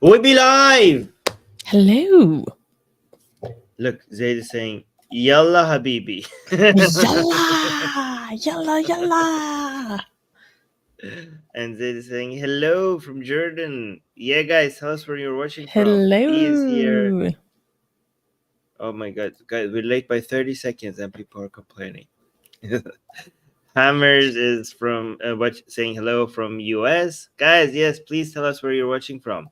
We be live. Hello. Look, Zaid is saying, Yalla Habibi. Yalla, yalla, yalla. And Zaid is saying, hello from Jordan. Yeah, guys, tell us where you're watching from. Hello. He is here. Oh my God, guys, we're late by 30 seconds and people are complaining. Hammers is from saying hello from US. Guys, yes, please tell us where you're watching from.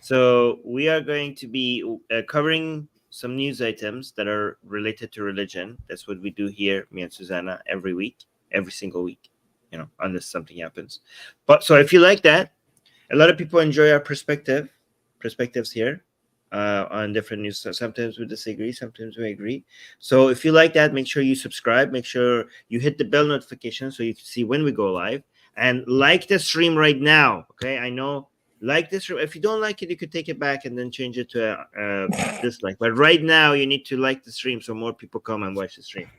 So we are going to be covering some news items that are related to religion. That's what we do here, me and Susanna, every single week, unless something happens. But so if you like that, a lot of people enjoy our perspectives here on different news. So sometimes we disagree, sometimes we agree. So if you like that, make sure you subscribe. Make sure you hit the bell notification so you can see when we go live. And like the stream right now, okay? I know, like this. If you don't like it, you could take it back and then change it to a dislike. But right now, you need to like the stream so more people come and watch the stream.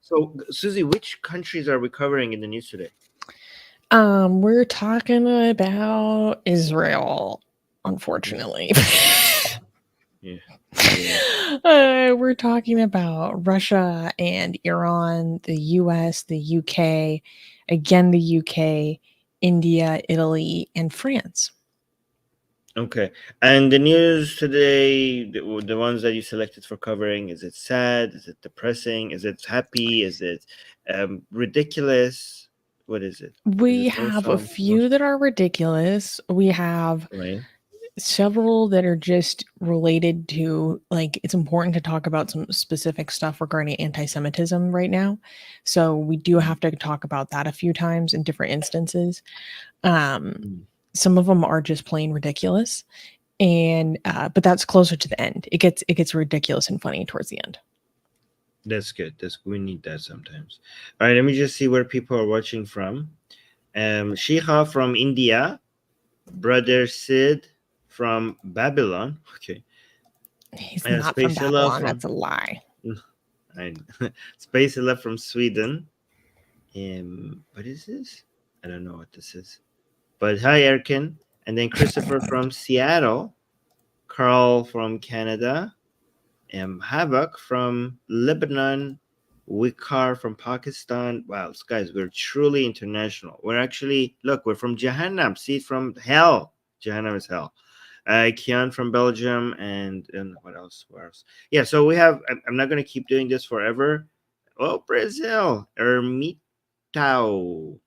So, Susie, which countries are we covering in the news today? We're talking about Israel, unfortunately. Yeah. We're talking about Russia and Iran, the US, the UK, again the UK, India, Italy, and France. Okay. And the news today, the ones that you selected for covering, is it sad? Is it depressing? Is it happy? Is it ridiculous? What is it? We have a few that are ridiculous. We have several that are just related to, like, it's important to talk about some specific stuff regarding anti-Semitism right now. So we do have to talk about that a few times in different instances. Some of them are just plain ridiculous, and but that's closer to the end. It gets ridiculous and funny towards the end. That's good. We need that sometimes. All right, let me just see where people are watching from. Shihad from India, Brother Sid from Babylon. Okay, he's not from Babylon. That's a lie. Space11 from Sweden. What is this? I don't know what this is. But hi, Erkin. And then Christopher from Seattle, Carl from Canada, Havoc from Lebanon, Wikar from Pakistan. Wow, guys, we're truly international. We're actually, look, we're from Jahannam. See, from hell. Jahannam is hell. Kian from Belgium, and what else? Where else? Yeah, so we have, I'm not going to keep doing this forever. Oh, Brazil. Ermitao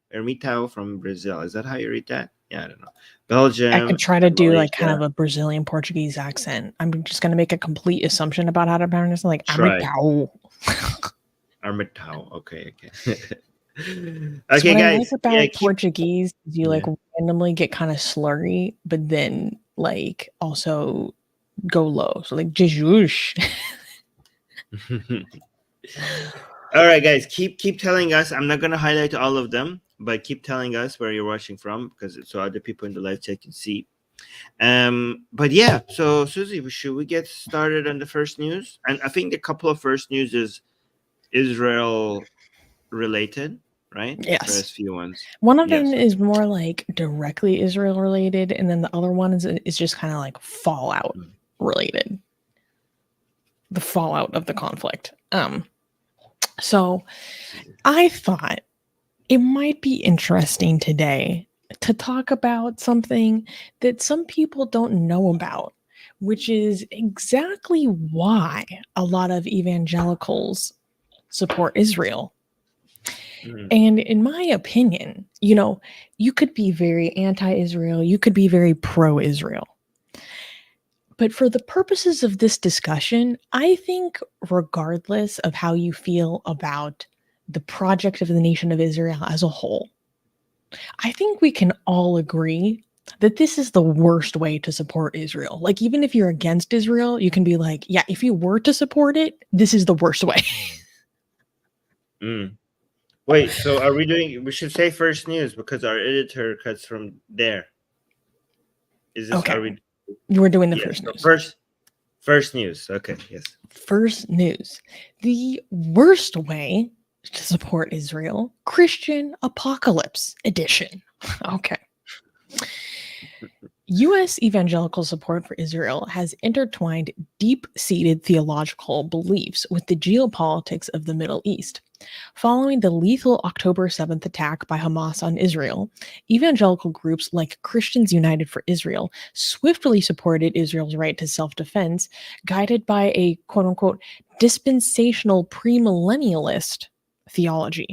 from Brazil. Is that how you read that? Yeah, I don't know. Belgium. I could try to do like kind of a Brazilian Portuguese accent. I'm just going to make a complete assumption about how to pronounce it, like Armitao. Armitao. Okay. Okay, guys. I like about Portuguese is you like randomly get kind of slurry, but then like also go low. So like Jesus. All right, guys, keep telling us. I'm not going to highlight all of them, but keep telling us where you're watching from, because so other people in the live chat can see. But yeah, so Susie, should we get started on the first news? And I think the couple of first news is Israel related, right? Yes. First few ones. One of them is more like directly Israel related, and then the other one is just kind of like fallout related. The fallout of the conflict. So I thought it might be interesting today to talk about something that some people don't know about, which is exactly why a lot of evangelicals support Israel. And in my opinion, you could be very anti-Israel, you could be very pro-Israel. But for the purposes of this discussion, I think regardless of how you feel about the project of the nation of Israel as a whole, I think we can all agree that this is the worst way to support Israel. Like, even if you're against Israel, you can be like, yeah, if you were to support it, this is the worst way. Wait, so are we should say first news because our editor cuts from there. Is this, okay. We're doing the first news. First news. Okay, yes. First news. The worst way to support Israel, Christian Apocalypse Edition. Okay. U.S. evangelical support for Israel has intertwined deep-seated theological beliefs with the geopolitics of the Middle East. Following the lethal October 7th attack by Hamas on Israel, evangelical groups like Christians United for Israel swiftly supported Israel's right to self-defense, guided by a quote-unquote dispensational premillennialist theology.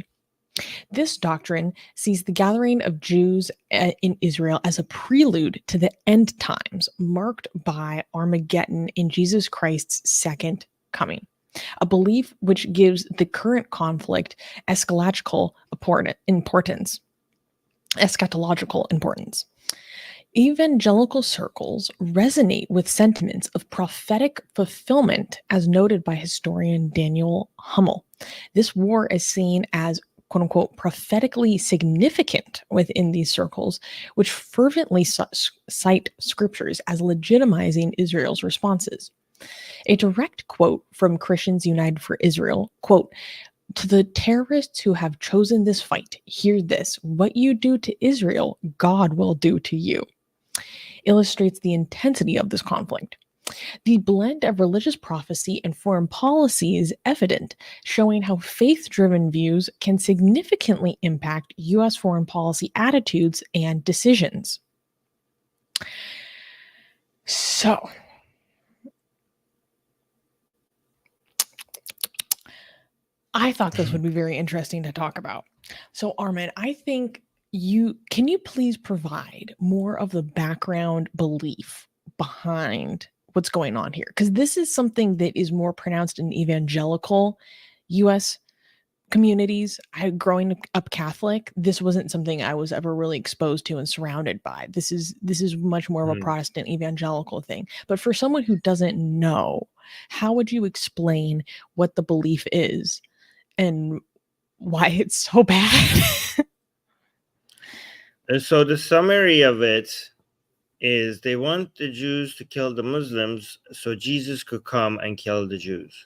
This doctrine sees the gathering of Jews in Israel as a prelude to the end times, marked by Armageddon in Jesus Christ's second coming, a belief which gives the current conflict eschatological importance. Evangelical circles resonate with sentiments of prophetic fulfillment, as noted by historian Daniel Hummel. This war is seen as quote unquote prophetically significant within these circles, which fervently cite scriptures as legitimizing Israel's responses. A direct quote from Christians United for Israel, quote, "To the terrorists who have chosen this fight, hear this: what you do to Israel, God will do to you," illustrates the intensity of this conflict. The blend of religious prophecy and foreign policy is evident, showing how faith-driven views can significantly impact U.S. foreign policy attitudes and decisions. So, I thought this would be very interesting to talk about. So, Armin, I think can you please provide more of the background belief behind what's going on here? Because this is something that is more pronounced in evangelical U.S. communities. Growing up Catholic, this wasn't something I was ever really exposed to and surrounded by. This is much more of a Protestant evangelical thing. But for someone who doesn't know, how would you explain what the belief is and why it's so bad? And so the summary of it is they want the Jews to kill the Muslims so Jesus could come and kill the Jews.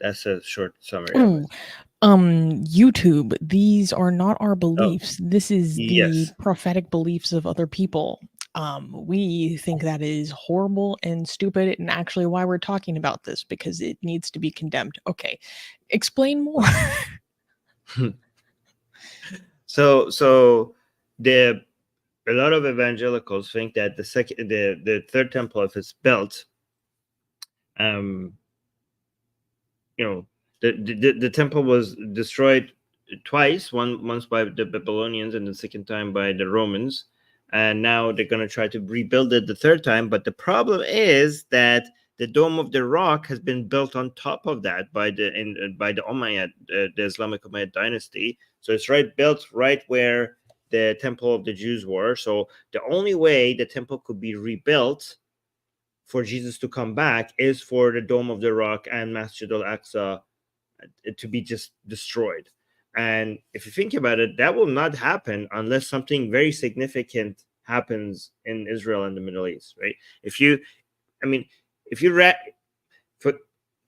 That's a short summary of it. YouTube, these are not our beliefs. This is the Yes. prophetic beliefs of other people. We think that is horrible and stupid, and actually why we're talking about this, because it needs to be condemned. Okay, explain more. So a lot of evangelicals think that the third temple, if it's built, the temple was destroyed twice, once by the Babylonians and the second time by the Romans, and now they're going to try to rebuild it the third time. But the problem is that the Dome of the Rock has been built on top of that by the Umayyad, the Islamic Umayyad dynasty. So it's built right where the Temple of the Jews were. So the only way the temple could be rebuilt for Jesus to come back is for the Dome of the Rock and Masjid al-Aqsa to be just destroyed. And if you think about it, that will not happen unless something very significant happens in Israel and the Middle East, right?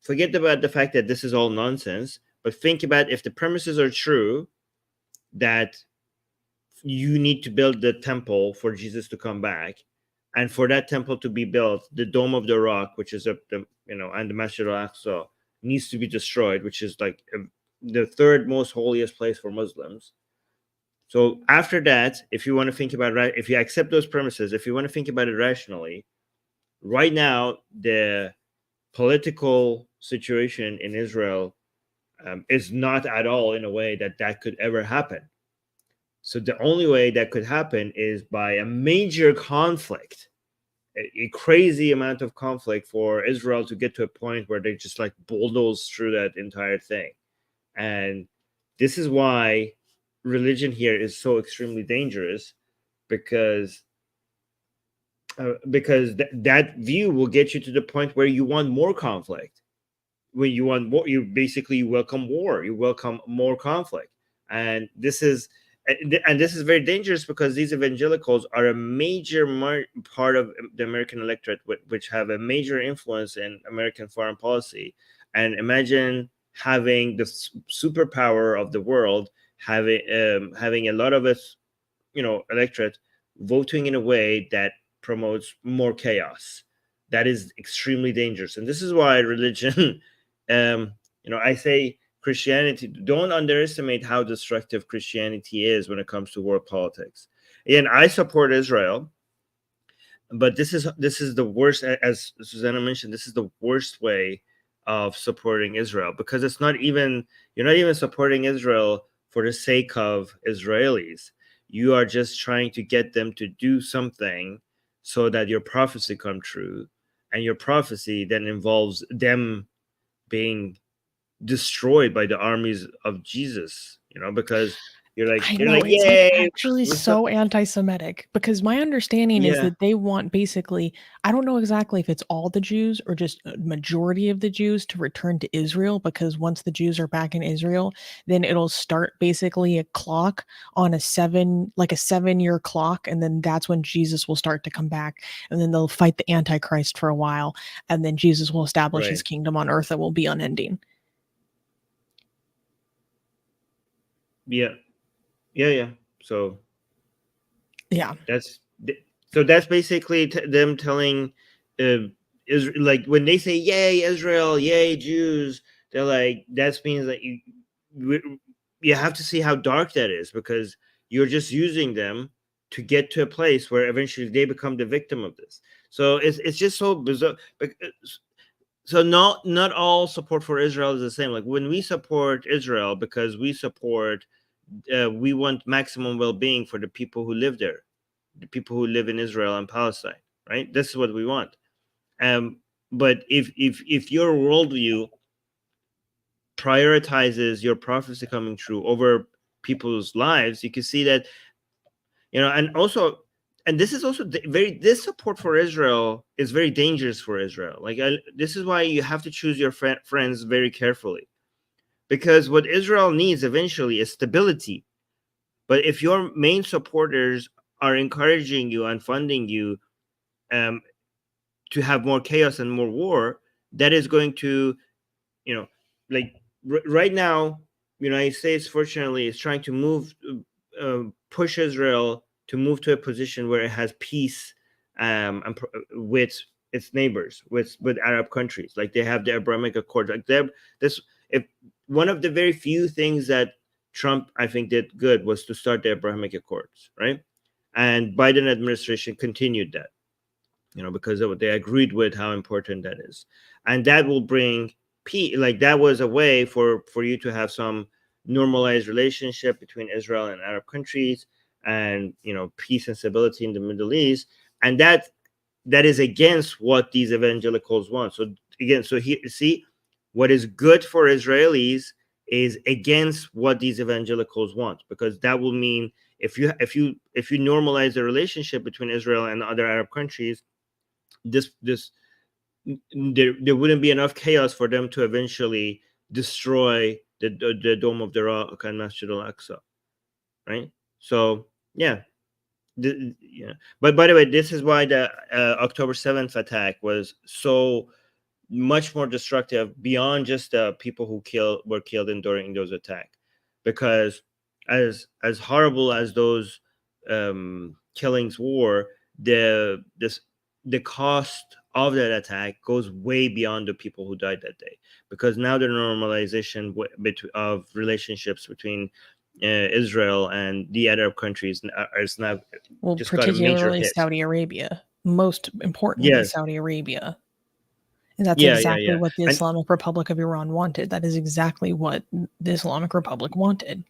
Forget about the fact that this is all nonsense, but think about if the premises are true, that you need to build the temple for Jesus to come back, and for that temple to be built, the Dome of the Rock, which is and the Masjid al-Aqsa needs to be destroyed, which is like the third most holiest place for Muslims. So after that, if you want to think about it, if you accept those premises, if you want to think about it rationally, right now the political situation in Israel is not at all in a way that could ever happen. So the only way that could happen is by a major conflict, a crazy amount of conflict for Israel to get to a point where they just like bulldoze through that entire thing. And this is why religion here is so extremely dangerous, because that view will get you to the point where you want more conflict. When you want more, you welcome war, you welcome more conflict. And this is very dangerous, because these evangelicals are a major part of the American electorate, which have a major influence in American foreign policy. And imagine having the superpower of the world, having a lot of us, electorate voting in a way that promotes more chaos. That is extremely dangerous, and this is why religion, I say Christianity. Don't underestimate how destructive Christianity is when it comes to world politics. And I support Israel, but this is the worst. As Susanna mentioned, this is the worst way of supporting Israel, because it's not even you're not even supporting Israel for the sake of Israelis. You are just trying to get them to do something so that your prophecy come true, and your prophecy then involves them being destroyed by the armies of Jesus, because you're I like, know, it's like yay, actually so anti-Semitic, because my understanding is yeah, that they want basically, I don't know exactly if it's all the Jews or just a majority of the Jews to return to Israel, because once the Jews are back in Israel, then it'll start basically a clock on a 7-year clock, and then that's when Jesus will start to come back, and then they'll fight the Antichrist for a while, and then Jesus will establish his right, kingdom on earth that will be unending. yeah, yeah. So Yeah. that's basically them telling, is like when they say yay Israel, yay Jews, they're like, that means that you have to see how dark that is, because you're just using them to get to a place where eventually they become the victim of this. So it's just so bizarre. So not all support for Israel is the same. Like when we support Israel because we want maximum well-being for the people who live there, the people who live in Israel and Palestine, right? This is what we want. But if your worldview prioritizes your prophecy coming true over people's lives, you can see that, and also, and this is also this support for Israel is very dangerous for Israel. Like this is why you have to choose your friends very carefully, because what Israel needs eventually is stability. But if your main supporters are encouraging you and funding you, to have more chaos and more war, that is going to, like right now, United States, fortunately, is trying to push Israel to move to a position where it has peace, with its neighbors, with Arab countries. Like they have the Abrahamic Accord. Like this, if one of the very few things that Trump, I think, did good was to start the Abrahamic Accords, right? And Biden administration continued that, because they agreed with how important that is, and that will bring peace. Like that was a way for you to have some normalized relationship between Israel and Arab countries, and peace and stability in the Middle East, and that is against what these evangelicals want. So again, so here, see, what is good for Israelis is against what these evangelicals want, because that will mean if you normalize the relationship between Israel and other Arab countries, this there wouldn't be enough chaos for them to eventually destroy the Dome of the Rock and Masjid al-Aqsa, right? So yeah, yeah. But by the way, this is why the October 7th attack was so much more destructive beyond just the people who were killed during those attacks, because as horrible as those killings were, the cost of that attack goes way beyond the people who died that day, because now the normalization of relationships between Israel and the Arab countries is now Well, just got a major particularly hit. Saudi Arabia, most importantly, Yes, Saudi Arabia. And that's exactly yeah, what the and Islamic Republic of Iran wanted. That is exactly what the Islamic Republic wanted.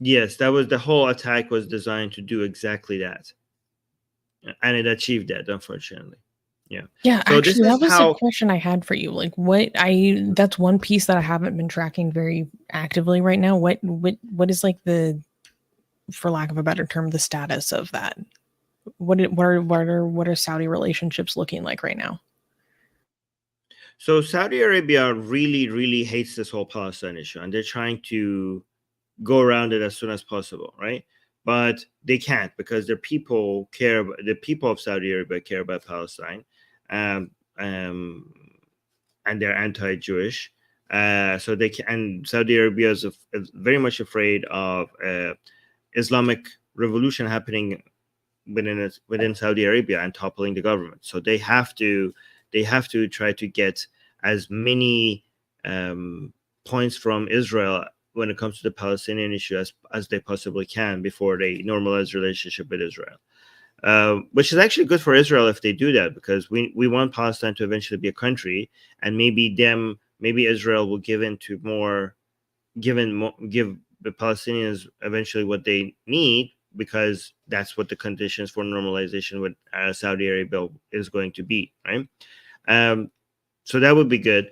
yes, that was the whole attack was designed to do exactly that, and it achieved that, unfortunately. Yeah. Yeah, So this actually, that is was a how. question I had for you. Like, that's one piece that I haven't been tracking very actively right now. What is like for lack of a better term, the status of that? What are Saudi relationships looking like right now? So Saudi Arabia really, really hates this whole Palestine issue, and they're trying to go around it as soon as possible, right? But they can't, because the people of Saudi Arabia care about Palestine, um, um, and they're anti-Jewish. So they can, and Saudi Arabia is very much afraid of Islamic revolution happening within Saudi Arabia and toppling the government. So they have to try to get as many points from Israel when it comes to the Palestinian issue as they possibly can before they normalize relationship with Israel. Which is actually good for Israel if they do that, because we want Palestine to eventually be a country, and maybe Israel will give the Palestinians eventually what they need, because that's what the conditions for normalization with Saudi Arabia is going to be, right? So that would be good.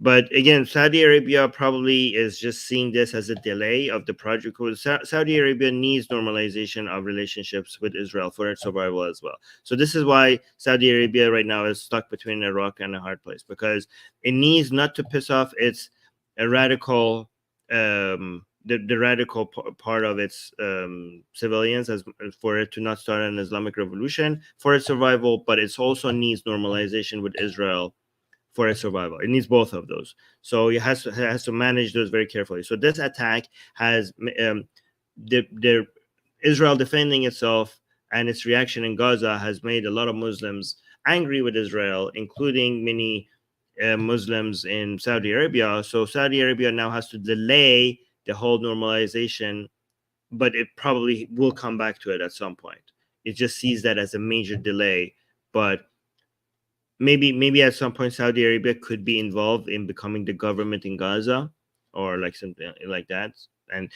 But again, Saudi Arabia probably is just seeing this as a delay of the project. Saudi Arabia needs normalization of relationships with Israel for its survival as well. So this is why Saudi Arabia right now is stuck between a rock and a hard place, because it needs not to piss off its radical, the radical part of its civilians, as for it to not start an Islamic revolution for its survival, but it also needs normalization with Israel for its survival. It needs both of those. So it has to manage those very carefully. So this attack has the Israel defending itself, and its reaction in Gaza has made a lot of Muslims angry with Israel, including many Muslims in Saudi Arabia. So Saudi Arabia now has to delay the whole normalization, but it probably will come back to it at some point. It just sees that as a major delay, but maybe at some point Saudi Arabia could be involved in becoming the government in Gaza, or like something like that. And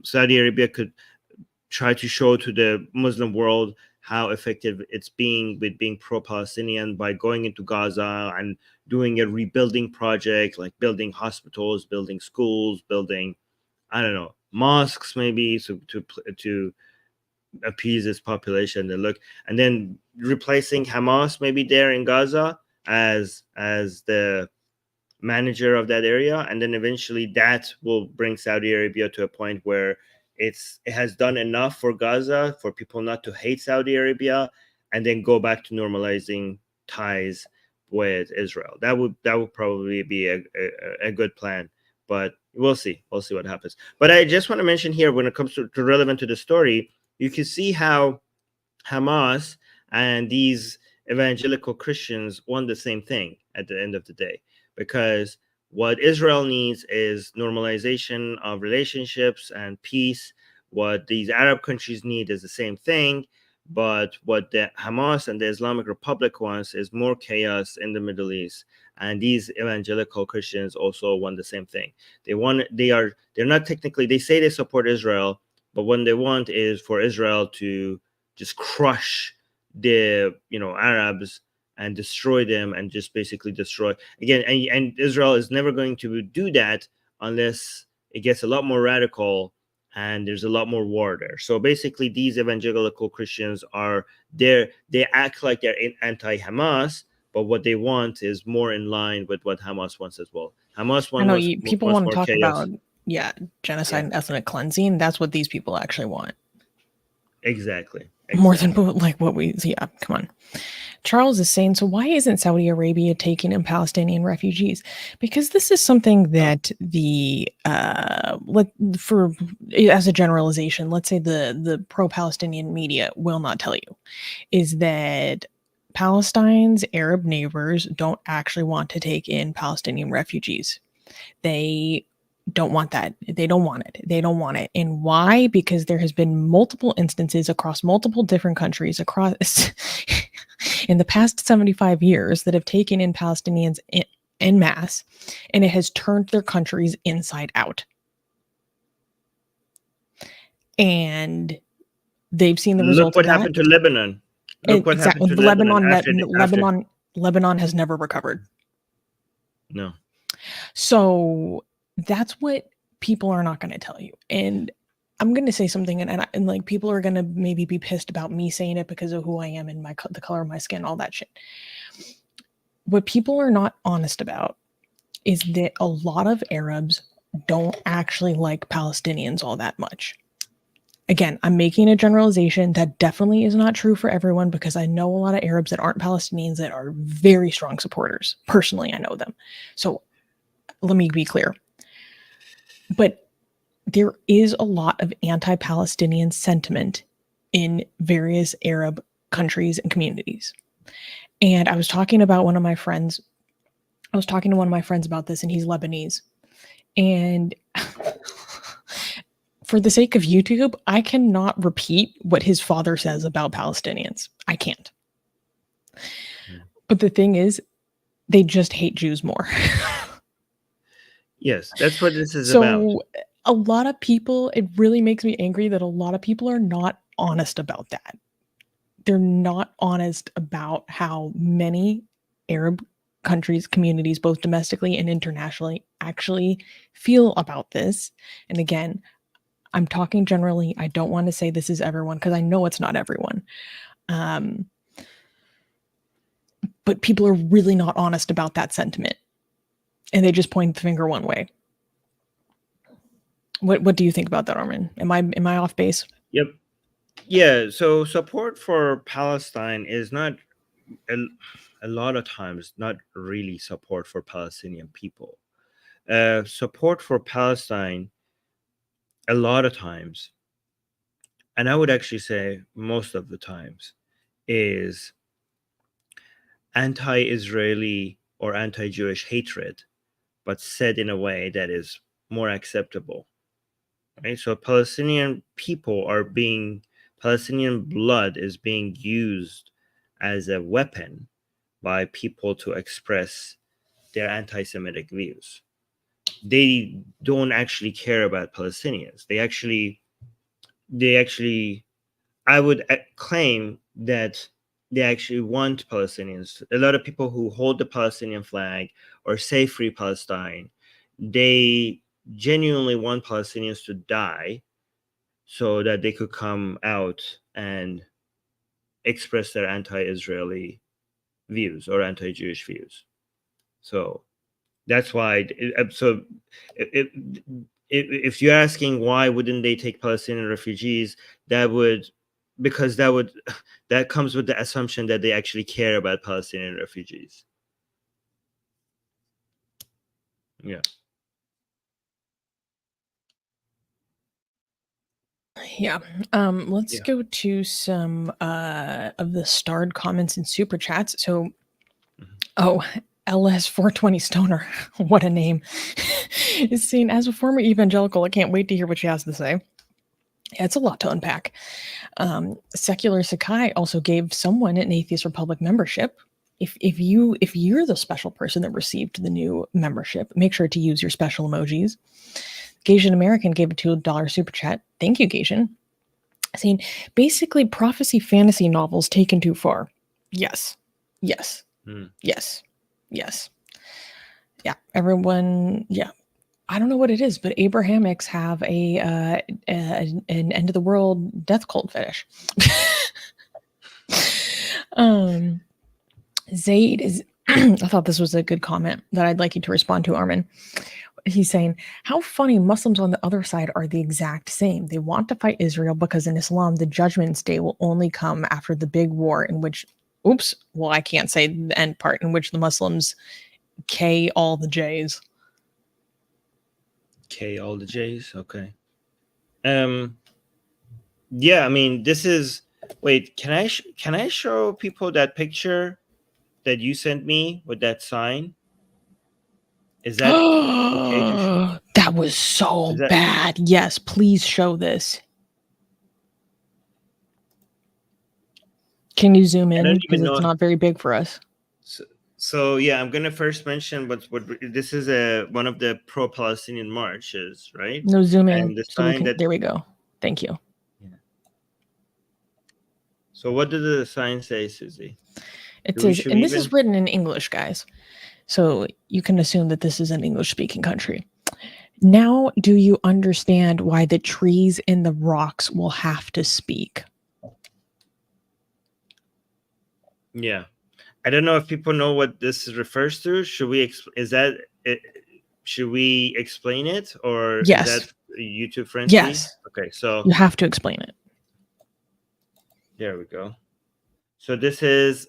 Saudi Arabia could try to show to the Muslim world how effective it's being pro-Palestinian by going into Gaza and doing a rebuilding project, like building hospitals, building schools, building, I don't know, mosques maybe, so to appease its population, and then replacing Hamas maybe there in Gaza as the manager of that area, and then eventually that will bring Saudi Arabia to a point where it has done enough for Gaza for people not to hate Saudi Arabia, and then go back to normalizing ties with Israel. That would probably be a good plan, but we'll see what happens. But I just want to mention here, when it comes to relevant to the story, you can see how Hamas and these evangelical Christians want the same thing at the end of the day, because what Israel needs is normalization of relationships and peace. What these Arab countries need is the same thing, but what the Hamas and the Islamic Republic wants is more chaos in the Middle East. And these evangelical Christians also want the same thing. They're not technically, they say they support Israel, but what they want is for Israel to just crush the Arabs and destroy them, and just basically destroy again. And Israel is never going to do that unless it gets a lot more radical and there's a lot more war there. So basically, these evangelical Christians are there. They act like they're anti-Hamas, but what they want is more in line with what Hamas wants as well. Hamas wants people wants want more to talk chaos. about genocide and ethnic cleansing. That's what these people actually want. Exactly. More than like what we come on. Charles is saying, so why isn't Saudi Arabia taking in Palestinian refugees? Because this is something that as a generalization, let's say the pro-Palestinian media will not tell you, is that Palestine's Arab neighbors don't actually want to take in Palestinian refugees. They don't want that. They don't want it. They don't want it. And why? Because there has been multiple instances across multiple different countries across in the past 75 years that have taken in Palestinians en masse, and it has turned their countries inside out. And they've seen the results of that. Look what happened to Lebanon. Look what happened to Lebanon. Lebanon has never recovered. No. So that's what people are not going to tell you. And I'm going to say something, and like people are going to maybe be pissed about me saying it because of who I am and the color of my skin, all that shit. What people are not honest about is that a lot of Arabs don't actually like Palestinians all that much. Again, I'm making a generalization that definitely is not true for everyone, because I know a lot of Arabs that aren't Palestinians that are very strong supporters. Personally, I know them. So let me be clear. But there is a lot of anti-Palestinian sentiment in various Arab countries and communities. And I was talking about one of my friends. I was talking to one of my friends about this, and he's Lebanese. And for the sake of YouTube, I cannot repeat what his father says about Palestinians. I can't. But the thing is, they just hate Jews more. Yes, that's what this is about. So a lot of people, it really makes me angry that a lot of people are not honest about that. They're not honest about how many Arab countries, communities, both domestically and internationally, actually feel about this. And again, I'm talking generally. I don't want to say this is everyone because I know it's not everyone. But people are really not honest about that sentiment. And they just point the finger one way. What do you think about that, Armin? Am I off base? Yep. Yeah, so support for Palestine is not a lot of times not really support for Palestinian people. Support for Palestine a lot of times, and I would actually say most of the times, is anti-Israeli or anti-Jewish hatred, but said in a way that is more acceptable. Right? So Palestinian blood is being used as a weapon by people to express their anti-Semitic views. They don't actually care about Palestinians. They actually, I would claim that they actually want Palestinians. A lot of people who hold the Palestinian flag or say free Palestine, they genuinely want Palestinians to die so that they could come out and express their anti-Israeli views or anti-Jewish views. So that's why. So if you're asking why wouldn't they take Palestinian refugees, that comes with the assumption that they actually care about Palestinian refugees. Yeah. Yeah. Let's go to some of the starred comments and super chats. So, LS420 Stoner, what a name, is saying, as a former evangelical, I can't wait to hear what she has to say. Yeah, it's a lot to unpack. Secular Sakai also gave someone an Atheist Republic membership. If you're the special person that received the new membership, make sure to use your special emojis. Gasian American gave a $2 super chat. Thank you, Gasian. Saying, basically prophecy fantasy novels taken too far. Yes. Yes. Yes. Yes. Yeah. Everyone. Yeah. I don't know what it is, but Abrahamics have an end of the world death cult fetish. Zaid is. I thought this was a good comment that I'd like you to respond to, Armin. He's saying, how funny Muslims on the other side are the exact same. They want to fight Israel because in Islam, the judgment day will only come after the big war in which, I can't say the end part, in which the Muslims K all the J's. K all the J's, okay. Yeah, I mean, this is, wait, can I show people that picture that you sent me with that sign? Is that okay to show? That was so bad. Yes, please show this. Can you zoom in? Because it's not very big for us. So yeah, I'm gonna first mention what this is one of the pro-Palestinian marches, right? No, zoom in. And the sign there we go. Thank you. Yeah. So what does the sign say, Susie? It says, and this is written in English, guys. So you can assume that this is an English-speaking country. Now, do you understand why the trees and the rocks will have to speak? Yeah. I don't know if people know what this refers to. Should we explain it, or yes. Is that YouTube friendly? Yes. Okay, so you have to explain it. There we go. So this is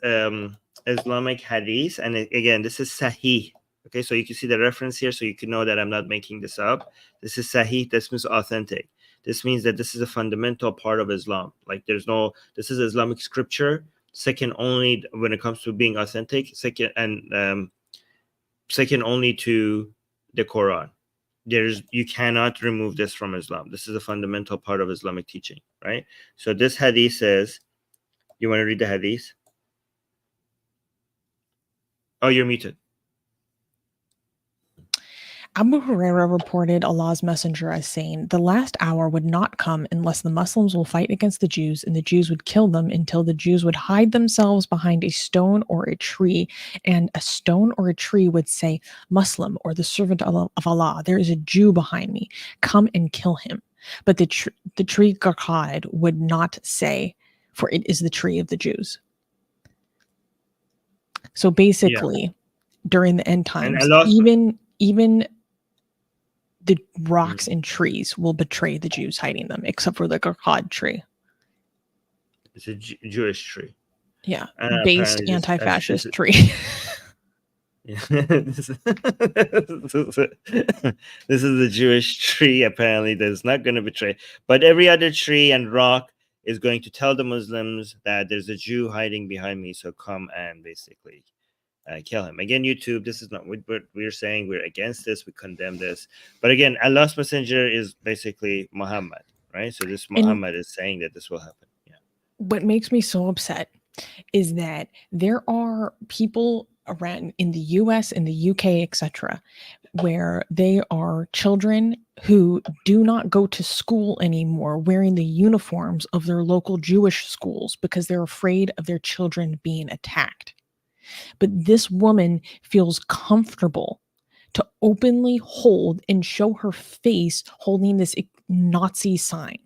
Islamic hadith, and again, this is Sahih. Okay, so you can see the reference here, so you can know that I'm not making this up. This is Sahih. This means authentic. This means that this is a fundamental part of Islam. Like this is Islamic scripture, second only when it comes to being authentic, second only to the Quran. You cannot remove this from Islam. This is a fundamental part of Islamic teaching, right? So this hadith says, you want to read the hadith? Oh, you're muted. Abu Huraira reported Allah's messenger as saying, the last hour would not come unless the Muslims will fight against the Jews, and the Jews would kill them until the Jews would hide themselves behind a stone or a tree, and a stone or a tree would say, Muslim, or the servant of Allah, there is a Jew behind me, come and kill him. But the tree Gharqad would not say, for it is the tree of the Jews. So basically, during the end times, even the rocks and trees will betray the Jews hiding them, except for the Gharqad tree. It's a Jewish tree. Yeah, based anti-fascist tree. Yeah. This is the Jewish tree, apparently, that's not going to betray. But every other tree and rock is going to tell the Muslims that there's a Jew hiding behind me, so come and basically kill him. Again, YouTube, this is not what we're saying. We're against this. We condemn this. But again, Allah's messenger is basically Muhammad, right? So this Muhammad is saying that this will happen. Yeah. What makes me so upset is that there are people around in the US, in the UK, etc., where they are children who do not go to school anymore wearing the uniforms of their local Jewish schools because they're afraid of their children being attacked. But this woman feels comfortable to openly hold and show her face holding this Nazi sign.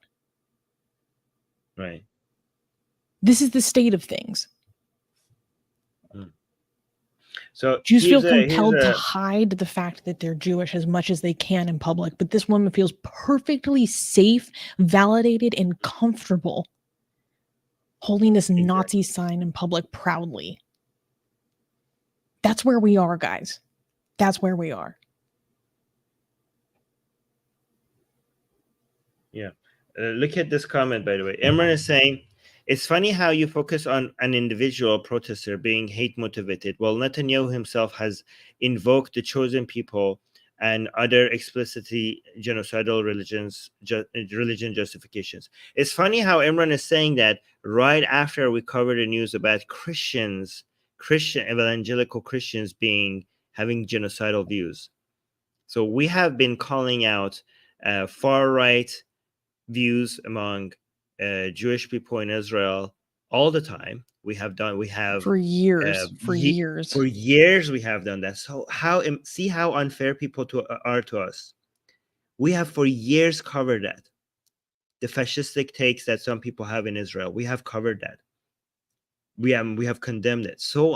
Right. This is the state of things. So Jews feel compelled to hide the fact that they're Jewish as much as they can in public, but this woman feels perfectly safe, validated, and comfortable holding this Nazi sign in public proudly. That's where we are, guys. That's where we are. Yeah. Look at this comment, by the way. Imran is saying, it's funny how you focus on an individual protester being hate motivated, while Netanyahu himself has invoked the chosen people and other explicitly genocidal religion justifications. It's funny how Imran is saying that right after we covered the news about Christian evangelical Christians having genocidal views. So we have been calling out far right views among Jewish people in Israel all the time. We have for years we have done that. So see how unfair people are to us. We have for years covered that. The fascistic takes that some people have in Israel, we have covered that. We have condemned it. So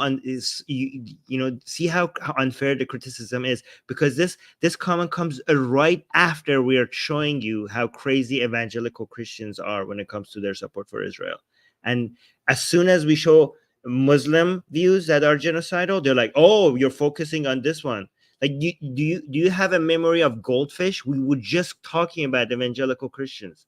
see how unfair the criticism is, because this comment comes right after we are showing you how crazy evangelical Christians are when it comes to their support for Israel. And as soon as we show Muslim views that are genocidal, they're like, "Oh, you're focusing on this one." Like, do you have a memory of Goldfish? We were just talking about evangelical Christians.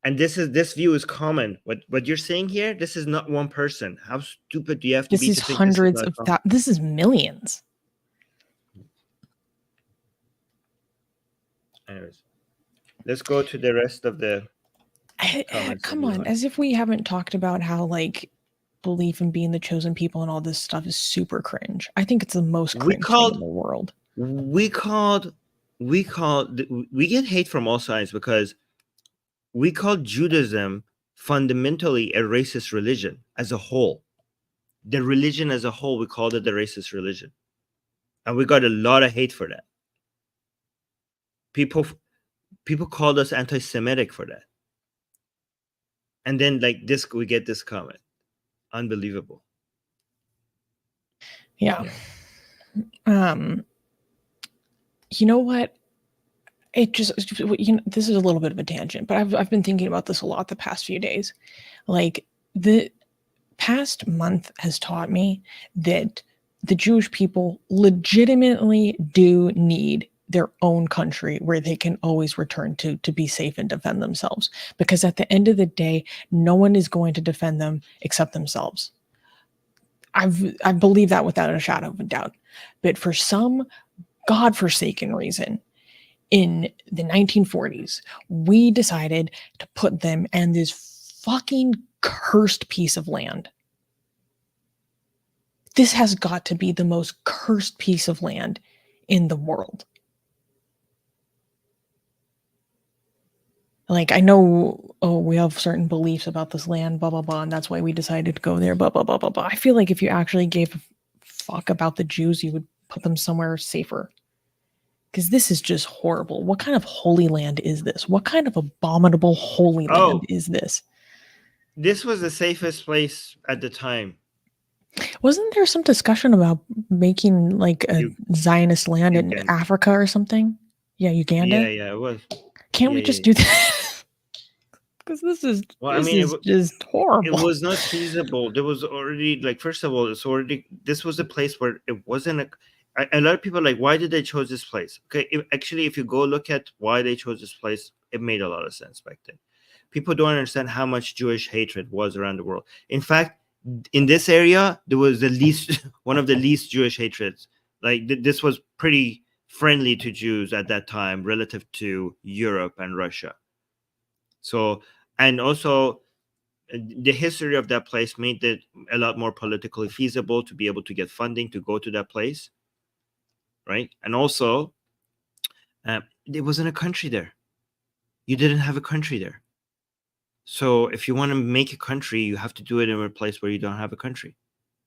And this view is common. What you're saying here, this is not one person. How stupid do you have to be? This is hundreds of thousands. This is millions. Anyways, let's go to the rest of the come on, as if we haven't talked about how like belief in being the chosen people and all this stuff is super cringe. I think it's the most cringe thing in the world. We get hate from all sides because we call Judaism fundamentally a racist religion as a whole. The religion as a whole, we called it the racist religion. And we got a lot of hate for that. People called us anti-Semitic for that. And then like this, we get this comment. Unbelievable. Yeah. You know what? It just, this is a little bit of a tangent, but I've been thinking about this a lot the past few days. Like, the past month has taught me that the Jewish people legitimately do need their own country where they can always return to be safe and defend themselves. Because at the end of the day, no one is going to defend them except themselves. I believe that without a shadow of a doubt. But for some godforsaken reason, in the 1940s, we decided to put them in this fucking cursed piece of land. This has got to be the most cursed piece of land in the world. Like, I know, we have certain beliefs about this land, blah, blah, blah, and that's why we decided to go there, blah, blah, blah, blah, blah. I feel like if you actually gave a fuck about the Jews, you would put them somewhere safer. Because this is just horrible. What kind of holy land is this? What kind of abominable holy land is this? This was the safest place at the time. Wasn't there some discussion about making like a Zionist land in Africa or something? Yeah, Uganda? Yeah, it was. Can't we just do that? Because this is just horrible. It was not feasible. There was already, like, first of all, this was a place where it wasn't a lot of people are like, why did they choose this place? Okay, if you go look at why they chose this place, it made a lot of sense back then. People don't understand how much Jewish hatred was around the world. In fact, in this area, there was one of the least Jewish hatreds. Like, this was pretty friendly to Jews at that time relative to Europe and Russia. So, and also the history of that place made it a lot more politically feasible to be able to get funding to go to that place. Right. And also, there wasn't a country there. You didn't have a country there. So if you want to make a country, you have to do it in a place where you don't have a country.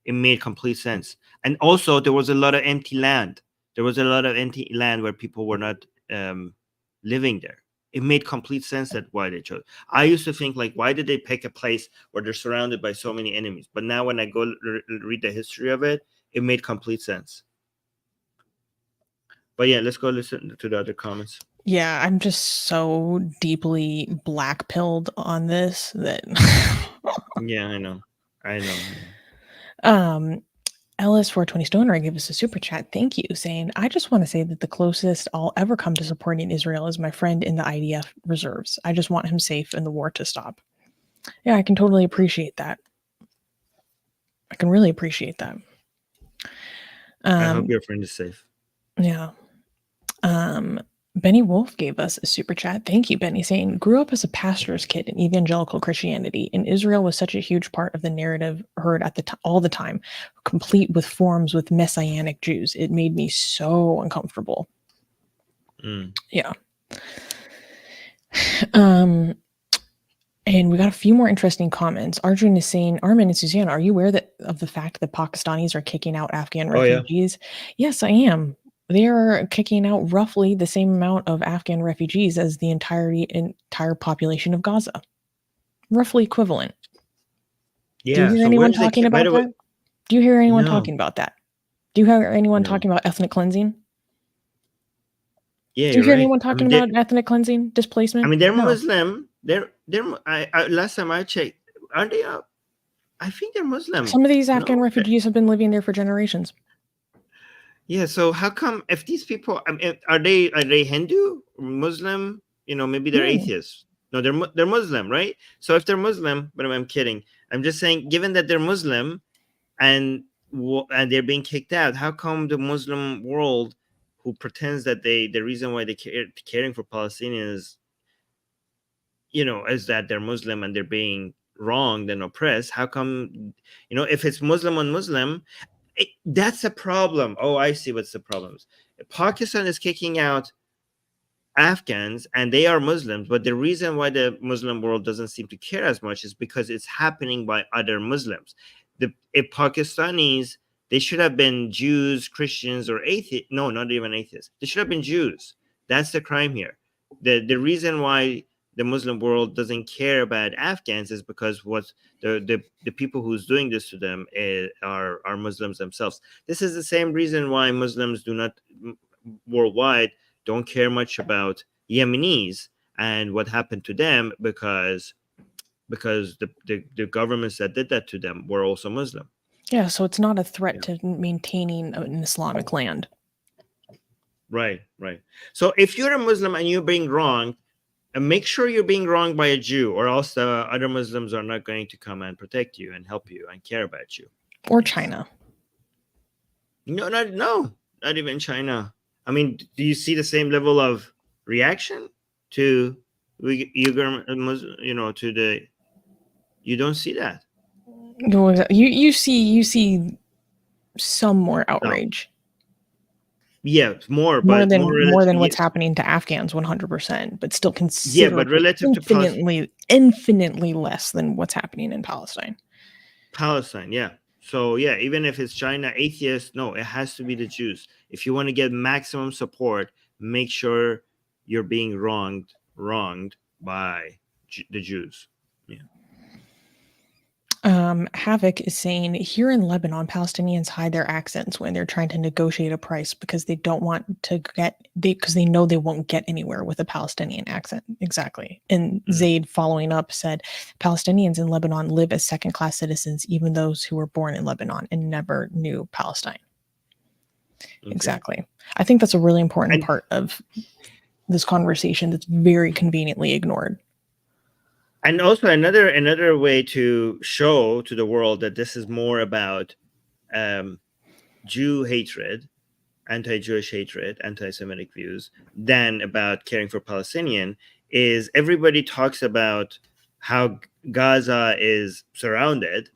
It made complete sense. And also, there was a lot of empty land. There was a lot of empty land where people were not living there. It made complete sense that why they chose. I used to think, like, why did they pick a place where they're surrounded by so many enemies? But now when I go read the history of it, it made complete sense. But yeah, let's go listen to the other comments. Yeah, I'm just so deeply black-pilled on this that... Yeah, I know. Ellis 420 Stoner gave us a super chat. Thank you, saying, I just want to say that the closest I'll ever come to supporting Israel is my friend in the IDF reserves. I just want him safe and the war to stop. Yeah, I can totally appreciate that. I can really appreciate that. I hope your friend is safe. Yeah. Benny Wolf gave us a super chat. Thank you, Benny, saying, grew up as a pastor's kid in evangelical Christianity, and Israel was such a huge part of the narrative heard at all the time, complete with forums with messianic Jews. It made me so uncomfortable. Yeah. And we got a few more interesting comments. Arjun is saying, Armin and Susanna, are you aware of the fact that Pakistanis are kicking out Afghan refugees? Yeah. Yes, I am. They are kicking out roughly the same amount of Afghan refugees as the entire population of Gaza. Roughly equivalent. Yeah. Do you hear anyone talking about that? Do you hear anyone talking about that? Do you hear anyone talking about ethnic cleansing? Yeah. Do you hear anyone talking about ethnic cleansing, displacement? I mean, they're Muslim. They're last time I checked, aren't they? I think they're Muslim. Some of these Afghan refugees have been living there for generations. Yeah, so how come, if these people, I mean, are they Hindu, Muslim? Maybe they're atheists. No, they're Muslim, right? So if they're Muslim, but I'm kidding. I'm just saying, given that they're Muslim and they're being kicked out, how come the Muslim world, who pretends that the reason why they're caring for Palestinians, is that they're Muslim and they're being wronged and oppressed? How come, if it's Muslim on Muslim? That's a problem. Oh, I see what's the problem. Pakistan is kicking out Afghans and they are Muslims, but the reason why the Muslim world doesn't seem to care as much is because it's happening by other Muslims. If Pakistanis, they should have been Jews, Christians, or atheists. No, not even atheists. They should have been Jews. That's the crime here. The reason why the Muslim world doesn't care about Afghans is because what the people who's doing this to them are Muslims themselves. This is the same reason why Muslims worldwide don't care much about Yemenis and what happened to them, because the governments that did that to them were also Muslim. Yeah, so it's not a threat to maintaining an Islamic land. Right, right. So if you're a Muslim and you're being wronged, make sure you're being wronged by a Jew, or else the other Muslims are not going to come and protect you and help you and care about you. Or Yes. China. Not even China. I mean, do you see the same level of reaction to to the? You don't see that. You see some more No. outrage. Yeah, more, More but more than what's yes. happening to Afghans 100%, but still Yeah, but considerably relative to infinitely less than what's happening in Palestine. Palestine, yeah. So yeah, even if it's China, atheists, no, it has to be the Jews. If you want to get maximum support, make sure you're being wronged by the Jews. Yeah. Havoc is saying here in Lebanon, Palestinians hide their accents when they're trying to negotiate a price because they don't want to because they know they won't get anywhere with a Palestinian accent. Exactly. And Zaid following up said, Palestinians in Lebanon live as second-class citizens, even those who were born in Lebanon and never knew Palestine. Okay. Exactly. I think that's a really important part of this conversation that's very conveniently ignored. And also another way to show to the world that this is more about Jew hatred, anti-Jewish hatred, anti-Semitic views, than about caring for Palestinian is everybody talks about how Gaza is surrounded.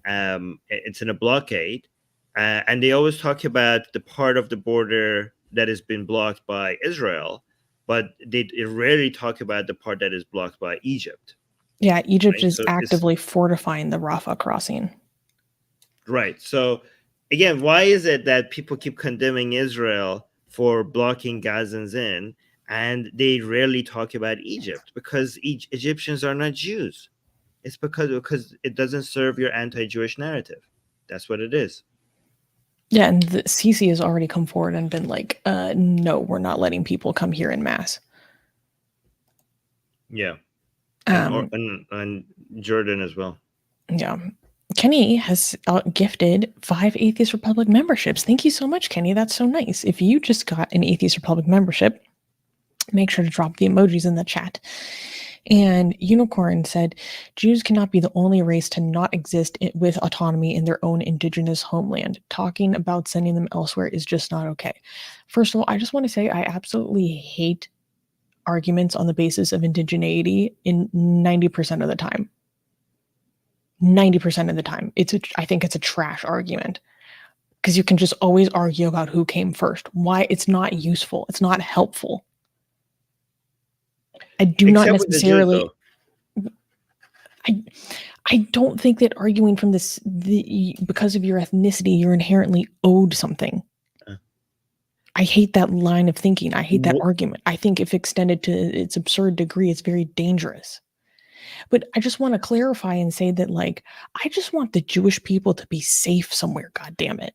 It's in a blockade. And they always talk about the part of the border that has been blocked by Israel, but they rarely talk about the part that is blocked by Egypt. Yeah, Egypt is actively fortifying the Rafah crossing. Right. So, again, why is it that people keep condemning Israel for blocking Gazans in, and they rarely talk about Egypt? Because Egyptians are not Jews. It's because it doesn't serve your anti-Jewish narrative. That's what it is. Yeah, and the Sisi has already come forward and been like, no, we're not letting people come here in mass. Yeah. And Jordan as well. Yeah. Kenny has gifted 5 Atheist Republic memberships. Thank you so much, Kenny. That's so nice. If you just got an Atheist Republic membership, make sure to drop the emojis in the chat. And Unicorn said, Jews cannot be the only race to not exist with autonomy in their own indigenous homeland. Talking about sending them elsewhere is just not okay. First of all, I just want to say I absolutely hate arguments on the basis of indigeneity in 90% of the time. 90% of the time. I think it's a trash argument because you can just always argue about who came first. Why? It's not useful. It's not helpful. I do not necessarily. I don't think that arguing from because of your ethnicity, you're inherently owed something. I hate that line of thinking. I hate that argument. I think if extended to its absurd degree, it's very dangerous. But I just want to clarify and say that, like, I just want the Jewish people to be safe somewhere, God damn it.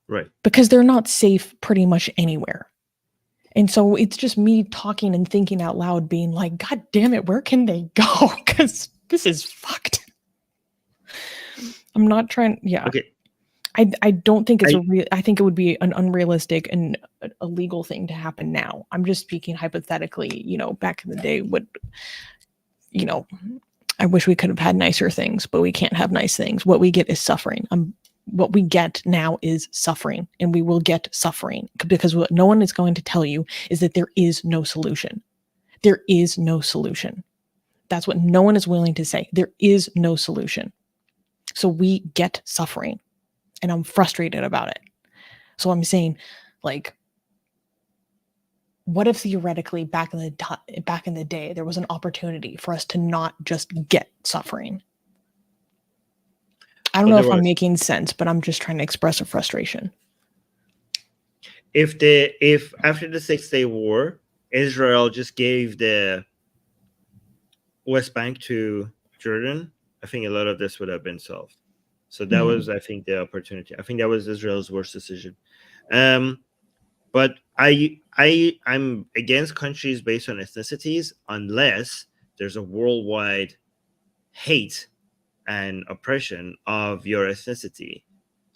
Right. Because they're not safe pretty much anywhere. And so it's just me talking and thinking out loud, being like, God damn it, where can they go? Because this is fucked. I'm not trying. Yeah. Okay. I don't think it's I think it would be an unrealistic and a legal thing to happen now. I'm just speaking hypothetically, back in the day, I wish we could have had nicer things, but we can't have nice things. What we get is suffering. What we get now is suffering, and we will get suffering because what no one is going to tell you is that there is no solution. There is no solution. That's what no one is willing to say. There is no solution. So we get suffering, and I'm frustrated about it. So I'm saying, like, what if theoretically back in the day there was an opportunity for us to not just get suffering? I don't know if I'm making sense, but I'm just trying to express a frustration. If after the 6-Day War, Israel just gave the West Bank to Jordan, I think a lot of this would have been solved. So that was, I think, the opportunity. I think that was Israel's worst decision. But I'm against countries based on ethnicities unless there's a worldwide hate and oppression of your ethnicity.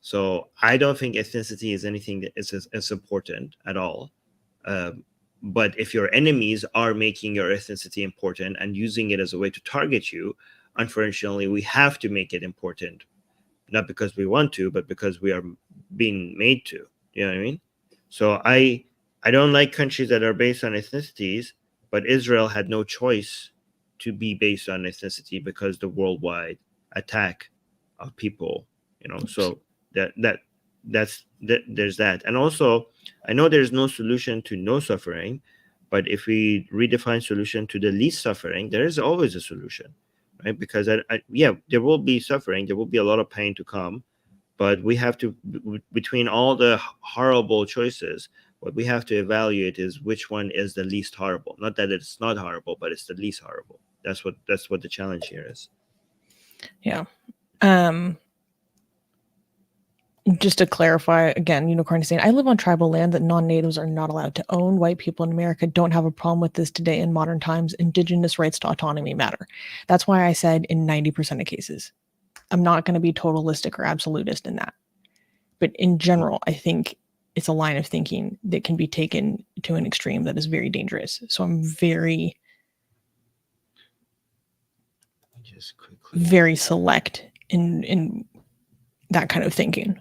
So I don't think ethnicity is anything that is as important at all. But if your enemies are making your ethnicity important and using it as a way to target you, unfortunately, we have to make it important, not because we want to, but because we are being made to. You know what I mean? So I don't like countries that are based on ethnicities, but Israel had no choice to be based on ethnicity because the worldwide attack of people. So there's that. And also, I know there's no solution to no suffering, but if we redefine solution to the least suffering, there is always a solution, right? Because yeah, there will be suffering, there will be a lot of pain to come, but we have to, between all the horrible choices, what we have to evaluate is which one is the least horrible. Not that it's not horrible, but it's the least horrible. That's what the challenge here is. Yeah. Just to clarify again, Unicorn is saying, I live on tribal land that non-natives are not allowed to own. White people in America don't have a problem with this today in modern times. Indigenous rights to autonomy matter. That's why I said in 90% of cases. I'm not going to be totalistic or absolutist in that. But in general, I think it's a line of thinking that can be taken to an extreme that is very dangerous. So I'm very select in that kind of thinking.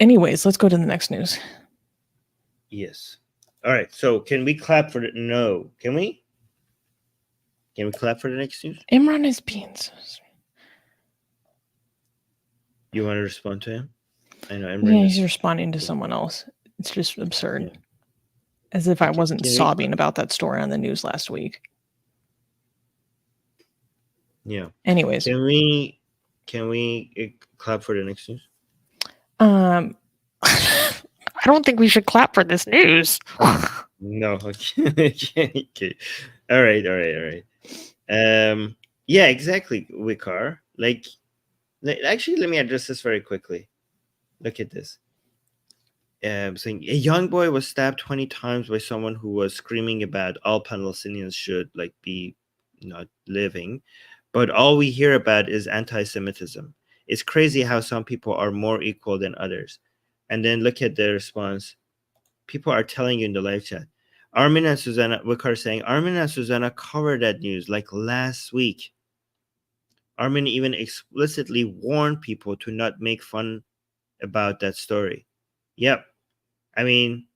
Anyways, let's go to the next news. Yes. All right. So can we clap for the no? Can we clap for the next news? Imran is being so... You want to respond to him? I know Imran he's responding to someone else. It's just absurd. Yeah. As if I wasn't sobbing about that story on the news last week. Yeah. Anyways. Can we clap for the next news? I don't think we should clap for this news. No. Okay. All right. Yeah, exactly, Wikar. Actually, let me address this very quickly. Look at this. Saying a young boy was stabbed 20 times by someone who was screaming about all Palestinians should be not living, but all we hear about is anti-Semitism. It's crazy how some people are more equal than others. And then look at the response. People are telling you in the live chat. Armin and Susanna, Wikar saying, Armin and Susanna covered that news last week. Armin even explicitly warned people to not make fun about that story. Yep. I mean,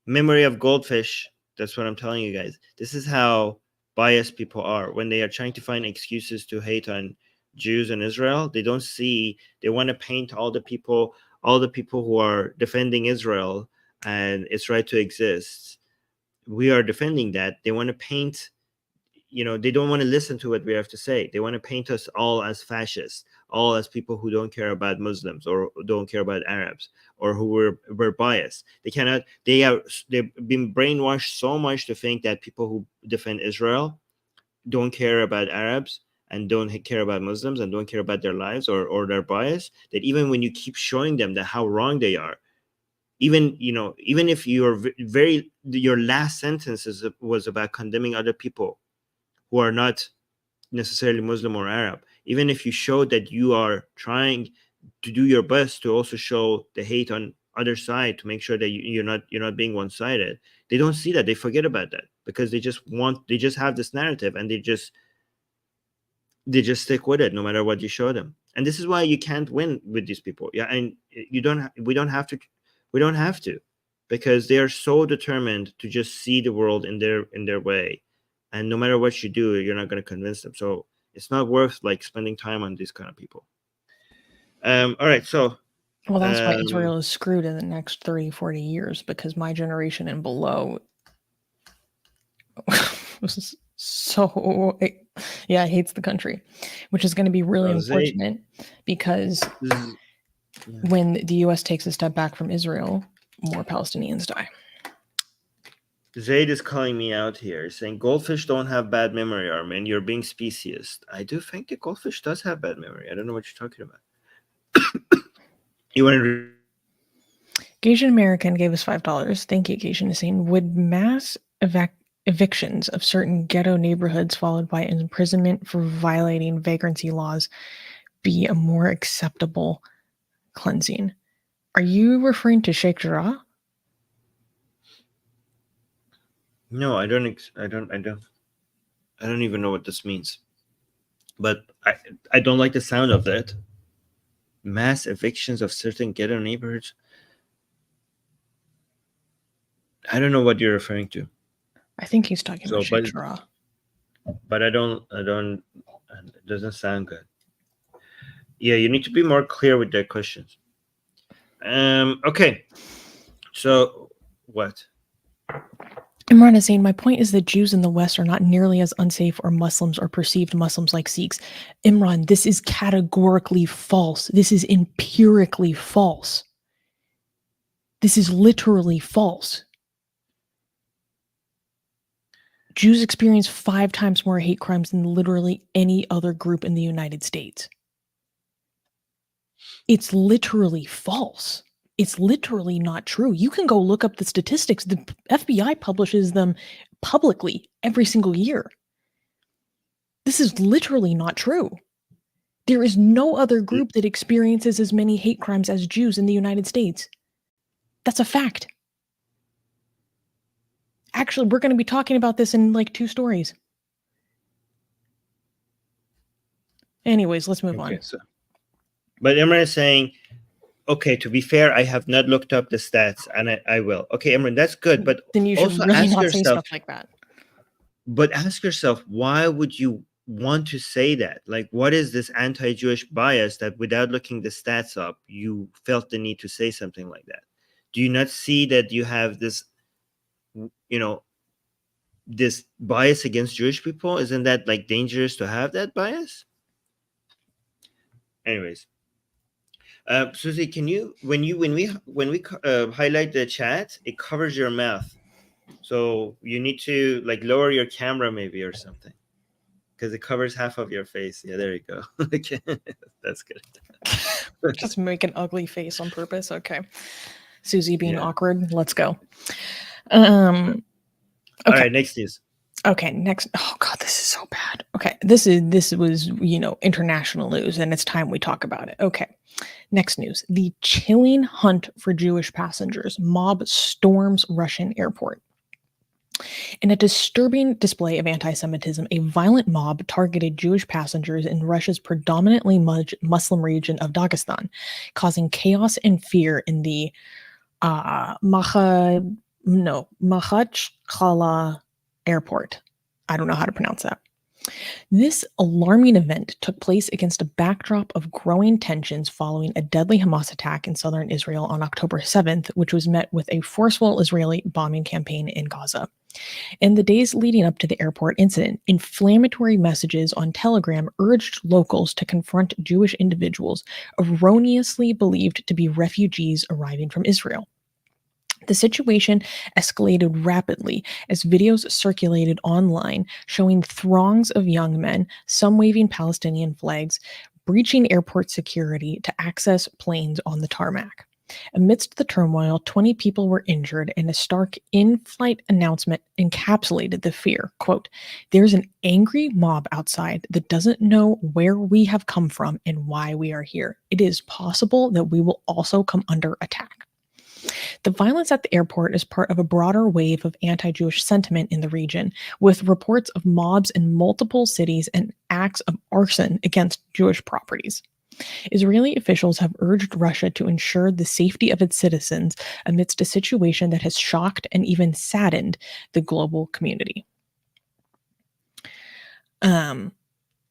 memory of goldfish. That's what I'm telling you guys. This is how biased people are. When they are trying to find excuses to hate on Jews and Israel, they don't see, they want to paint all the people who are defending Israel and its right to exist. We are defending that. They want to paint, they don't want to listen to what we have to say. They want to paint us all as fascists, all as people who don't care about Muslims or don't care about Arabs or who were biased. They've been brainwashed so much to think that people who defend Israel don't care about Arabs and don't care about Muslims and don't care about their lives or their bias, that even when you keep showing them that how wrong they are, even if your last sentence was about condemning other people who are not necessarily Muslim or Arab, even if you show that you are trying to do your best to also show the hate on other side to make sure that you're not being one-sided, they don't see that. They forget about that because they just have this narrative and they just stick with it no matter what you show them. And this is why you can't win with these people. Yeah, and we don't have to, because they are so determined to just see the world in their way, and no matter what you do, you're not going to convince them. So it's not worth spending time on these kind of people. All right, so well, that's why Israel is screwed in the next 30-40 years, because my generation and below was so hates the country, which is going to be really unfortunate because when the US takes a step back from Israel, more Palestinians die. Zaid is calling me out here, saying goldfish don't have bad memory, Armin. You're being speciesist. I do think the goldfish does have bad memory. I don't know what you're talking about. You want to Gasian American gave us $5. Thank you, Gasian, is saying, would mass evictions of certain ghetto neighborhoods followed by imprisonment for violating vagrancy laws be a more acceptable cleansing. Are you referring to Sheikh Jarrah? No, I don't even know what this means. But I don't like the sound of that. Mass evictions of certain ghetto neighborhoods. I don't know what you're referring to. I think he's talking about Sheikh Jarrah. But I don't. It doesn't sound good. Yeah, you need to be more clear with their questions. Okay. So what? Imran is saying, my point is that Jews in the West are not nearly as unsafe or Muslims or perceived Muslims like Sikhs. Imran, this is categorically false. This is empirically false. This is literally false. Jews experience 5 times more hate crimes than literally any other group in the United States. It's literally false. It's literally not true. You can go look up the statistics. The FBI publishes them publicly every single year. This is literally not true. There is no other group that experiences as many hate crimes as Jews in the United States. That's a fact. Actually, we're going to be talking about this in like 2 stories. Anyways, let's move on. But Imran is saying, okay, to be fair, I have not looked up the stats, and I will. Okay, Imran, that's good, but then you should also really ask not yourself, say stuff like that. But ask yourself, why would you want to say that? Like, what is this anti-Jewish bias that without looking the stats up, you felt the need to say something like that? Do you not see that you have this, this bias against Jewish people? Isn't that like dangerous to have that bias? Anyways, Susie, can you when we highlight the chat, it covers your mouth, so you need to like lower your camera maybe or something, because it covers half of your face. Yeah, there you go. Okay, that's good. Just make an ugly face on purpose. Okay, Susie being awkward. Let's go. Okay. All right, next news. Okay, next. Oh God, this is so bad. Okay, this was international news, and it's time we talk about it. Okay, next news: the chilling hunt for Jewish passengers. Mob storms Russian airport. In a disturbing display of anti-Semitism, a violent mob targeted Jewish passengers in Russia's predominantly Muslim region of Dagestan, causing chaos and fear in the Makhachkala airport. I don't know how to pronounce that. This alarming event took place against a backdrop of growing tensions following a deadly Hamas attack in southern Israel on October 7th, which was met with a forceful Israeli bombing campaign in Gaza. In the days leading up to the airport incident, inflammatory messages on Telegram urged locals to confront Jewish individuals erroneously believed to be refugees arriving from Israel. The situation escalated rapidly as videos circulated online showing throngs of young men, some waving Palestinian flags, breaching airport security to access planes on the tarmac. Amidst the turmoil, 20 people were injured, and a stark in-flight announcement encapsulated the fear. Quote, "There's an angry mob outside that doesn't know where we have come from and why we are here. It is possible that we will also come under attack." The violence at the airport is part of a broader wave of anti-Jewish sentiment in the region, with reports of mobs in multiple cities and acts of arson against Jewish properties. Israeli officials have urged Russia to ensure the safety of its citizens amidst a situation that has shocked and even saddened the global community.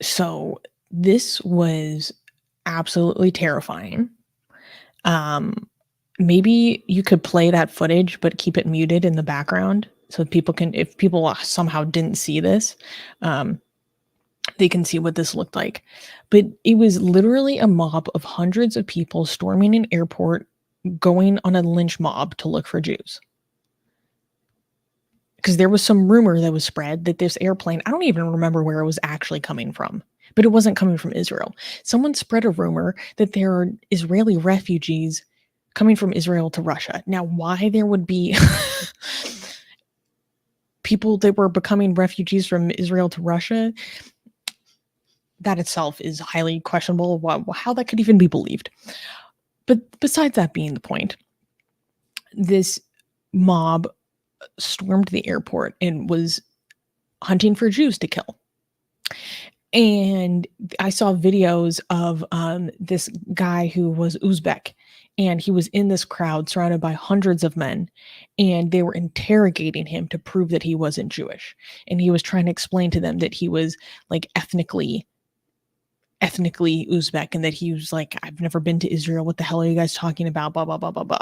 So this was absolutely terrifying. Maybe you could play that footage, but keep it muted in the background so people can, if people somehow didn't see this, they can see what this looked like. But it was literally a mob of hundreds of people storming an airport, going on a lynch mob to look for Jews. Because there was some rumor that was spread that this airplane, I don't even remember where it was actually coming from, but it wasn't coming from Israel. Someone spread a rumor that there are Israeli refugees coming from Israel to Russia. Now, why there would be people that were becoming refugees from Israel to Russia, that itself is highly questionable. How that could even be believed. But besides that being the point, this mob stormed the airport and was hunting for Jews to kill. And I saw videos of this guy who was Uzbek, and he was in this crowd surrounded by hundreds of men, and they were interrogating him to prove that he wasn't Jewish. And he was trying to explain to them that he was like ethnically Uzbek, and that he was like, I've never been to Israel. What the hell are you guys talking about? Blah, blah, blah, blah, blah.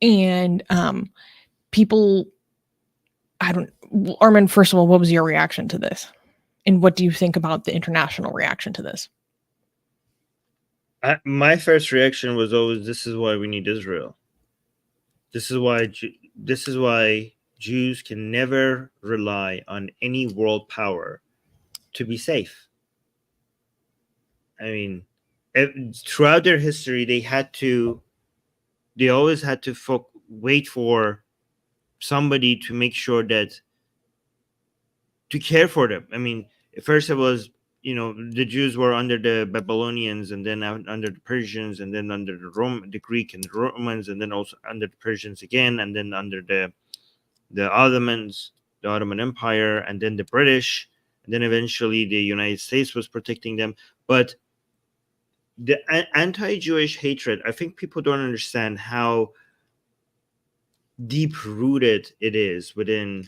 And people, Armin, first of all, what was your reaction to this? And what do you think about the international reaction to this? My first reaction was always, this is why we need Israel. This is why Jews can never rely on any world power to be safe. I mean, throughout their history, they always had to wait for somebody to make sure that, to care for them. I mean, first it was, the Jews were under the Babylonians, and then under the Persians, and then under the Greek and the Romans, and then also under the Persians again, and then under the Ottomans, the Ottoman Empire, and then the British, and then eventually the United States was protecting them. But the anti-Jewish hatred, I think people don't understand how deep-rooted it is within,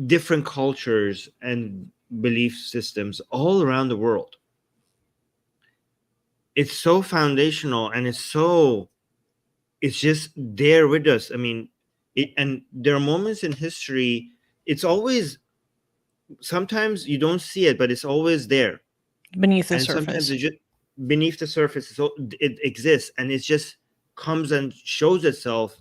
different cultures and belief systems all around the world. It's so foundational, and it's just there with us. I mean, and there are moments in history, it's always, sometimes you don't see it, but it's always there. Beneath the and surface. Sometimes beneath the surface, it exists, and it just comes and shows itself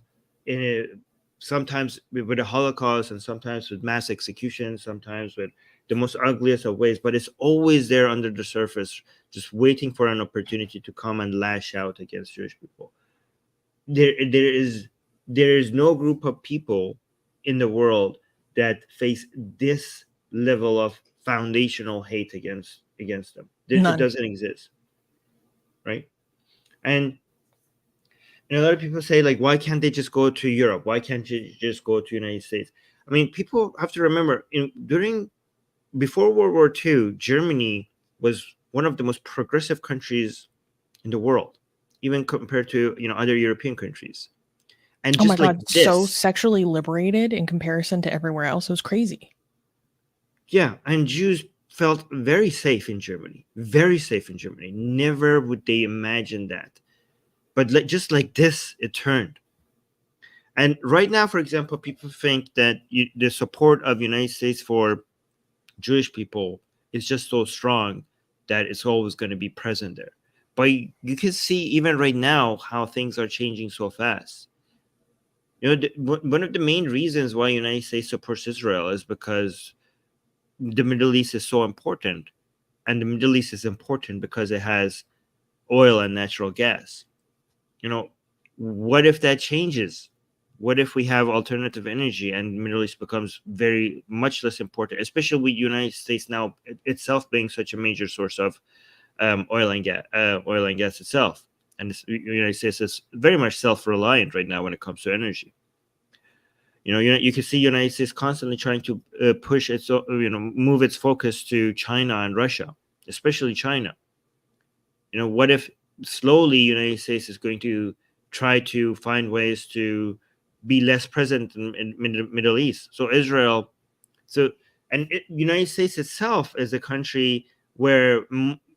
sometimes with the Holocaust, and sometimes with mass execution, sometimes with the most ugliest of ways, but it's always there under the surface, just waiting for an opportunity to come and lash out against Jewish people. There is no group of people in the world that face this level of foundational hate against them. It doesn't exist, right? And a lot of people say, like, why can't they just go to Europe? Why can't you just go to the United States? I mean, people have to remember, before World War II, Germany was one of the most progressive countries in the world, even compared to other European countries. And oh my God, so sexually liberated in comparison to everywhere else. It was crazy. Yeah, and Jews felt very safe in Germany. Very safe in Germany. Never would they imagine that. But just like this, it turned. And right now, for example, people think that the support of the United States for Jewish people is just so strong that it's always going to be present there. But you can see even right now how things are changing so fast. One of the main reasons why the United States supports Israel is because the Middle East is so important. And the Middle East is important because it has oil and natural gas. What if that changes? What if we have alternative energy and the Middle East becomes very much less important, especially with the United States now itself being such a major source of oil and gas itself. And the United States is very much self-reliant right now when it comes to energy. You can see the United States constantly trying to push its, move its focus to China and Russia, especially China. What if slowly United States is going to try to find ways to be less present in the Middle East? So Israel, United States itself is a country where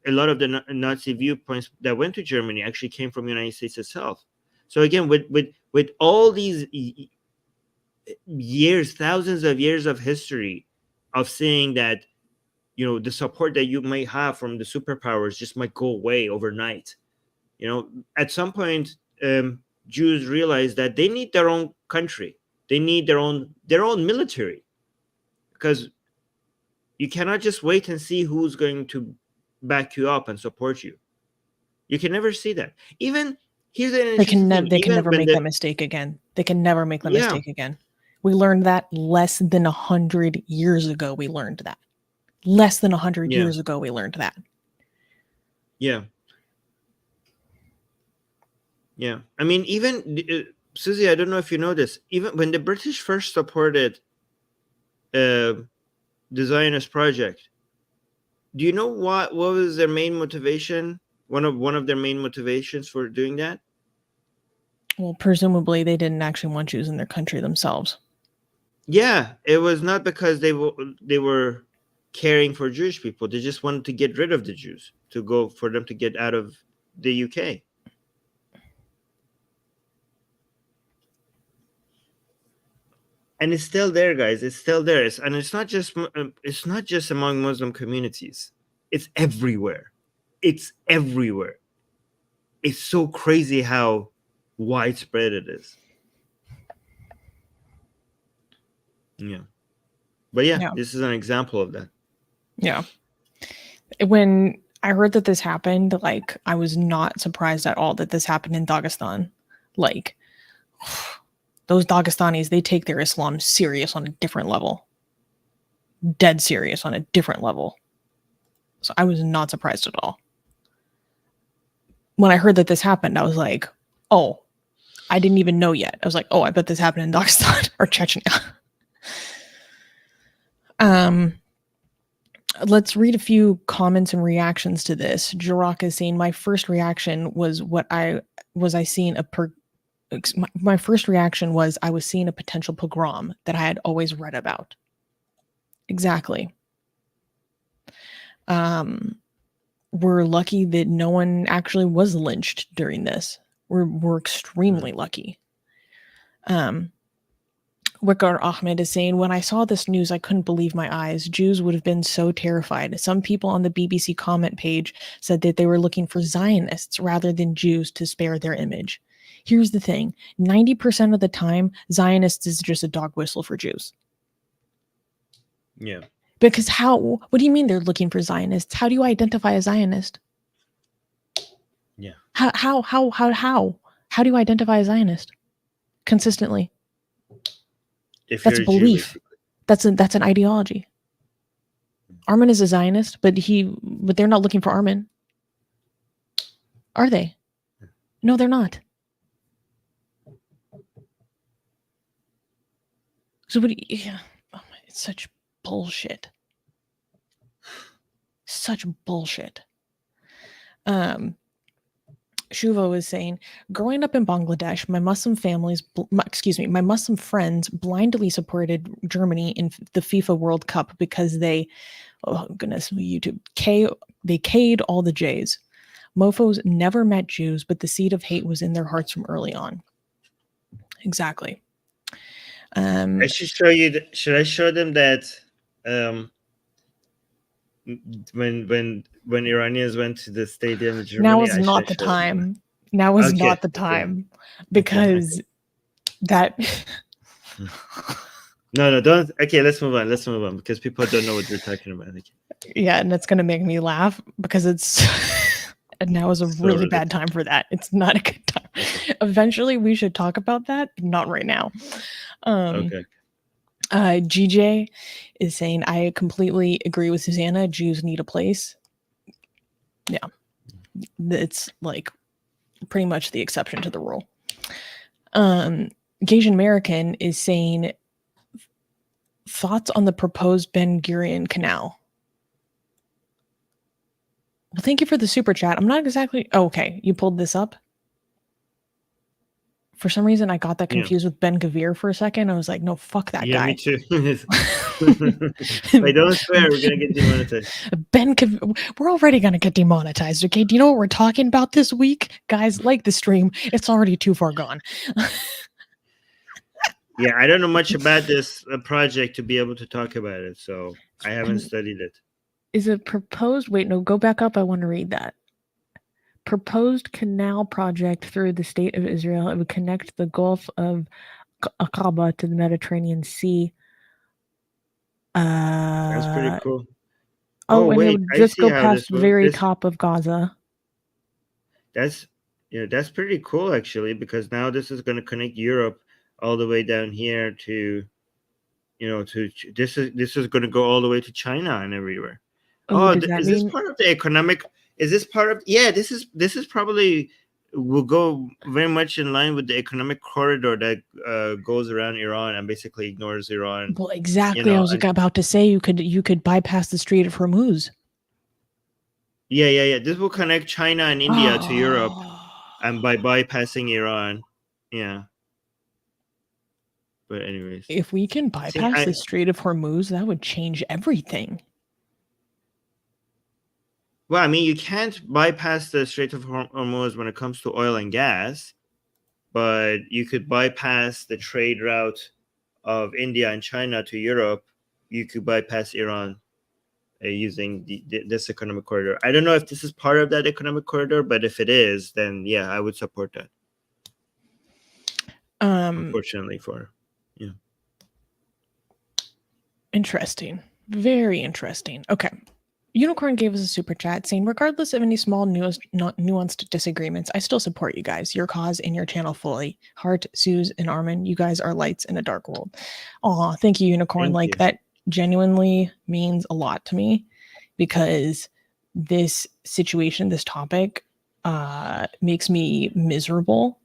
a lot of the Nazi viewpoints that went to Germany actually came from the United States itself. So again, with all these years, thousands of years of history of saying that, the support that you may have from the superpowers just might go away overnight. At some point, Jews realize that they need their own country. They need their own military, because you cannot just wait and see who's going to back you up and support you. You can never see that. Even here's an interesting thing. They can never make that mistake again. They can never make that mistake again. We learned that less than 100 years ago. We learned that. Less than 100 years ago, we learned that. Yeah. Yeah. I mean, even, Susie, I don't know if you know this, even when the British first supported the Zionist project, do you know what was their main motivation? One of their main motivations for doing that? Well, presumably they didn't actually want Jews in their country themselves. Yeah, it was not because they were caring for Jewish people. They just wanted to get rid of the Jews, for them to get out of the UK. And it's still there, guys. It's still there. And it's not just among Muslim communities. It's everywhere. It's everywhere. It's so crazy how widespread it is. Yeah. But yeah, this is an example of that. Yeah. When I heard that this happened, like, I was not surprised at all that this happened in Dagestan. Like, those Dagestanis, they take their Islam serious on a different level. Dead serious on a different level. So I was not surprised at all. When I heard that this happened, I was like, oh, I didn't even know yet. I was like, oh, I bet this happened in Dagestan or Chechnya. Let's read a few comments and reactions to this. Jirok is saying, my first reaction was I was seeing a potential pogrom that I had always read about. Exactly. We're lucky that no one actually was lynched during this. We're extremely lucky. Wikar Ahmed is saying, when I saw this news, I couldn't believe my eyes. Jews would have been so terrified. Some people on the BBC comment page said that they were looking for Zionists rather than Jews to spare their image. Here's the thing. 90% of the time, Zionists is just a dog whistle for Jews. Yeah. Because what do you mean they're looking for Zionists? How do you identify a Zionist? Yeah. How do you identify a Zionist consistently? That's a belief. That's an ideology. Armin is a Zionist, but they're not looking for Armin. Are they? No, they're not. So it's such bullshit. Such bullshit. Shuvo is saying, growing up in Bangladesh, my Muslim friends blindly supported Germany in the FIFA World Cup because they K'd all the J's. Mofos never met Jews, but the seed of hate was in their hearts from early on. Exactly. I should show you. Should I show them that when Iranians went to the stadium in Germany? Now is not the time. Now is not the time because that. No, don't. Okay, let's move on because people don't know what you're talking about. Okay. Yeah, and it's gonna make me laugh because it's. And now is a really bad time for that. It's not a good time. Eventually, we should talk about that, but not right now. Okay. GJ is saying, I completely agree with Susanna. Jews need a place. Yeah. It's like pretty much the exception to the rule. Gasian American is saying, thoughts on the proposed Ben Gurion Canal? Well, thank you for the super chat. I'm not exactly... Oh, okay, you pulled this up? For some reason, I got that confused with Ben Gavir for a second. I was like, no, fuck that guy. Me too. Wait, don't swear. We're going to get demonetized. We're already going to get demonetized, okay? Do you know what we're talking about this week? Guys, like the stream. It's already too far gone. Yeah, I don't know much about this project to be able to talk about it, so I haven't studied it. Is it proposed? Wait, no, go back up. I want to read that. Proposed canal project through the state of Israel. It would connect the Gulf of Aqaba to the Mediterranean Sea. That's pretty cool. And it would just go past the very top of Gaza. That's pretty cool actually, because now this is going to connect Europe all the way down here to this is going to go all the way to China and everywhere. Oh, does that is mean this part of the economic? Is this part of? Yeah, this is probably will go very much in line with the economic corridor that goes around Iran and basically ignores Iran. Well, exactly. I was about to say you could bypass the Strait of Hormuz. Yeah. This will connect China and India to Europe, and by bypassing Iran. Yeah. But anyways, if we can bypass the Strait of Hormuz, that would change everything. Well, I mean, you can't bypass the Strait of Hormuz when it comes to oil and gas, but you could bypass the trade route of India and China to Europe. You could bypass Iran using this economic corridor. I don't know if this is part of that economic corridor, but if it is, then yeah, I would support that. Unfortunately Interesting. Very interesting. Okay. Unicorn gave us a super chat saying, regardless of any small nuanced disagreements, I still support you guys, your cause, and your channel fully. Heart, Suze, and Armin, you guys are lights in a dark world. Aw, thank you, Unicorn. Thank you. That genuinely means a lot to me, because this situation, this topic, makes me miserable.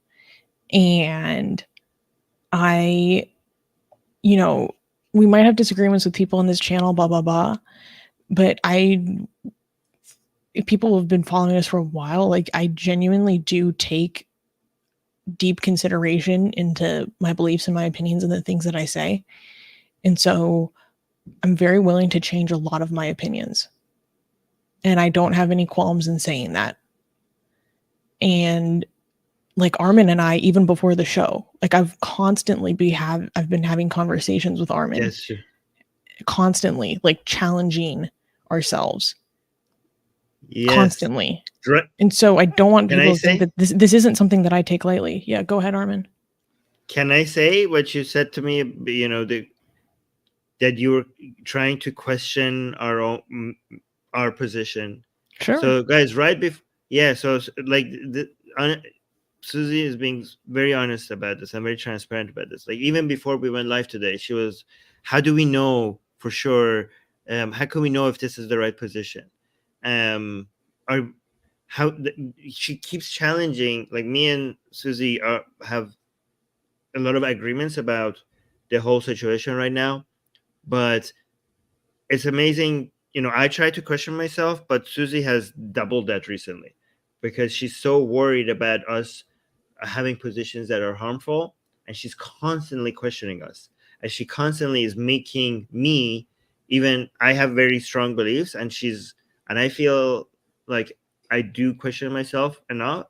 And we might have disagreements with people on this channel, blah, blah, blah. But if people have been following us for a while, I genuinely do take deep consideration into my beliefs and my opinions and the things that I say. And so I'm very willing to change a lot of my opinions. And I don't have any qualms in saying that. And Armin and I, even before the show, I've been having conversations with Armin. Yes, sure. Constantly, challenging ourselves. Yes. Constantly. And so I don't want people to think that this isn't something that I take lightly. Yeah, go ahead, Armin. Can I say what you said to me, that you were trying to question our position? Sure. So guys, Susie is being very honest about this. I'm very transparent about this. Even before we went live today, she was, how do we know for sure? How can we know if this is the right position? She keeps challenging. Me and Susie have a lot of agreements about the whole situation right now, but it's amazing. I try to question myself, but Susie has doubled that recently, because she's so worried about us having positions that are harmful, and she's constantly questioning us, and she constantly is making me, even I have very strong beliefs, and I feel like I do question myself enough,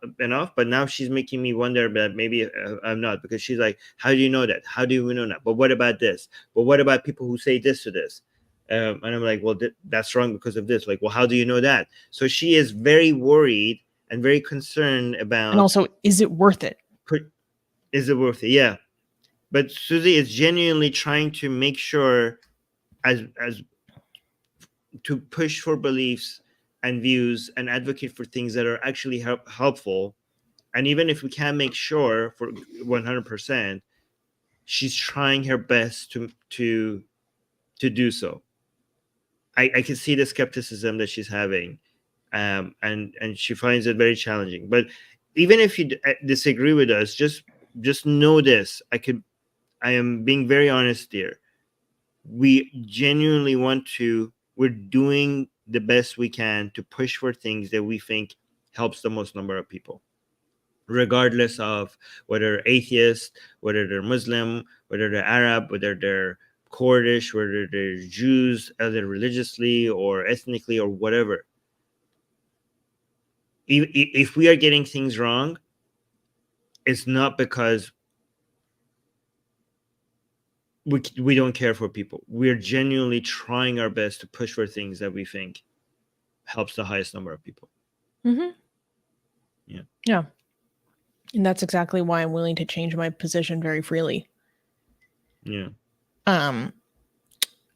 but now she's making me wonder that maybe I'm not, because she's like, how do you know that? How do we know that? But what about this? But what about people who say this to this? And I'm like, well, that's wrong because of this. Well, how do you know that? So she is very worried and very concerned about. And also, is it worth it? Is it worth it? Yeah. But Susie is genuinely trying to make sure, as to push for beliefs and views and advocate for things that are actually helpful. And even if we can't make sure for 100%, she's trying her best to do so. I can see the skepticism that she's having, and she finds it very challenging. But even if you disagree with us, just know this. I am being very honest here. We genuinely we're doing the best we can to push for things that we think helps the most number of people, regardless of whether atheist, whether they're Muslim, whether they're Arab, whether they're Kurdish, whether they're Jews, either religiously or ethnically or whatever. If we are getting things wrong, it's not because we don't care for people. We're genuinely trying our best to push for things that we think helps the highest number of people. Mm-hmm. Yeah. Yeah. And that's exactly why I'm willing to change my position very freely. Yeah.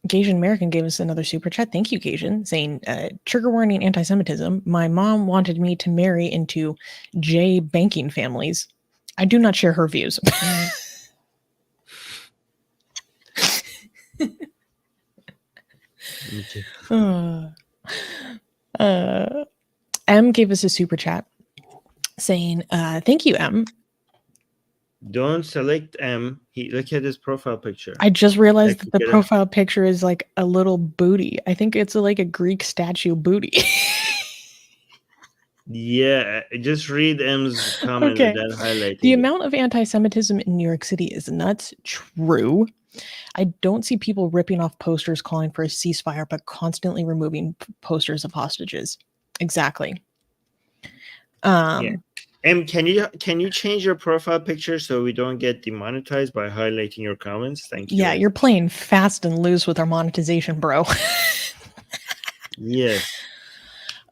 Gasian American gave us another super chat. Thank you, Gasian, saying, trigger warning, anti-Semitism. My mom wanted me to marry into J banking families. I do not share her views. Okay. M gave us a super chat saying, thank you, M. Don't select M. Look at his profile picture. I just realized Like, that the get a- profile picture is like a little booty. I think it's like a Greek statue booty. Yeah, just read M's comment Okay. without highlighting The it. amount of anti-Semitism in New York City is nuts. True. I don't see people ripping off posters calling for a ceasefire, but constantly removing posters of hostages. Exactly. Yeah. M, can you change your profile picture so we don't get demonetized by highlighting your comments? Thank you. Yeah, you're playing fast and loose with our monetization, bro. Yes.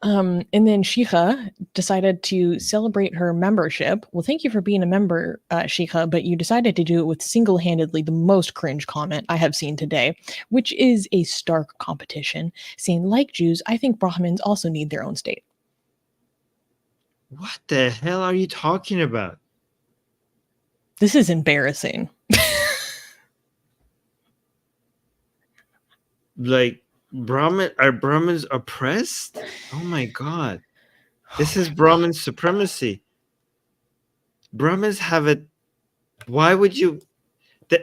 And then Shikha decided to celebrate her membership. Well, thank you for being a member, Shikha, but you decided to do it with single-handedly the most cringe comment I have seen today, which is a stark competition, saying, like Jews, I think Brahmins also need their own state. What the hell are you talking about? This is embarrassing. Like, are Brahmins oppressed? Oh my god. This is Brahmin supremacy. Brahmins have it. Why would you?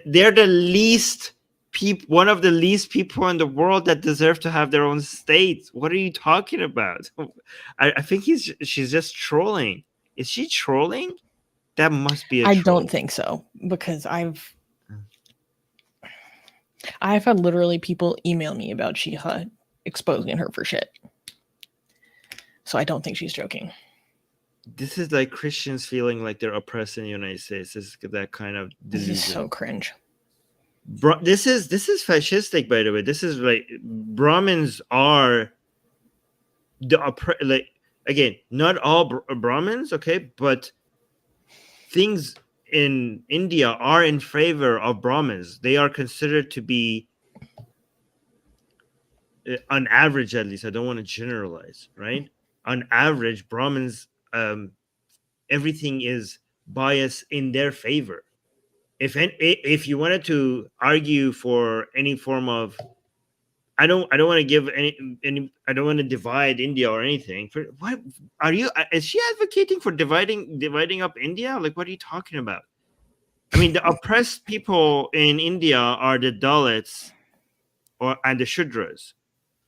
They're the least people, one of the least people in the world that deserve to have their own state. What are you talking about? I think she's just trolling. Is she trolling? That must be a I troll. don't think so, because I've had literally people email me about Shikha exposing her for shit. So I don't think she's joking. This is like Christians feeling like they're oppressed in the United States. This is that kind of delusion. This is so cringe. This is fascistic, by the way. This is like Brahmins are like, again, not all Brahmins, okay, but things in India are in favor of Brahmins. They are considered to be, on average, at least. I don't want to generalize, right? On average, Brahmins, everything is biased in their favor. If you wanted to argue for any form of, I don't want to give any I don't want to divide India or anything. For what are you? Is she advocating for dividing up India? Like, what are you talking about? I mean, the oppressed people in India are the Dalits and the Shudras,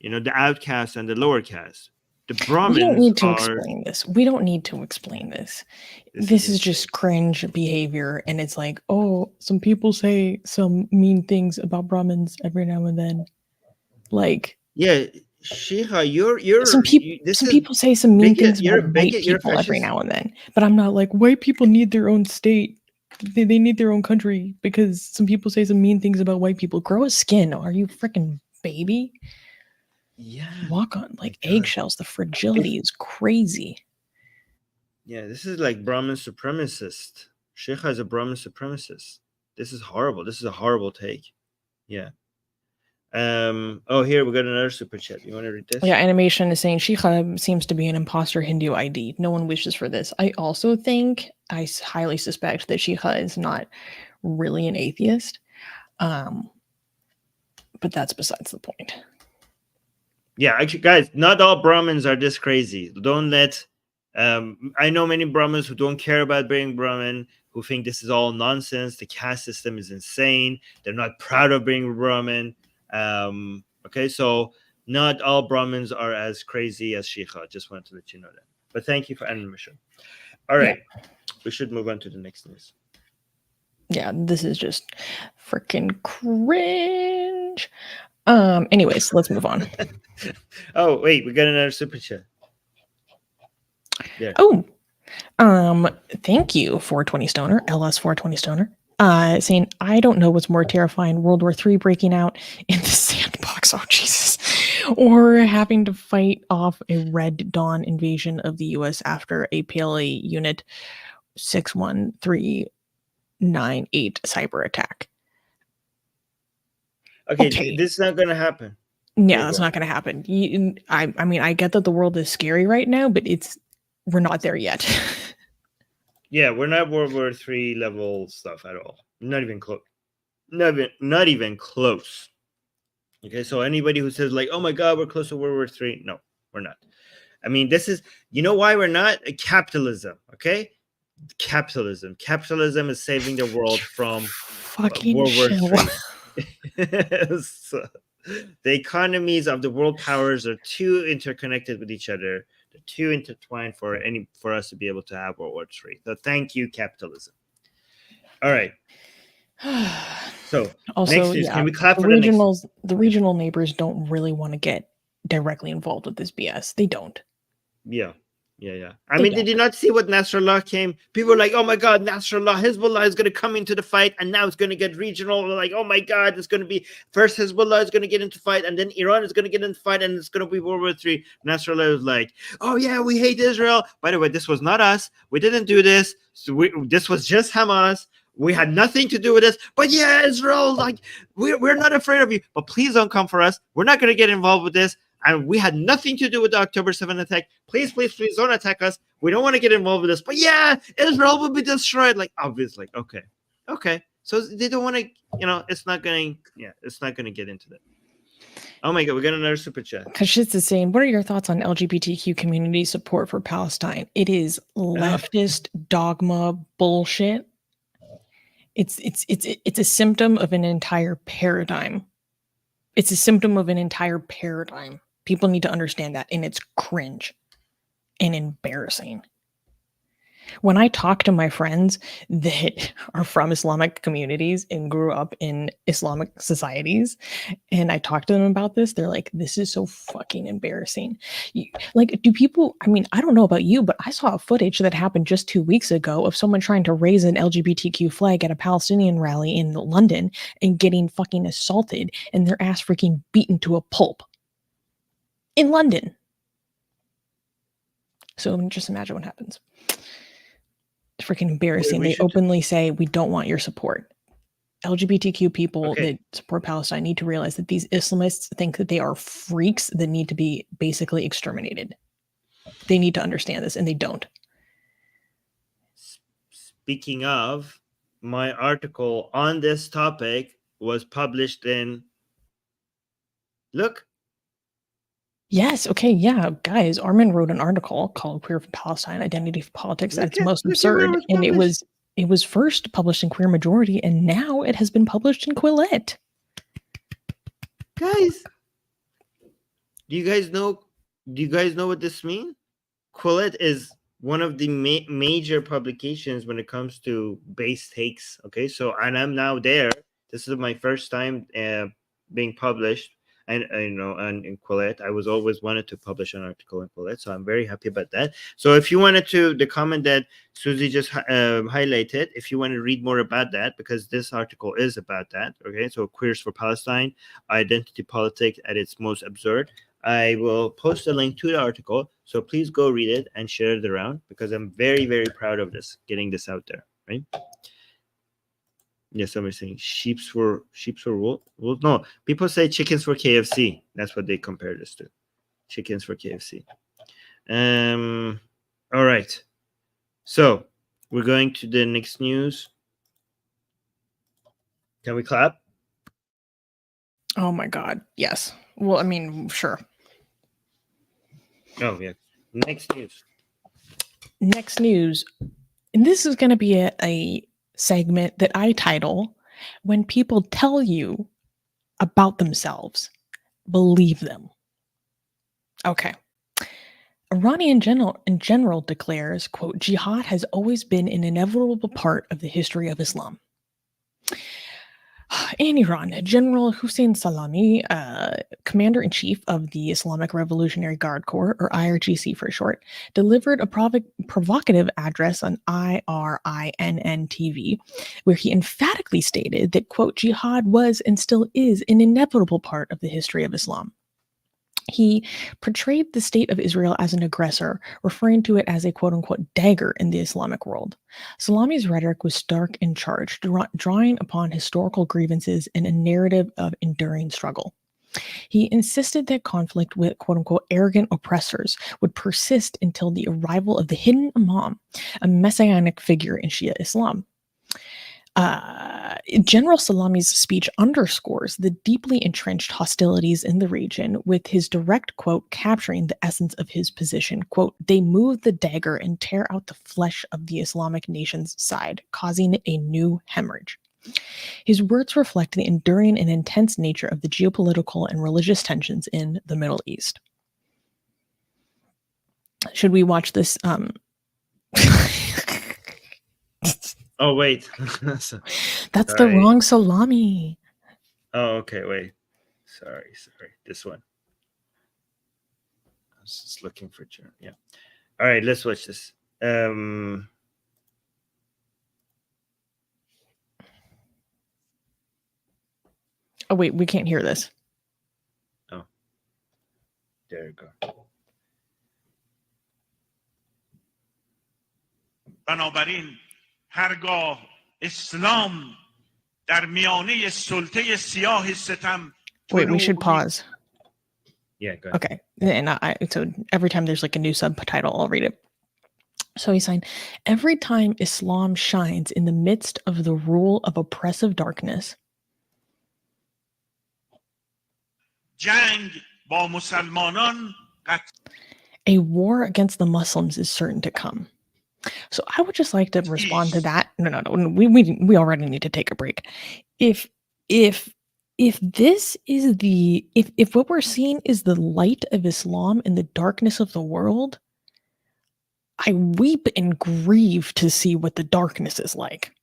the outcasts and the lower caste. The Brahmins we don't need to are. explain this. We don't need to explain this. This is just cringe behavior, and it's like, oh, some people say some mean things about Brahmins every now and then. Like, yeah, Shiha, you're some people say some mean things about white people every now and then, but I'm not like, white people need their own state. They need their own country because some people say some mean things about white people. Grow a skin. Are you freaking baby? Yeah. Walk on like eggshells. The fragility is crazy. Yeah, this is like Brahmin supremacist. Sheikha is a Brahmin supremacist. This is horrible. This is a horrible take. Yeah. Oh, here we got another super chat. You want to read this? Yeah, animation is saying Shikha seems to be an imposter Hindu ID. No one wishes for this. I also think, I highly suspect that Shikha is not really an atheist. But that's besides the point. Yeah, actually, guys, not all Brahmins are this crazy. Don't let. I know many Brahmins who don't care about being Brahmin, who think this is all nonsense. The caste system is insane. They're not proud of being Brahmin. Okay, so not all Brahmins are as crazy as Shikha. Just wanted to let you know that. But thank you for animation. All right, we should move on to the next news. Yeah, this is just freaking cringe. Anyways, let's move on. Oh, wait, we got another super chat. Yeah. Thank you, 420 Stoner, LS 420 Stoner. Saying, I don't know what's more terrifying, World War III breaking out in the sandbox, oh Jesus, or having to fight off a Red Dawn invasion of the US after a PLA unit 61398 cyber attack. Okay, this is not going to happen. Yeah, that's not going to happen. I mean, I get that the world is scary right now, but we're not there yet. Yeah, we're not World War III level stuff at all. Not even close. Not even close. Okay, so anybody who says like, "Oh my God, we're close to World War III," no, we're not. I mean, this is, you know why we're not? Capitalism. Okay, capitalism. Capitalism is saving the world from Fucking World War chill. III. So, the economies of the world powers are too interconnected with each other. They're too intertwined for us to be able to have World War III. So thank you, capitalism. All right. So Also, next news. yeah, Can we clap the for the next news? regionals, the regional neighbors don't really want to get directly involved with this BS. They don't. Yeah. I They mean, don't. did you not see what Nasrallah came? People were like, "Oh my God, Nasrallah, Hezbollah is going to come into the fight, and now it's going to get regional." Like, "Oh my God, it's going to be first Hezbollah is going to get into fight, and then Iran is going to get into fight, and it's going to be World War III." Nasrallah was like, "Oh yeah, we hate Israel. By the way, this was not us. We didn't do this. So this was just Hamas. We had nothing to do with this. But yeah, Israel, like we're not afraid of you. But please don't come for us. We're not going to get involved with this." And we had nothing to do with the October 7th attack. Please don't attack us. We don't want to get involved with this. But yeah, Israel will be destroyed. Like, obviously, okay. So they don't want to, it's not going to get into that. Oh my God, we got another super chat. Kashitz is saying, what are your thoughts on LGBTQ community support for Palestine? It is leftist dogma bullshit. It's a symptom of an entire paradigm. It's a symptom of an entire paradigm. People need to understand that, and it's cringe and embarrassing. When I talk to my friends that are from Islamic communities and grew up in Islamic societies, and I talk to them about this, they're like, this is so fucking embarrassing. Do people, I mean, I don't know about you, but I saw a footage that happened just 2 weeks ago of someone trying to raise an LGBTQ flag at a Palestinian rally in London and getting fucking assaulted and their ass freaking beaten to a pulp in London. So just imagine what happens. It's freaking embarrassing. They openly say, we don't want your support. LGBTQ people that support Palestine need to realize that these Islamists think that they are freaks that need to be basically exterminated. They need to understand this, and they don't. Speaking of, my article on this topic was published in... Look. Yes. Okay. Yeah. Guys, Armin wrote an article called "Queer for Palestine: Identity for Politics" at its most absurd, and it was first published in Queer Majority, and now it has been published in Quillette. Guys, do you guys know what this means? Quillette is one of the major publications when it comes to base takes. Okay, so and I'm now there. This is my first time being published. And in Quillette, I was always wanted to publish an article in Quillette, so I'm very happy about that. So if you wanted to, the comment that Susie just highlighted, if you want to read more about that, because this article is about that, okay? So Queers for Palestine, Identity Politics at its most absurd. I will post a link to the article, so please go read it and share it around, because I'm very, very proud of getting this out there, right? Yes, somebody's saying sheeps for wool. No, people say chickens for KFC. That's what they compare this to. Chickens for KFC. All right. So we're going to the next news. Can we clap? Oh my God. Yes. Well, I mean, sure. Oh, yeah. Next news. And this is going to be a segment that I title "When People Tell You About Themselves, Believe Them." Okay. Iranian in general declares, quote, "Jihad has always been an inevitable part of the history of Islam." In Iran, General Hussein Salami, commander-in-chief of the Islamic Revolutionary Guard Corps, or IRGC for short, delivered a provocative address on IRINN TV, where he emphatically stated that, quote, "Jihad was and still is an inevitable part of the history of Islam." He portrayed the state of Israel as an aggressor, referring to it as a quote-unquote dagger in the Islamic world. Salami's rhetoric was stark and charged, drawing upon historical grievances and a narrative of enduring struggle. He insisted that conflict with quote-unquote arrogant oppressors would persist until the arrival of the hidden Imam, a messianic figure in Shia Islam. General Salami's speech underscores the deeply entrenched hostilities in the region, with his direct quote capturing the essence of his position. Quote, "They move the dagger and tear out the flesh of the Islamic nation's side, causing a new hemorrhage." His words reflect the enduring and intense nature of the geopolitical and religious tensions in the Middle East. Should we watch this? Oh, wait. That's the Sorry. wrong Salami. Oh, okay, wait. Sorry. This one. I was just looking for German. Yeah. All right, let's watch this. Oh, wait, we can't hear this. Oh, there you go. بنابراین هرگاه اسلام در میانه سلطه سیاه ستم. Wait, we should pause. Yeah, go ahead. Okay. And so every time there's like a new subtitle, I'll read it. So he's saying, every time Islam shines in the midst of the rule of oppressive darkness, جنگ با مسلمانان a war against the Muslims is certain to come. So I would just like to respond to that. No. We already need to take a break. If this is if what we're seeing is the light of Islam in the darkness of the world, I weep and grieve to see what the darkness is like.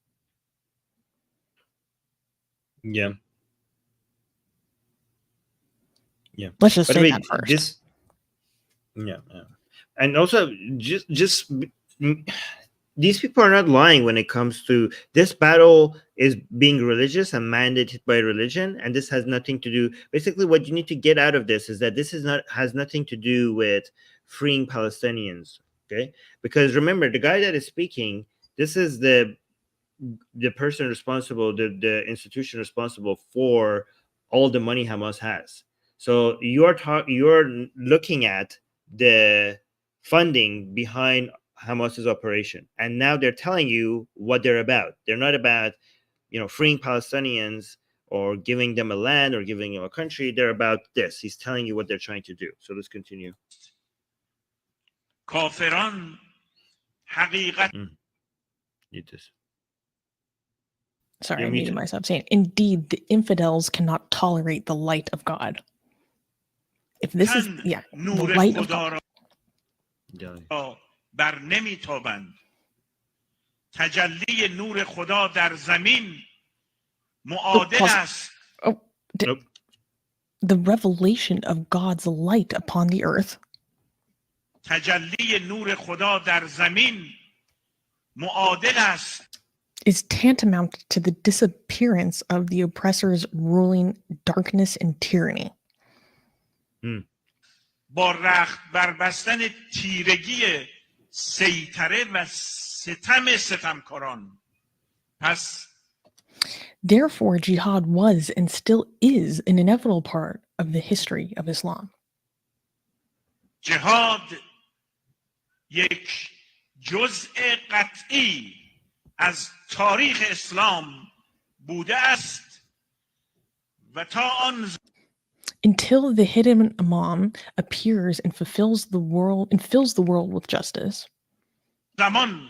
Yeah. Let's just say that first. Yeah. And also, just these people are not lying when it comes to this battle is being religious and mandated by religion, and this has nothing to do. Basically, what you need to get out of this is that this has nothing to do with freeing Palestinians. Okay, because remember, the guy that is speaking, this is the person responsible, the institution responsible for all the money Hamas has. So you're looking at the funding behind Hamas's operation, and now they're telling you what they're about. They're not about, freeing Palestinians or giving them a land or giving them a country. They're about this. He's telling you what they're trying to do. So let's continue. کافران حقیقت Sorry, I muted myself. Saying, indeed, the infidels cannot tolerate the light of God. If this is the light of God. بر نمیتابند. تجلی نور خدا در زمین معادل است. The revelation of God's light upon the earth. تجلی نور خدا در زمین معادل است. Is tantamount to the disappearance of the oppressors ruling darkness and tyranny. با رخت بربستن تیرگی سیطره و ستم ستمکاران. پس Therefore, jihad was and still is an inevitable part of the history of Islam. جهاد یک جزء قطعی از تاریخ اسلام بوده است و تا آن until the hidden Imam appears and fills the world with justice. زمان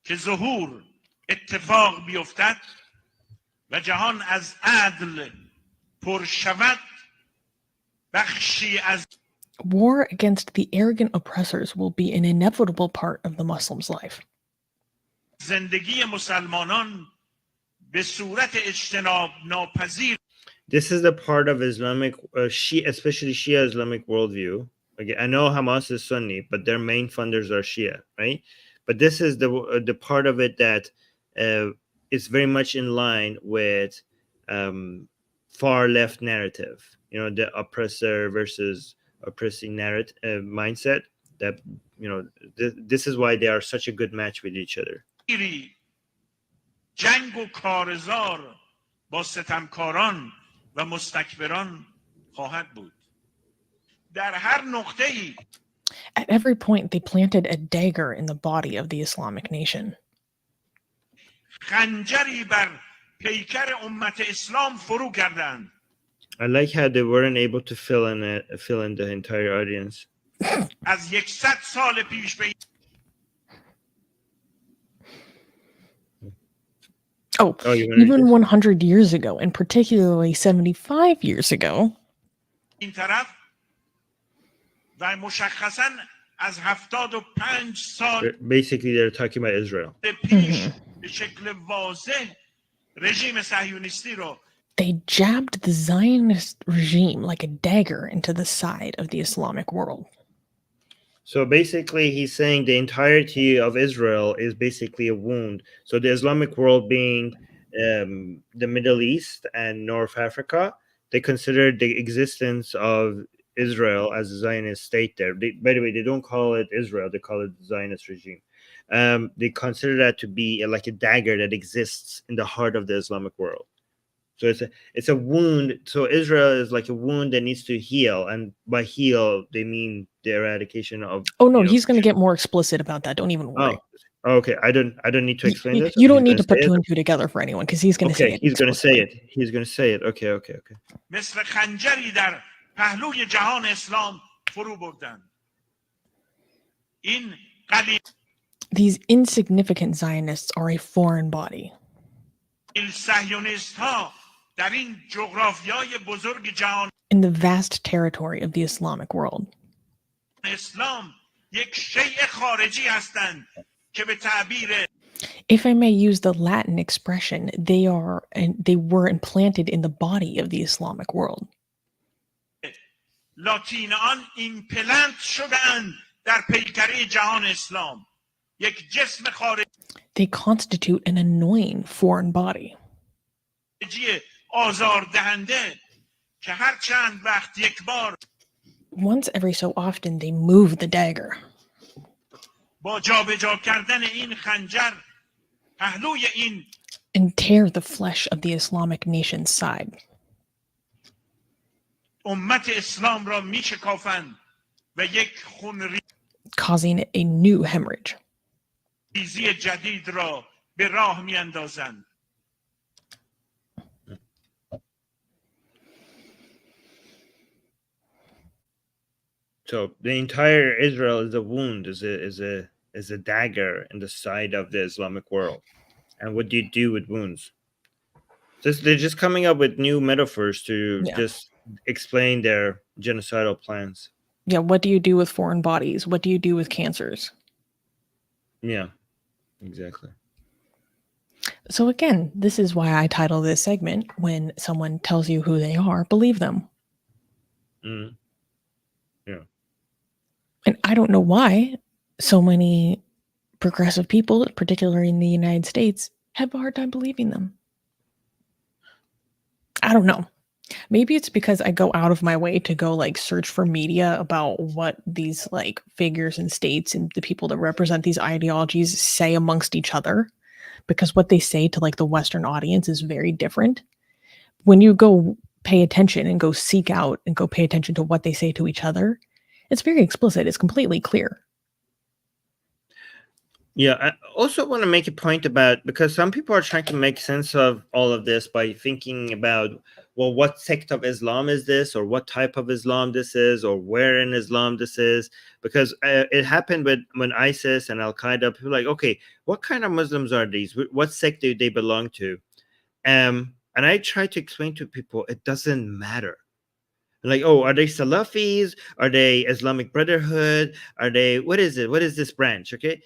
که ظهور اتفاق بیفتد و جهان از عدل پر شود بخشی از war against the arrogant oppressors will be an inevitable part of the Muslim's life. زندگی مسلمانان به صورت اجتناب ناپذیر. This is the part of Islamic, especially Shia Islamic worldview. Again, I know Hamas is Sunni, but their main funders are Shia, right? But this is the part of it that is very much in line with far left narrative. The oppressor versus oppressing narrative mindset. That this is why they are such a good match with each other. جنگ و کارزار با ستمکاران و مستکبران خواهد بود. در هر نقطه‌ای At every point, they planted a dagger in the body of the Islamic nation. خنجری بر پیکر امت اسلام فرو کردند. I like how they weren't able to fill in the entire audience. از 100 سال پیش به Oh, you wanna read even this? 100 years ago, and particularly 75 years ago, این طرف و مشخصا از 75 سال Basically, they're talking about Israel. پیش به شکل واضح رژیم صهیونیستی رو they jabbed the Zionist regime like a dagger into the side of the Islamic world. So basically, he's saying the entirety of Israel is basically a wound. So the Islamic world being the Middle East and North Africa, they consider the existence of Israel as a Zionist state there. By the way, they don't call it Israel, they call it the Zionist regime. They consider that to be like a dagger that exists in the heart of the Islamic world. So it's a wound. So Israel is like a wound that needs to heal, and by heal they mean the eradication of. Oh no, he's going to get more explicit about that. Don't even worry. Oh, okay. I don't need to explain this. You don't need to put two and two together for anyone because he's going to say it. He's going to say it. He's going to say it. Okay. مثل خنجری در پهلوی جهان اسلام فرو بردند. این قلیل These insignificant Zionists are a foreign body. صهیونیست ها در این جغرافیای بزرگ جهان in the vast territory of the Islamic world. اسلام یک شیء خارجی هستند که به تعبیر If I may use the Latin expression, they were implanted in the body of the Islamic world. لاتینان ایمپلنت شدند در پیکره جهان اسلام. یک جسم خارجی They constitute an annoying foreign body. آزاردهنده که هر چند وقت یک بار Once every so often they move the dagger. با جابجا کردن این خنجر پهلوی این and tear the flesh of the Islamic nation's side. امت اسلام را میشکافند و یک خونریزی causing a new hemorrhage. جدید را به راه میاندازند. So the entire Israel is a wound, is a dagger in the side of the Islamic world. And what do you do with wounds? They're just coming up with new metaphors to just explain their genocidal plans. Yeah, what do you do with foreign bodies? What do you do with cancers? Yeah, exactly. So again, this is why I title this segment, when someone tells you who they are, believe them. Mm. Yeah. And I don't know why so many progressive people, particularly in the United States, have a hard time believing them. I don't know. Maybe it's because I go out of my way to go like search for media about what these like figures and states and the people that represent these ideologies say amongst each other, because what they say to like the Western audience is very different. When you go pay attention and go seek out and go pay attention to what they say to each other, it's very explicit. It's completely clear. Yeah, I also want to make a point about, because some people are trying to make sense of all of this by thinking about, well, what sect of Islam is this, or what type of Islam this is, or where in Islam this is, because it happened when ISIS and Al-Qaeda, people were like, okay, what kind of Muslims are these? What sect do they belong to? And I try to explain to people, it doesn't matter. Like, oh, are they Salafis? Are they Islamic Brotherhood? Are they, what is it? What is this branch? Okay.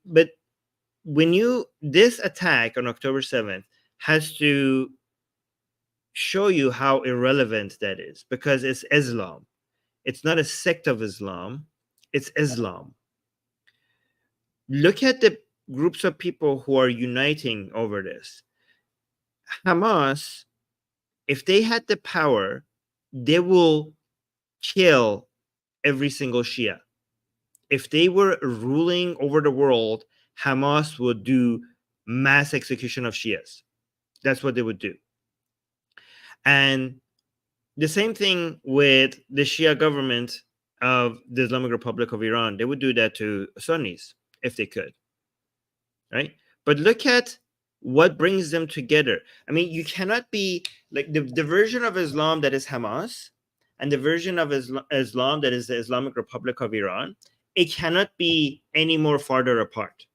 But this attack on October 7th has to show you how irrelevant that is, because it's Islam. It's not a sect of Islam. It's Islam. Look at the groups of people who are uniting over this. Hamas, if they had the power, they will kill every single Shia. If they were ruling over the world, Hamas would do mass execution of Shias. That's what they would do. And the same thing with the Shia government of the Islamic Republic of Iran. They would do that to Sunnis if they could. Right? But look at what brings them together. I mean, you cannot be like the version of Islam that is Hamas and the version of Islam that is the Islamic Republic of Iran. It cannot be any more farther apart.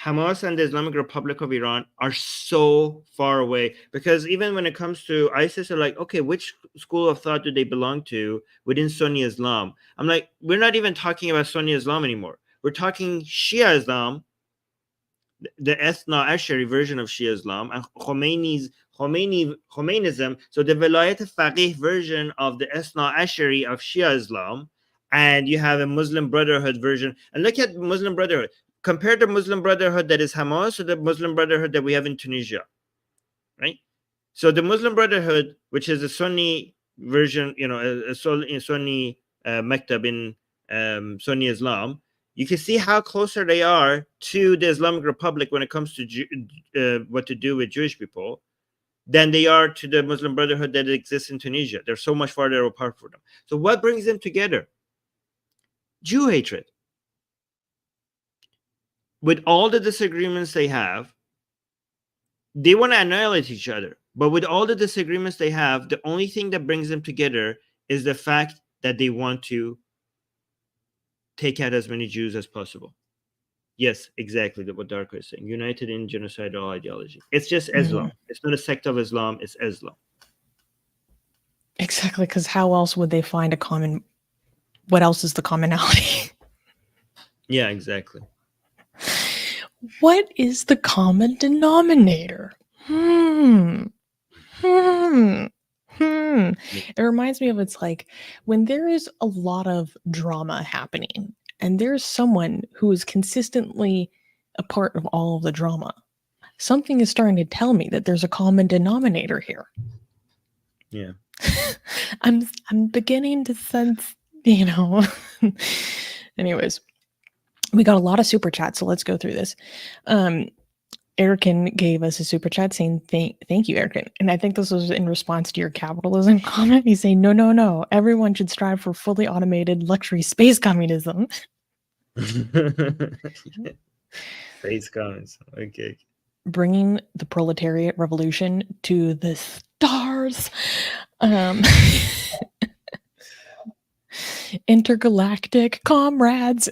Hamas and the Islamic Republic of Iran are so far away, because even when it comes to ISIS, are like, okay, which school of thought do they belong to within Sunni Islam? I'm like, we're not even talking about Sunni Islam anymore. We're talking Shia Islam, the Ethno-Ashari version of Shia Islam, and Khomeinism. So the Velayat Faqih version of the Ethno-Ashari of Shia Islam, and you have a Muslim Brotherhood version. And look at Muslim Brotherhood. Compare the Muslim Brotherhood that is Hamas to the Muslim Brotherhood that we have in Tunisia, right? So the Muslim Brotherhood, which is a Sunni version, a Sunni maktab in Sunni Islam, you can see how closer they are to the Islamic Republic when it comes to what to do with Jewish people than they are to the Muslim Brotherhood that exists in Tunisia. They're so much farther apart from them. So what brings them together? Jew hatred. With all the disagreements they have, they want to annihilate each other. But with all the disagreements they have, the only thing that brings them together is the fact that they want to take out as many Jews as possible. Yes, exactly what Darko is saying. United in genocidal ideology. It's just Islam. It's not a sect of Islam. It's Islam. Exactly, because how else would they find a common... What else is the commonality? Yeah, exactly. What is the common denominator? It reminds me of, it's like when there is a lot of drama happening and there's someone who is consistently a part of all of the drama, something is starting to tell me that there's a common denominator here. Yeah. I'm beginning to sense, Anyways, we got a lot of super chats, so let's go through this. Erican gave us a super chat saying, thank you, Erican. And I think this was in response to your capitalism comment. He's saying, no. Everyone should strive for fully automated luxury space communism. Space communism. Okay. Bringing the proletariat revolution to the stars. Intergalactic comrades.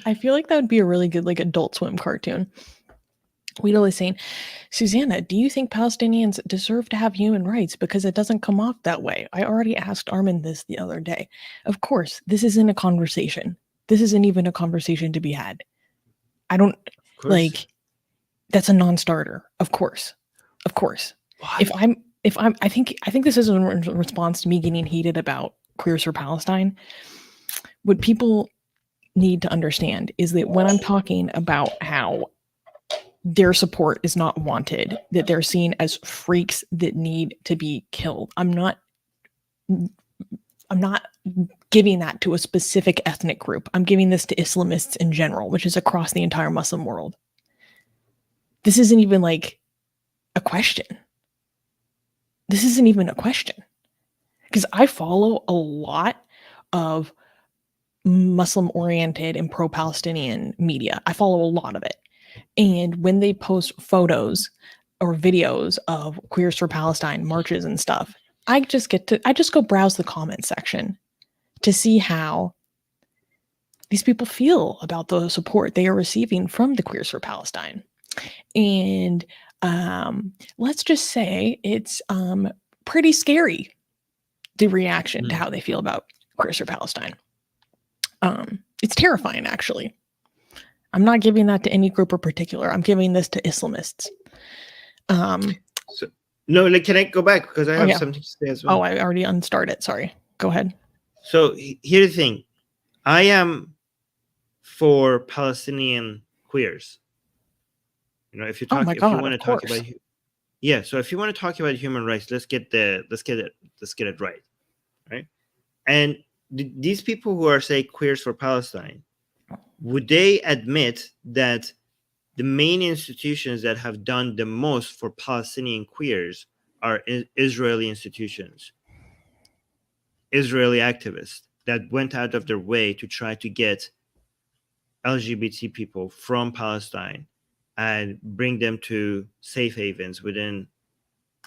I feel like that would be a really good Adult Swim cartoon. Weedle is saying, Susanna, do you think Palestinians deserve to have human rights? Because it doesn't come off that way. I already asked Armin this the other day. Of course, this isn't a conversation. This isn't even a conversation to be had. I don't that's a non-starter. Of course. What? I think this is in response to me getting heated about Queers for Palestine. What people need to understand is that when I'm talking about how their support is not wanted, that they're seen as freaks that need to be killed, I'm not giving that to a specific ethnic group. I'm giving this to Islamists in general, which is across the entire Muslim world. This isn't even a question. This isn't even a question. Because I follow a lot of Muslim-oriented and pro-Palestinian media. I follow a lot of it. And when they post photos or videos of Queers for Palestine marches and stuff, I just go browse the comment section to see how these people feel about the support they are receiving from the Queers for Palestine. And let's just say it's pretty scary, the reaction to how they feel about Queers for Palestine. It's terrifying, actually. I'm not giving that to any group in particular. I'm giving this to Islamists. Can I go back? Because I have something to say as well. Oh, I already unstarted. Sorry. Go ahead. So here's the thing. I am for Palestinian queers. If you want to talk about, so if you want to talk about human rights, let's get it right? And these people who are, say, Queers for Palestine, would they admit that the main institutions that have done the most for Palestinian queers are Israeli institutions, Israeli activists that went out of their way to try to get LGBT people from Palestine and bring them to safe havens within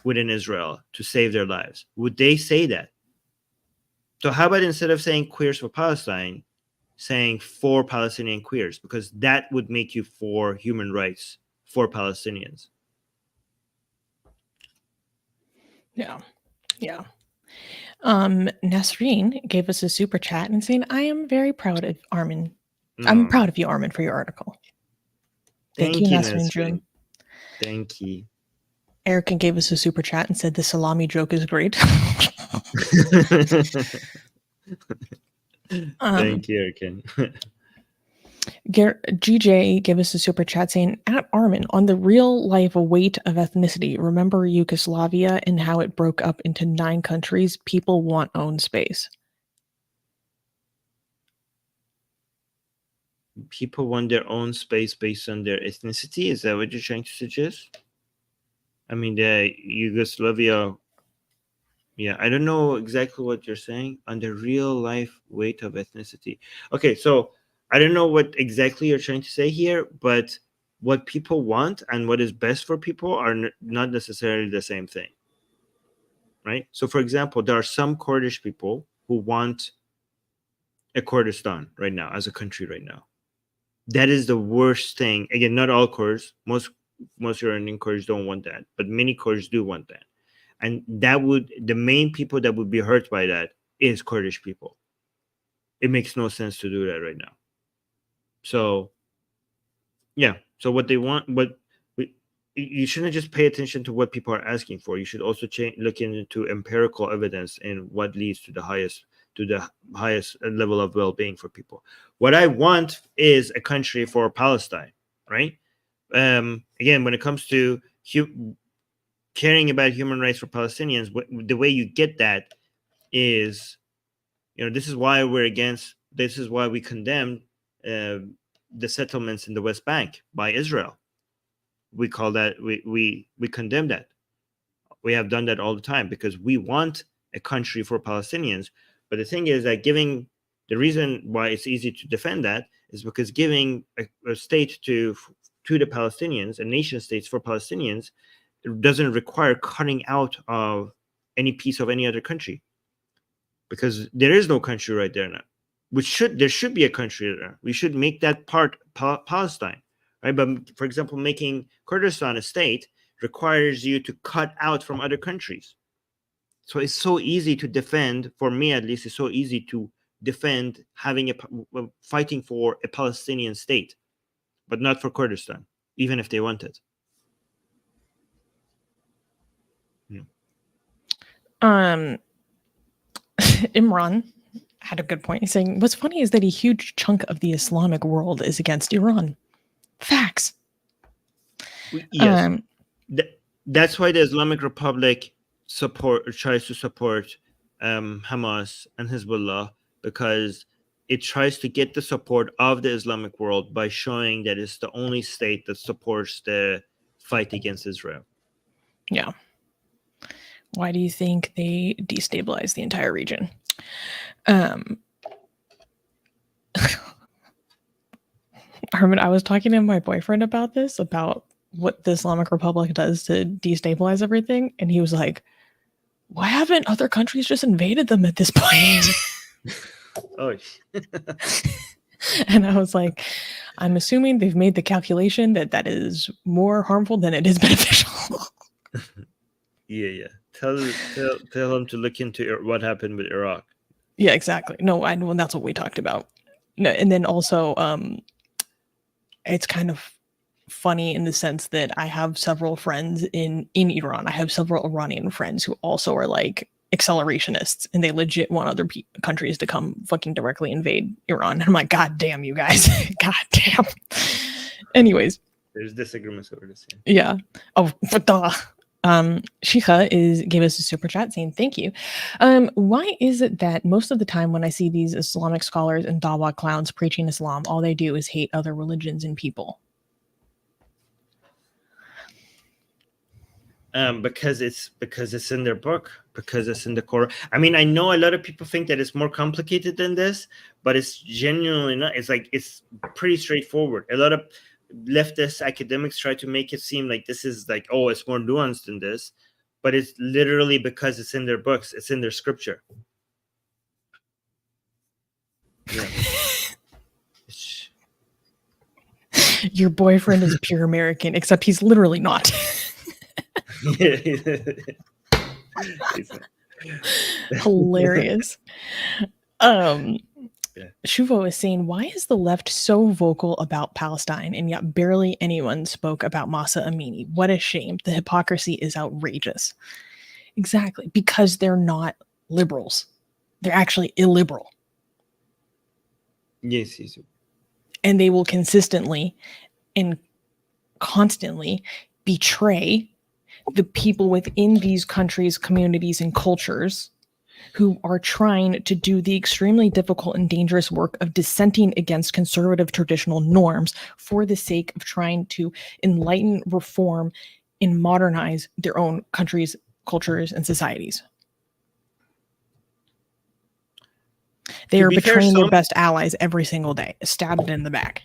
Israel to save their lives? Would they say that? So how about instead of saying queers for Palestine, saying for Palestinian queers, because that would make you for human rights for Palestinians. Yeah. Nasreen gave us a super chat and saying, I am very proud of Armin. I'm proud of you, Armin, for your article. Thank you, Nasreen June. Thank you. Erica gave us a super chat and said the salami joke is great. Thank you, Erica. GJ gave us a super chat saying, at Armin, on the real life weight of ethnicity, remember Yugoslavia and how it broke up into 9 countries? People want own space. People want their own space based on their ethnicity? Is that what you're trying to suggest? I mean, the Yugoslavia... Yeah, I don't know exactly what you're saying. On the real life weight of ethnicity. Okay, so I don't know what exactly you're trying to say here, but what people want and what is best for people are not necessarily the same thing, right? So, for example, there are some Kurdish people who want a Kurdistan right now as a country right now. That is the worst thing. Again, not all Kurds. Most Iranian Kurds don't want that, but many Kurds do want that. And the main people that would be hurt by that is Kurdish people. It makes no sense to do that right now. So, yeah. So what they want, you shouldn't just pay attention to what people are asking for. You should also look into empirical evidence and what leads to the highest level of well-being for people. What I want is a country for Palestine, right? Again, when it comes to caring about human rights for Palestinians, the way you get that is, this is why we condemn the settlements in the West Bank by Israel. We call that, we condemn that. We have done that all the time because we want a country for Palestinians. But the thing is that the reason why it's easy to defend that is because giving a state to the Palestinians, a nation states for Palestinians, it doesn't require cutting out of any piece of any other country, because there is no country right there now. There should be a country there. We should make that part Palestine, right? But for example, making Kurdistan a state requires you to cut out from other countries. So it's so easy to defend, for me at least, it's so easy to defend fighting for a Palestinian state, but not for Kurdistan, even if they want it. Imran had a good point. He's saying, what's funny is that a huge chunk of the Islamic world is against Iran. Facts. Yes. That's why the Islamic Republic tries to support Hamas and Hezbollah, because it tries to get the support of the Islamic world by showing that it's the only state that supports the fight against Israel. Yeah. Why do you think they destabilize the entire region? Armin, I was talking to my boyfriend about this, about what the Islamic Republic does to destabilize everything, and he was like, why haven't other countries just invaded them at this point? Oh. And I was like, I'm assuming they've made the calculation that is more harmful than it is beneficial. Yeah. Tell them to look into what happened with Iraq. Yeah, exactly. No, I know, and that's what we talked about. No, and then also, it's kind of funny in the sense that I have several friends in Iran. I have several Iranian friends who also are like accelerationists, and they legit want other countries to come fucking directly invade Iran. And I'm like, God damn, you guys. God damn. Anyways. There's disagreements over this. Yeah. Oh, duh. Shika gave us a super chat saying thank you. Why is it that most of the time when I see these Islamic scholars and Dawa clowns preaching Islam, all they do is hate other religions and people? Because it's in their book, because it's in the core. I mean, I know a lot of people think that it's more complicated than this, but it's genuinely not. It's like it's pretty straightforward. A lot of leftist academics try to make it seem like this is like, oh, it's more nuanced than this, but it's literally because it's in their books, it's in their scripture. Yeah. Your boyfriend is pure American, except he's literally not. Hilarious. Shuvo is saying, why is the left so vocal about Palestine and yet barely anyone spoke about Masa Amini? What a shame. The hypocrisy is outrageous. Exactly. Because they're not liberals. They're actually illiberal. Yes. And they will consistently and constantly betray the people within these countries, communities, and cultures who are trying to do the extremely difficult and dangerous work of dissenting against conservative traditional norms for the sake of trying to enlighten, reform, and modernize their own countries, cultures, and societies. They are betraying their best allies every single day, stabbed in the back.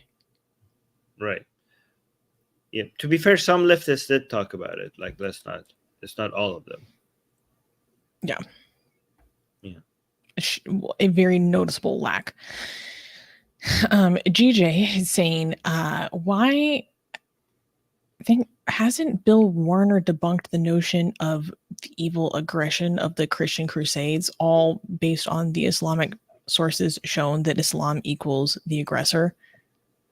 Right. Yeah. To be fair, some leftists did talk about it. Like, it's not all of them. Yeah. A very noticeable lack. GJ is saying, why hasn't Bill Warner debunked the notion of the evil aggression of the Christian Crusades, all based on the Islamic sources shown that Islam equals the aggressor?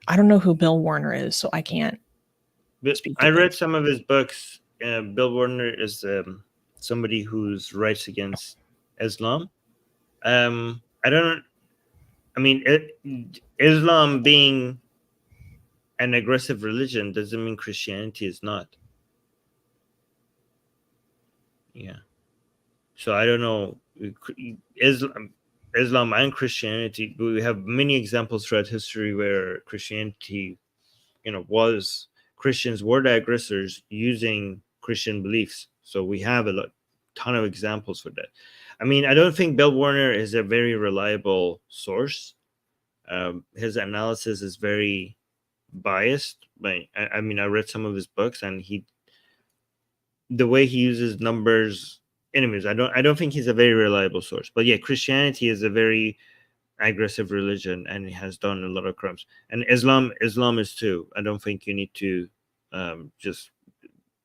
I don't know who Bill Warner is, so I can't speak to I read some of his books. Bill Warner is somebody who writes against Islam. Islam being an aggressive religion doesn't mean Christianity is not. Yeah. So I don't know. Islam and Christianity, we have many examples throughout history where Christianity, Christians were the aggressors using Christian beliefs. So we have a ton of examples for that. I mean, I don't think Bill Warner is a very reliable source. His analysis is very biased. I read some of his books, and the way he uses numbers. Anyways, I don't think he's a very reliable source. But yeah, Christianity is a very aggressive religion, and it has done a lot of crimes. And Islam is too. I don't think you need to just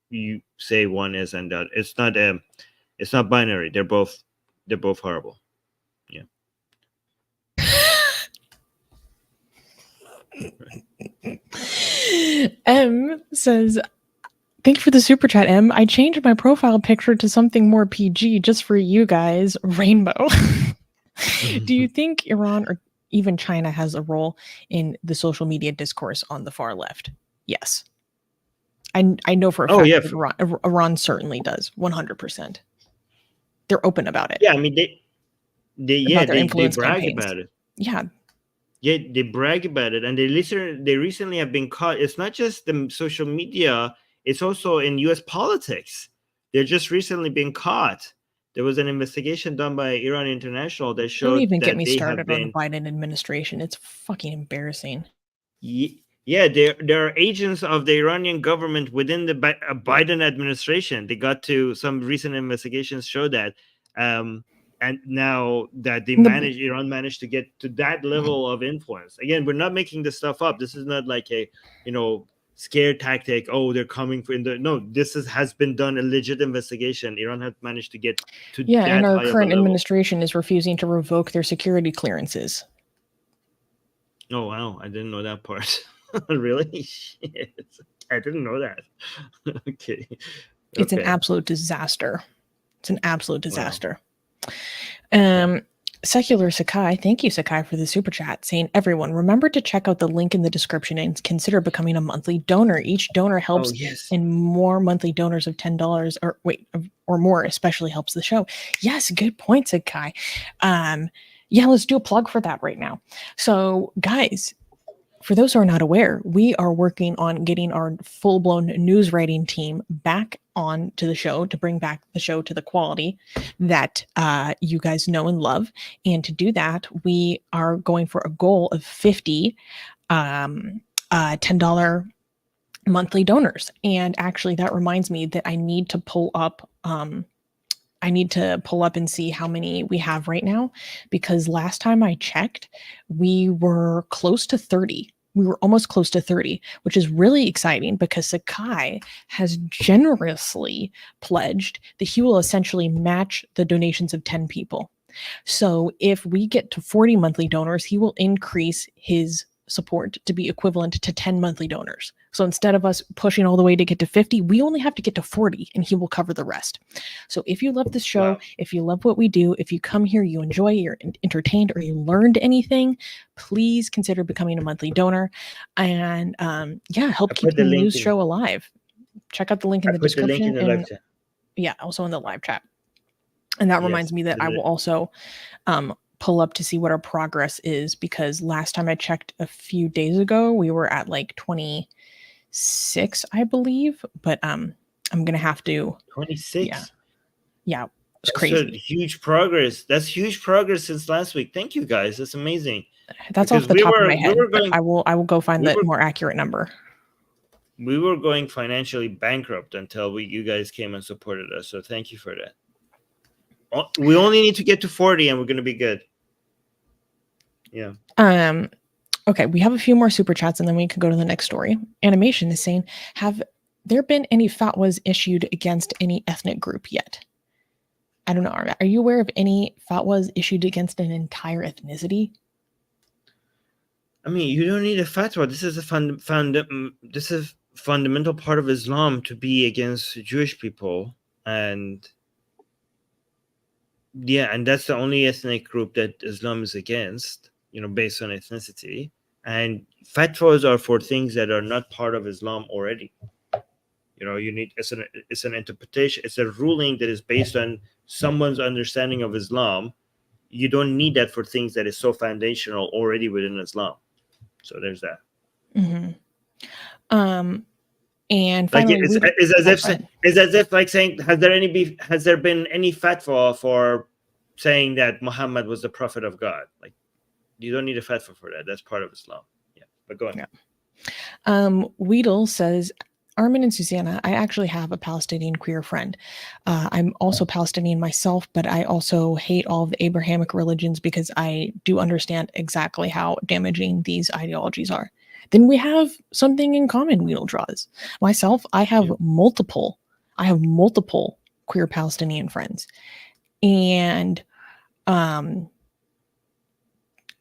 you say one is and that. It's not binary. They're both horrible. Yeah. M says, thank you for the super chat, M. I changed my profile picture to something more PG just for you guys. Rainbow. Do you think Iran or even China has a role in the social media discourse on the far left? Yes. I know for a fact that Iran certainly does. 100%. They're open about it. Yeah, I mean they brag about it. Yeah. Yeah, they brag about it, and they recently have been caught. It's not just the social media; it's also in U.S. politics. They're just recently being caught. There was an investigation done by Iran International that showed. Don't even that get me started on the Biden administration. It's fucking embarrassing. Yeah, there are agents of the Iranian government within the Biden administration. They got to some recent investigations show that. And now that Iran managed to get to that level of influence. Again, we're not making this stuff up. This is not like a, scare tactic. Oh, they're coming for no. This has been done a legit investigation. Iran has managed to get to that and our high current of a administration is refusing to revoke their security clearances. Oh wow, I didn't know that part. Really? Shit. I didn't know that. Okay. It's an absolute disaster. Wow. Secular Sakai, thank you, Sakai, for the super chat, saying, everyone, remember to check out the link in the description and consider becoming a monthly donor. Each donor helps, and more monthly donors of $10 or more especially helps the show. Yes, good point, Sakai. Let's do a plug for that right now. So, guys, for those who are not aware, we are working on getting our full-blown news writing team back on to the show to bring back the show to the quality that you guys know and love. And to do that, we are going for a goal of 50 $10 monthly donors. And actually, that reminds me that I need to pull up and see how many we have right now, because last time I checked, we were close to 30. We were almost close to 30, which is really exciting because Sakai has generously pledged that he will essentially match the donations of 10 people. So if we get to 40 monthly donors, he will increase his support to be equivalent to 10 monthly donors. So instead of us pushing all the way to get to 50, we only have to get to 40 and he will cover the rest. So if you love this show, Wow. if you love what we do, if you come here, you enjoy, you're entertained, or you learned anything, please consider becoming a monthly donor and help keep the news show alive. Check out the link in the description. The live chat. Yeah, also in the live chat. And that reminds me that I will also pull up to see what our progress is, because last time I checked a few days ago, we were at like 26, I believe. But I'm gonna have to 26. Yeah, it's That's crazy. Huge progress. That's huge progress since last week. Thank you guys. That's amazing. That's Because off the top of my head. I will go find the more accurate number. We were going financially bankrupt until you guys came and supported us. So thank you for that. We only need to get to 40 and we're going to be good. Yeah. Okay, we have a few more super chats and then we can go to the next story. Animation is saying, have there been any fatwas issued against any ethnic group yet? I don't know. Are you aware of any fatwas issued against an entire ethnicity? I mean, you don't need a fatwa. This is a fundamental part of Islam to be against Jewish people, and that's the only ethnic group that Islam is against, based on ethnicity. And fatwas are for things that are not part of Islam already. You need it's an interpretation. It's a ruling that is based on someone's understanding of Islam. You don't need that for things that is so foundational already within Islam. So there's that. Mm-hmm. And finally, it's as if like saying, has there been any fatwa for saying that Muhammad was the prophet of God? Like, you don't need a fatwa for that. That's part of Islam. Yeah, but go on. Yeah. Weedle says, Armin and Susanna, I actually have a Palestinian queer friend. I'm also Palestinian myself, but I also hate all of the Abrahamic religions because I do understand exactly how damaging these ideologies are. Then we have something in common, Weedle draws. Myself, I have multiple queer Palestinian friends. And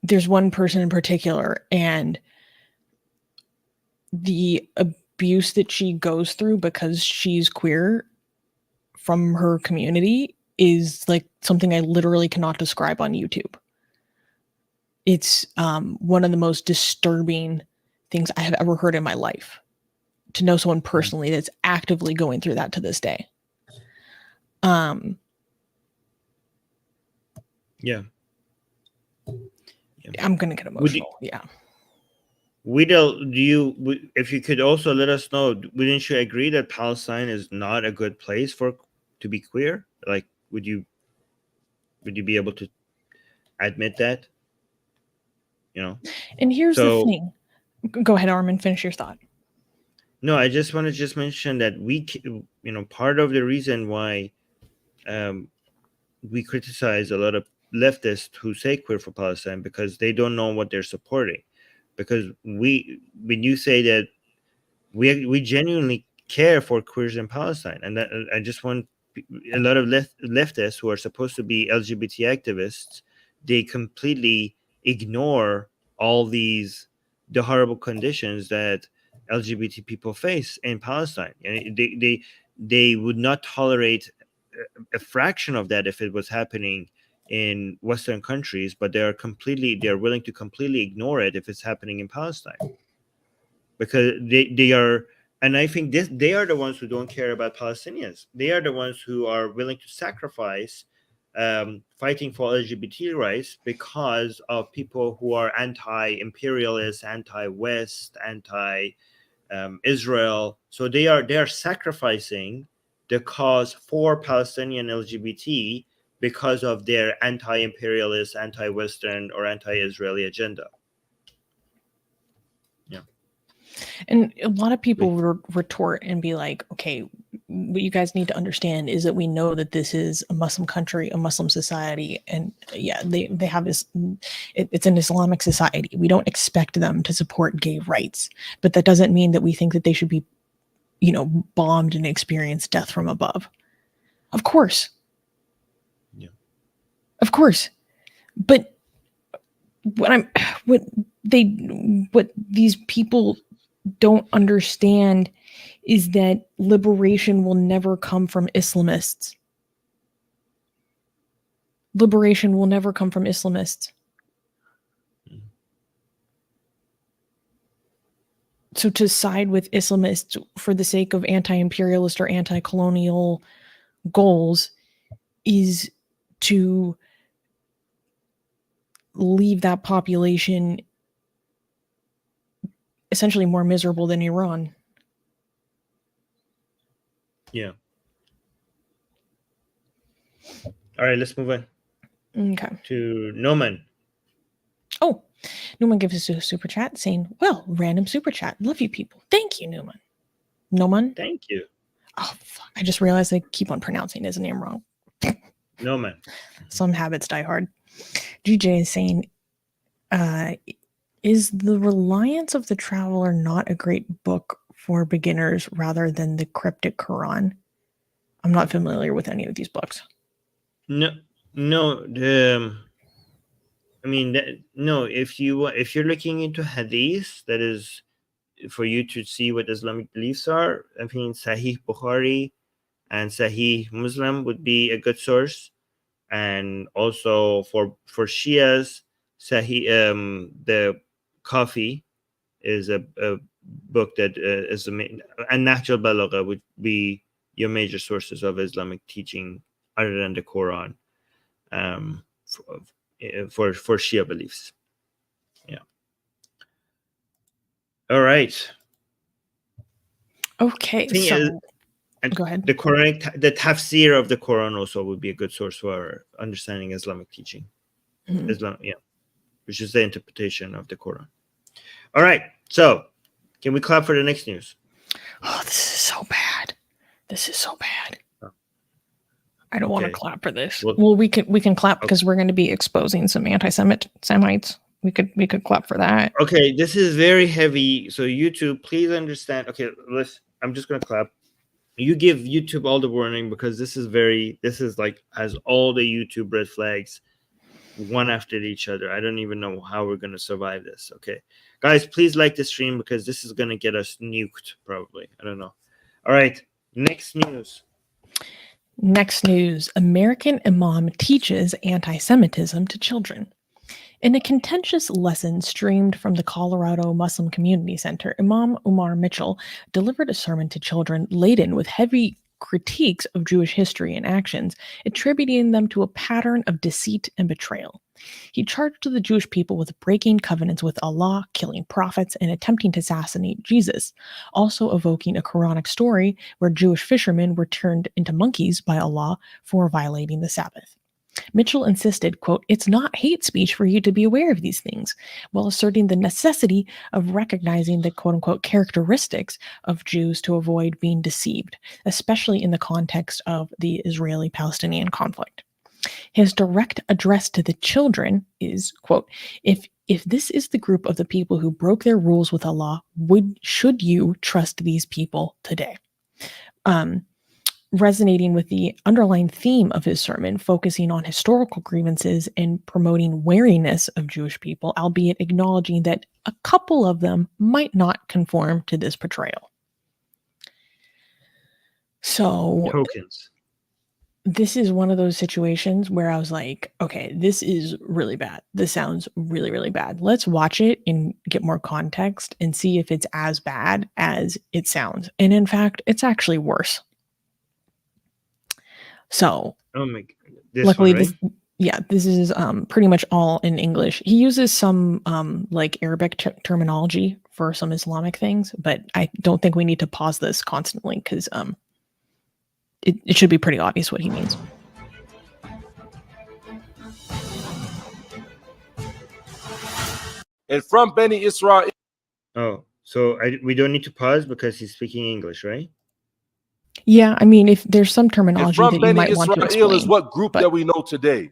there's one person in particular, and the abuse that she goes through because she's queer from her community is like something I literally cannot describe on YouTube. It's one of the most disturbing things I have ever heard in my life, to know someone personally that's actively going through that to this day. Yeah. I'm gonna get emotional. If you could also let us know, wouldn't you agree that Palestine is not a good place to be queer? Like, would you be able to admit that? And here's the thing. Go ahead, Armin, finish your thought. No, I just want to mention that part of the reason why we criticize a lot of leftists who say queer for Palestine, because they don't know what they're supporting. Because when you say that we genuinely care for queers in Palestine, and that I just want a lot of leftists who are supposed to be LGBT activists, they completely ignore all the horrible conditions that LGBT people face in Palestine, and they would not tolerate a fraction of that if it was happening in Western countries, but they're willing to completely ignore it if it's happening in Palestine, because they are. And I think they are the ones who don't care about Palestinians. They are the ones who are willing to sacrifice fighting for LGBT rights because of people who are anti-imperialist, anti-West, anti-Israel. So they are sacrificing the cause for Palestinian LGBT because of their anti-imperialist, anti-Western, or anti-Israeli agenda. Yeah. And a lot of people retort and be like, okay, what you guys need to understand is that we know that this is a Muslim country, a Muslim society, and yeah, they have this, it's an Islamic society. We don't expect them to support gay rights, but that doesn't mean that we think that they should be, you know, bombed and experience death from above. Of course. Yeah. Of course. But what these people don't understand is that liberation will never come from Islamists. Liberation will never come from Islamists. So to side with Islamists for the sake of anti-imperialist or anti-colonial goals is to leave that population essentially more miserable than Iran. Yeah. All right, let's move on. Okay. To Noman. Oh, Newman gives us a super chat saying, well, random super chat. Love you people. Thank you, Newman. Noman? Thank you. Oh, fuck. I just realized I keep on pronouncing his name wrong. Noman. Some habits die hard. GJ is saying, is The Reliance of the Traveler not a great book for beginners rather than the Cryptic Quran? I'm not familiar with any of these books. No. I mean, no. If you're looking into hadith, that is for you to see what Islamic beliefs are. I mean, Sahih Bukhari and Sahih Muslim would be a good source, and also for Shias, Sahih the Kafi is a book that is the main, and Nahj al-Balagha would be your major sources of Islamic teaching other than the Quran, for Shia beliefs. Yeah. All right. Okay, so go ahead. The Quranic, the tafsir of the Quran also would be a good source for understanding Islamic teaching. Mhm. Islam, yeah, which is the interpretation of the Quran. All right, so can we clap for the next news? Oh, this is so bad. This is so bad. Oh. I don't want to Okay. clap for this. Well- Well, we can clap because we're going to be exposing some anti-Semites. We could clap for that. Okay, this is very heavy. So YouTube, please understand. Okay, I'm just gonna clap. You give YouTube all the warning because this is like has all the YouTube red flags one after each other. I don't even know how we're gonna survive this. Okay, guys, please like the stream because this is gonna get us nuked probably. I don't know. All right, next news. Next news. American Imam teaches anti-Semitism to children. In a contentious lesson streamed from the Colorado Muslim Community Center, Imam Umar Mitchell delivered a sermon to children laden with heavy critiques of Jewish history and actions, attributing them to a pattern of deceit and betrayal. He charged the Jewish people with breaking covenants with Allah, killing prophets, and attempting to assassinate Jesus, also evoking a Quranic story where Jewish fishermen were turned into monkeys by Allah for violating the Sabbath. Mitchell insisted, quote, it's not hate speech for you to be aware of these things, while asserting the necessity of recognizing the quote unquote characteristics of Jews to avoid being deceived, especially in the context of the Israeli-Palestinian conflict. His direct address to the children is, quote, if this is the group of the people who broke their rules with Allah, should you trust these people today? Resonating with the underlying theme of his sermon, focusing on historical grievances and promoting wariness of Jewish people, albeit acknowledging that a couple of them might not conform to this portrayal. So Tokens. this is one of those situations where I was like, okay, this is really bad. This sounds really, really bad. Let's watch it and get more context and see if it's as bad as it sounds. And in fact, it's actually worse. So, Oh my God. luckily, one, right? this is pretty much all in English. He uses some like Arabic terminology for some Islamic things, but I don't think we need to pause this constantly because it should be pretty obvious what he means. And from Beni Israel. Oh, so we don't need to pause because he's speaking English, right? Yeah, I mean, if there's some And terminology from that you Beni might want to Israel is explain, what group but- that we know today.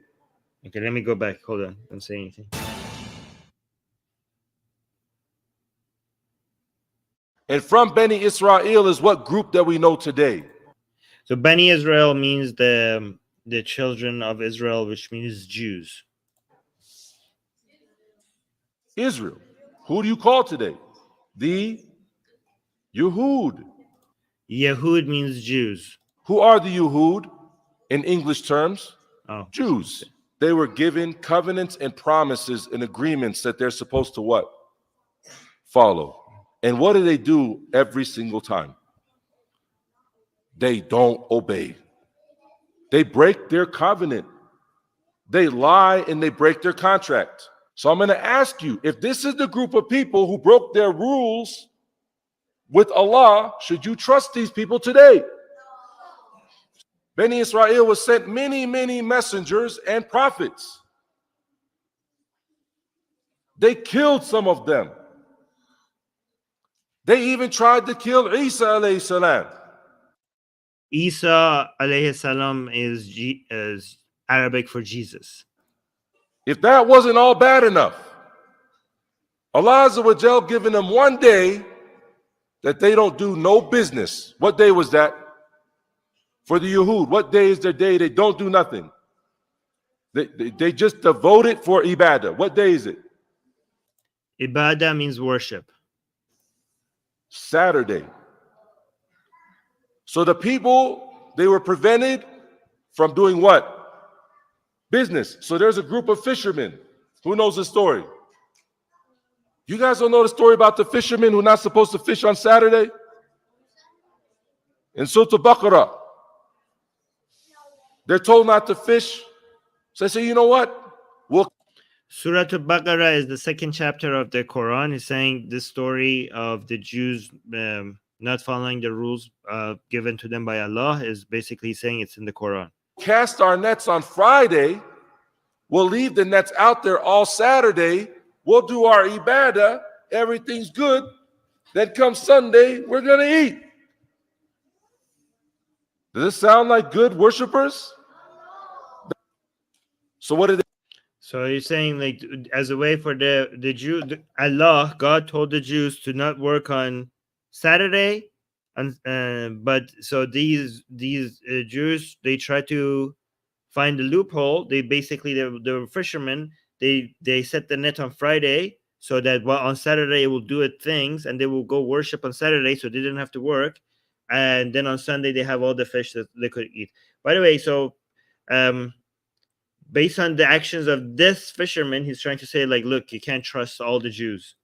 Okay, let me go back. Hold on. Don't say anything. And from Beni Israel is what group that we know today. So Bani Israel means the children of Israel, which means Jews. Israel. Who do you call today? The Yehud. Yehud means Jews. Who are the Yehud in English terms? Oh, Jews. They were given covenants and promises and agreements that they're supposed to what? Follow. And what do they do every single time? They don't obey. They break their covenant. They lie and they break their contract. So I'm going to ask you, if this is the group of people who broke their rules with Allah, should you trust these people today? Beni Israel was sent many, many messengers and prophets. They killed some of them. They even tried to kill Isa alayhi salam. Isa alayhi salam is Arabic for Jesus. If that wasn't all bad enough, Allah Azza wa Jal given them one day that they don't do no business. What day was that? For the Yehud, what day is their day? They don't do nothing. They just devote it for ibadah. What day is it? Ibadah means worship. Saturday. So the people, they were prevented from doing what? Business. So there's a group of fishermen. Who knows the story? You guys don't know the story about the fishermen who are not supposed to fish on Saturday? In Surah Al-Baqarah, they're told not to fish. So they say, you know what? Surah Al-Baqarah is the second chapter of the Quran. It's saying the story of the Jews not following the rules given to them by Allah is basically saying it's in the Quran. Cast our nets on Friday. We'll leave the nets out there all Saturday. We'll do our ibadah. Everything's good. Then come Sunday, we're going to eat. Does this sound like good worshipers? So what did they? So you're saying, like, as a way for the Jew, Allah, God told the Jews to not work on Saturday, and but so these Jews, they try to find the loophole. They basically they were fishermen. They set the net on Friday so that on Saturday it will do it things, and they will go worship on Saturday, so they didn't have to work. And then on Sunday they have all the fish that they could eat. By the way, so based on the actions of this fisherman, he's trying to say, like, look, you can't trust all the Jews.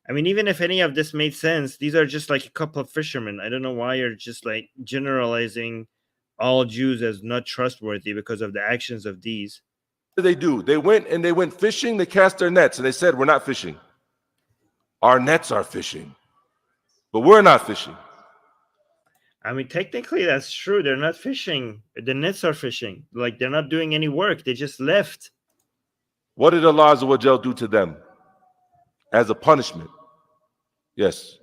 I mean, even if any of this made sense, these are just like a couple of fishermen. I don't know why you're just like generalizing all Jews as not trustworthy because of the actions of these. What did they do? They went fishing. They cast their nets and they said, we're not fishing. Our nets are fishing, but we're not fishing. I mean, technically that's true. They're not fishing. The nets are fishing. Like, they're not doing any work. They just left. What did Allah Azza wa Jal do to them as a punishment? Yes.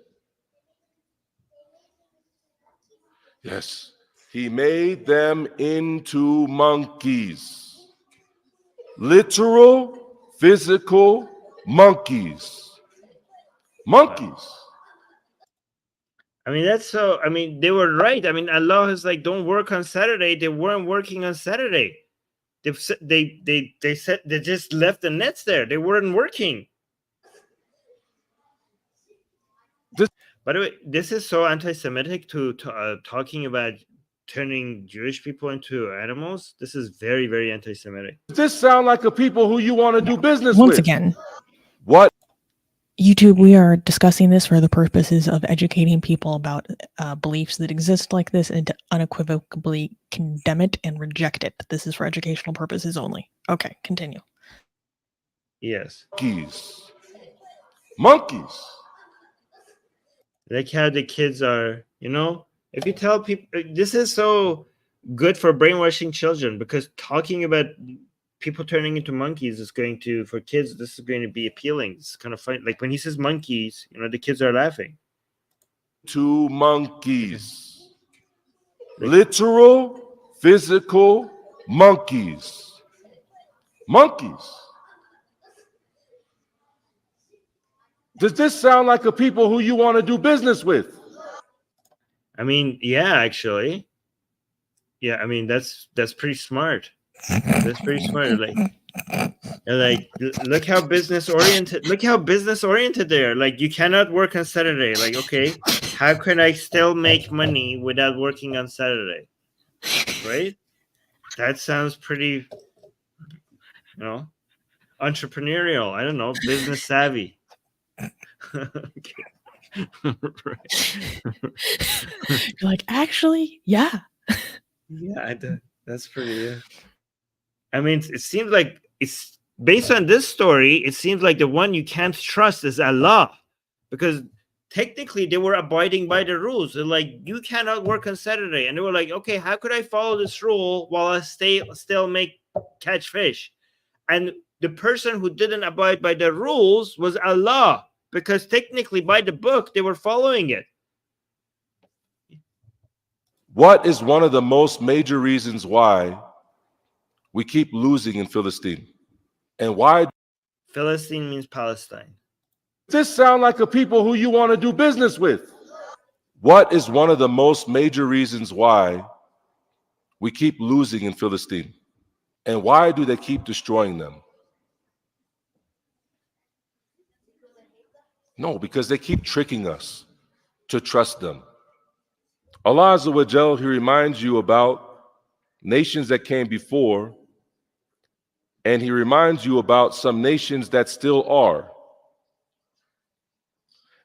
Yes. He made them into monkeys. Literal, physical monkeys. Monkeys. I mean, that's so. I mean, they were right. I mean, Allah is like, don't work on Saturday. They weren't working on Saturday. They said they just left the nets there. They weren't working. By the way, this is so anti-Semitic to talking about turning Jewish people into animals. This is very, very anti-Semitic. Does this sound like a people who you want to do business Once with? again, What? YouTube, we are discussing this for the purposes of educating people about beliefs that exist like this and to unequivocally condemn it and reject it. This is for educational purposes only. Okay, continue. Yes. Monkeys. Like how the kids are, you know, If you tell people, this is so good for brainwashing children, because talking about people turning into monkeys is going to, for kids, this is going to be appealing. It's kind of funny. Like when he says monkeys, the kids are laughing. Two monkeys. Literal, physical monkeys. Monkeys. Does this sound like a people who you want to do business with? I mean, yeah, actually. Yeah, I mean, that's pretty smart. That's pretty smart. Like, look how business oriented. Look how business oriented they are. Like, you cannot work on Saturday. Like, okay, how can I still make money without working on Saturday? Right? That sounds pretty, entrepreneurial. I don't know, business savvy. Okay. You're like, actually, yeah. Yeah, that's pretty. Yeah. I mean, it seems like it's based on this story. It seems like the one you can't trust is Allah, because technically they were abiding by the rules. They're like, you cannot work on Saturday, and they were like, okay, how could I follow this rule while I still catch fish? And the person who didn't abide by the rules was Allah, because technically by the book they were following it. What is one of the most major reasons why we keep losing in Philistine? And why? Philistine means Palestine. Does this sound like a people who you want to do business with? What is one of the most major reasons why we keep losing in Philistine? And why do they keep destroying them? No, because they keep tricking us to trust them. Allah Azza wa Jal, He reminds you about nations that came before, and He reminds you about some nations that still are.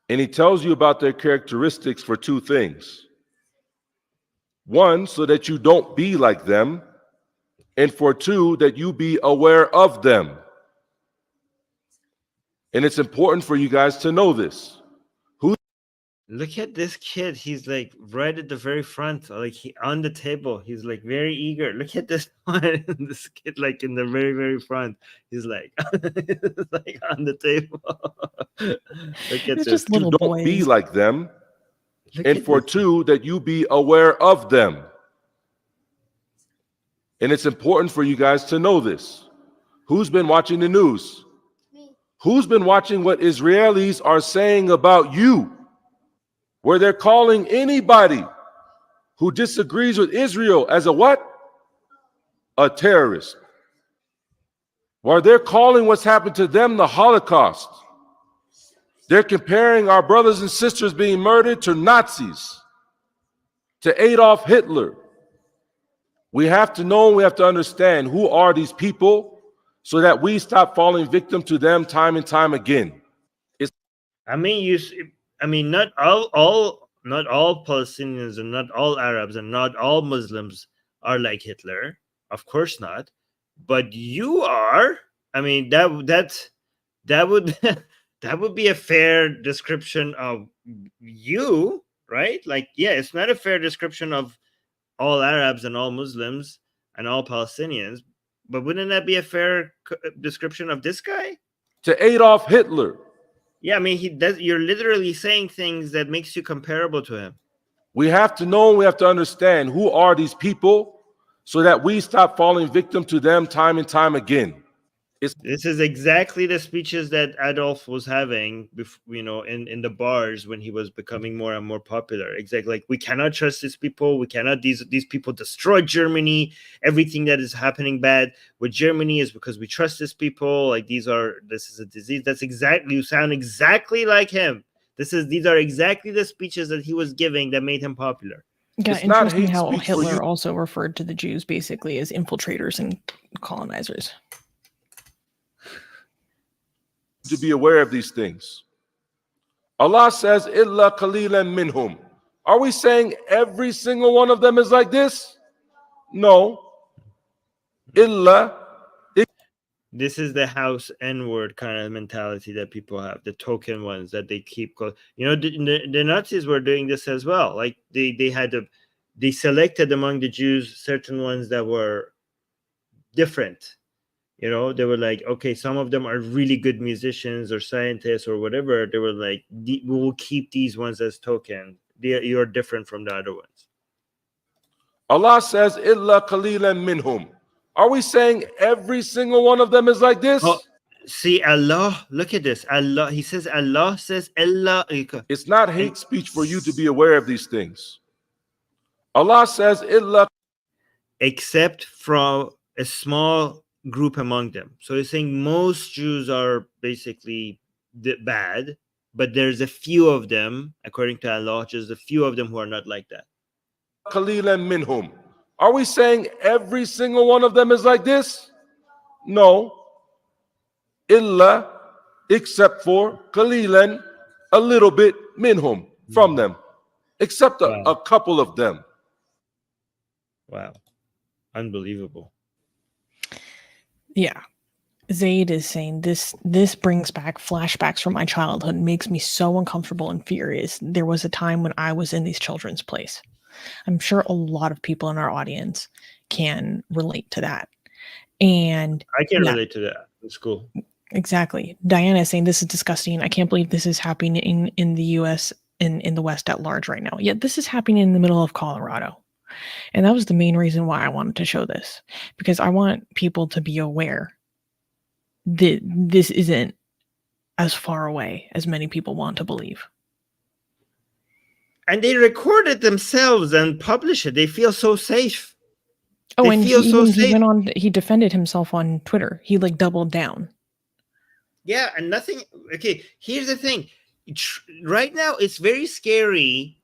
And He tells you about their characteristics for two things. One, so that you don't be like them, and for two, that you be aware of them. And it's important for you guys to know this. Look at this kid. He's like right at the very front, like on the table. He's like very eager. Look at this one. This kid, like in the very, very front. He's like, like on the table. Look at It's this. just little Don't boys. be like them. Look And at for this. two, that you be aware of them. And it's important for you guys to know this. Who's been watching the news? Me. Who's been watching what Israelis are saying about you? Where they're calling anybody who disagrees with Israel as a what? A terrorist. Where they're calling what's happened to them the Holocaust. They're comparing our brothers and sisters being murdered to Nazis, to Adolf Hitler. We have to know, we have to understand who are these people so that we stop falling victim to them time and time again. I mean, not all Palestinians and not all Arabs and not all Muslims are like Hitler. Of course not. But you are. I mean, that would that would be a fair description of you, right? Like, yeah, it's not a fair description of all Arabs and all Muslims and all Palestinians, but wouldn't that be a fair description of this guy? To Adolf Hitler. Yeah, I mean, you're literally saying things that makes you comparable to him. We have to know, we have to understand who are these people so that we stop falling victim to them time and time again. This is exactly the speeches that Adolf was having, in the bars when he was becoming more and more popular. Exactly, like, we cannot trust these people. We cannot. These people destroyed Germany. Everything that is happening bad with Germany is because we trust these people. Like, this is a disease. That's exactly. You sound exactly like him. These are exactly the speeches that he was giving that made him popular. Yeah, It's not interesting hate how speech for Hitler you. also referred to the Jews basically as infiltrators and colonizers. To be aware of these things. Allah says, "Illa qalilan minhum." Are we saying every single one of them is like this? No. Illa. This is the house N-word kind of mentality that people have, the token ones that they keep close. You know, the Nazis were doing this as well. Like they selected among the Jews certain ones that were different. You know, they were like, okay, some of them are really good musicians or scientists or whatever. They were like, we will keep these ones as token. You're different from the other ones. Allah says, "Illa qalilan minhum." Are we saying every single one of them is like this? Oh, see, Allah, look at this. Allah, he says, Allah says, Allah. It's not hate speech for you to be aware of these things. Allah says, "Illa," except from a small group among them. So he's saying most Jews are basically bad, but there's a few of them, according to Allah, just a few of them who are not like that. qalilan minhum. Are we saying every single one of them is like this? No. Illa, except for qalilan, a little bit, minhum, from them, except a couple of them. Wow. Unbelievable. Yeah. Zaid is saying this brings back flashbacks from my childhood and makes me so uncomfortable and furious. There was a time when I was in these children's place. I'm sure a lot of people in our audience can relate to that. And I can relate to that. It's cool. Exactly. Diana is saying this is disgusting. I can't believe this is happening in the US and in the West at large right now. Yet this is happening in the middle of Colorado. And that was the main reason why I wanted to show this, because I want people to be aware that this isn't as far away as many people want to believe. And they record it themselves and publish it. They feel so safe. Oh, they and he went on, he defended himself on Twitter. He like doubled down. Yeah, and nothing. Okay, here's the thing. Right now, it's very scary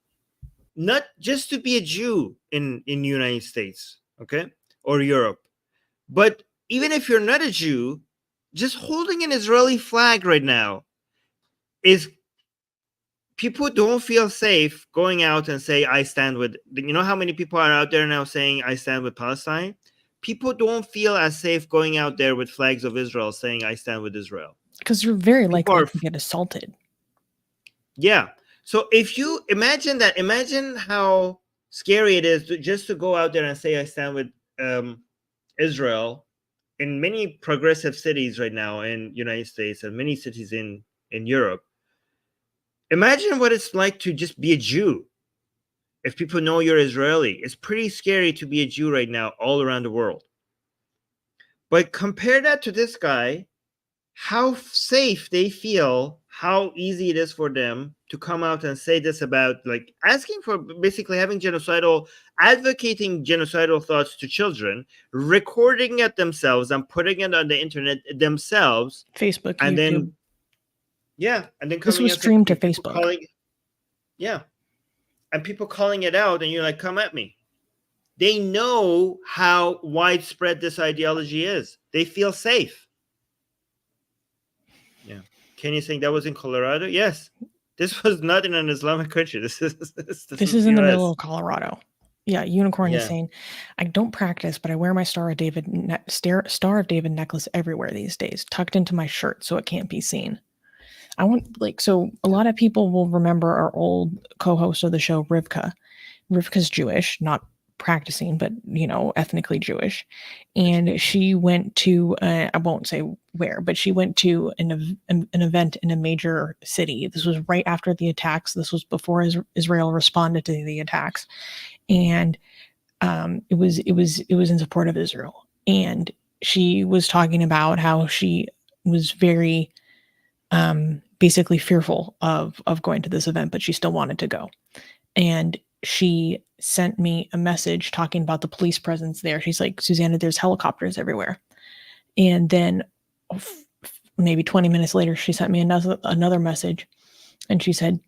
not just to be a Jew in the United States, okay, or Europe, but even if you're not a Jew, just holding an Israeli flag right now is, people don't feel safe going out and say, I stand with, you know how many people are out there now saying, I stand with Palestine? People don't feel as safe going out there with flags of Israel saying, I stand with Israel. Because you're very likely to get assaulted. Yeah. So if you imagine that, imagine how scary it is just to go out there and say, I stand with Israel in many progressive cities right now in United States and many cities in Europe. Imagine what it's like to just be a Jew. If people know you're Israeli, it's pretty scary to be a Jew right now all around the world. But compare that to this guy, how safe they feel, how easy it is for them to come out and say this about, like, asking for basically having advocating genocidal thoughts to children, recording it themselves and putting it on the internet themselves. Facebook, and YouTube. Then, yeah. And then this was streamed to Facebook. And people calling it out, and you're like, come at me. They know how widespread this ideology is. They feel safe. Yeah. Kenny saying that was in Colorado? Yes. This was not in an Islamic country. This is in the middle of Colorado. Yeah, Unicorn is saying, I don't practice, but I wear my Star of David necklace everywhere these days, tucked into my shirt so it can't be seen. So a lot of people will remember our old co-host of the show, Rivka. Rivka's Jewish, not practicing, but, you know, ethnically Jewish. And she went to, I won't say where, but she went to an event in a major city. This was right after the attacks. This was before Israel responded to the attacks. And it was in support of Israel. And she was talking about how she was very basically fearful of going to this event, but she still wanted to go. And she sent me a message talking about the police presence there. She's like, Susanna, there's helicopters everywhere. And then maybe 20 minutes later, she sent me another message. And she said,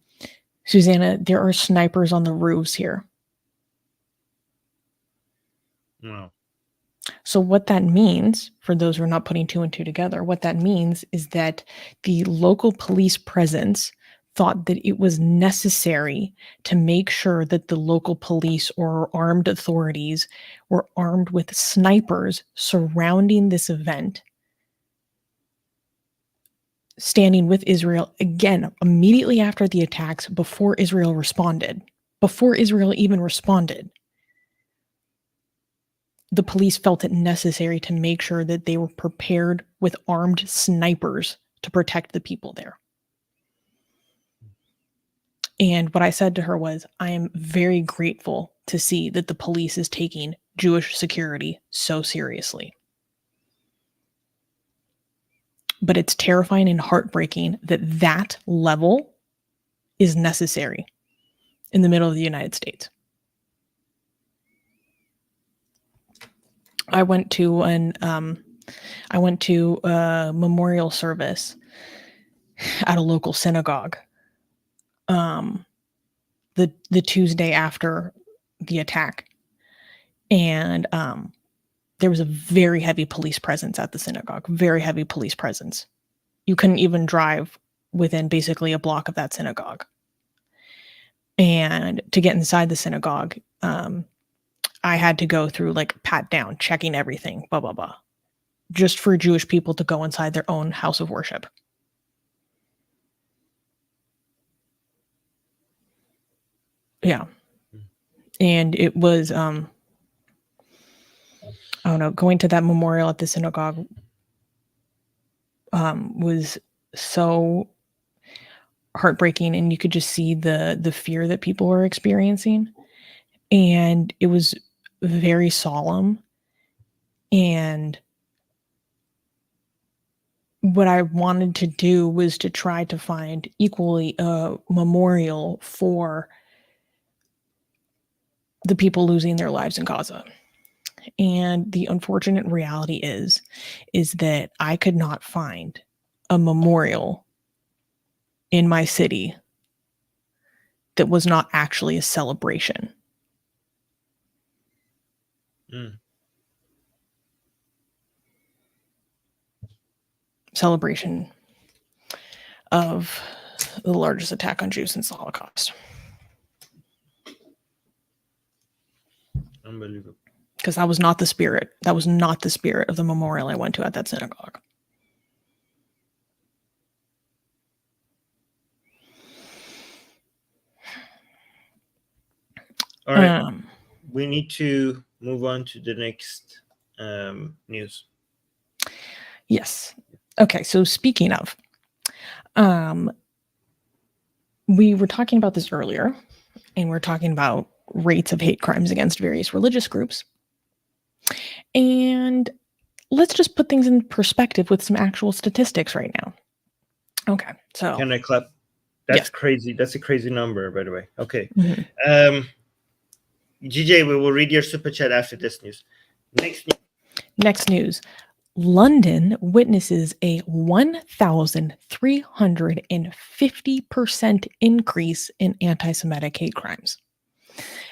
Susanna, there are snipers on the roofs here. Wow. So what that means, for those who are not putting two and two together, what that means is that the local police presence thought that it was necessary to make sure that the local police or armed authorities were armed with snipers surrounding this event standing with Israel again immediately after the attacks, before Israel even responded. The police felt it necessary to make sure that they were prepared with armed snipers to protect the people there. And what I said to her was, I am very grateful to see that the police is taking Jewish security so seriously. But it's terrifying and heartbreaking that that level is necessary in the middle of the United States. I went to a memorial service at a local synagogue the Tuesday after the attack, and there was a very heavy police presence at the synagogue. Very heavy police presence. You couldn't even drive within basically a block of that synagogue. And to get inside the synagogue, I had to go through like pat down, checking everything, blah, blah, blah, just for Jewish people to go inside their own house of worship. Yeah. And it was, I don't know, going to that memorial at the synagogue was so heartbreaking, and you could just see the fear that people were experiencing. And it was very solemn. And what I wanted to do was to try to find equally a memorial for the people losing their lives in Gaza. And the unfortunate reality is that I could not find a memorial in my city that was not actually a celebration. Celebration of the largest attack on Jews since the Holocaust. Unbelievable. Because that was not the spirit. That was not the spirit of the memorial I went to at that synagogue. All right. We need to move on to the next news. Yes. Okay. So speaking of, we were talking about this earlier, and we're talking about rates of hate crimes against various religious groups. And let's just put things in perspective with some actual statistics right now. Okay. So can I clap? That's yes. Crazy. That's a crazy number, by the way. Okay. Mm-hmm. GJ, we will read your super chat after this news. Next news. London witnesses a 1,350% increase in anti-Semitic hate crimes.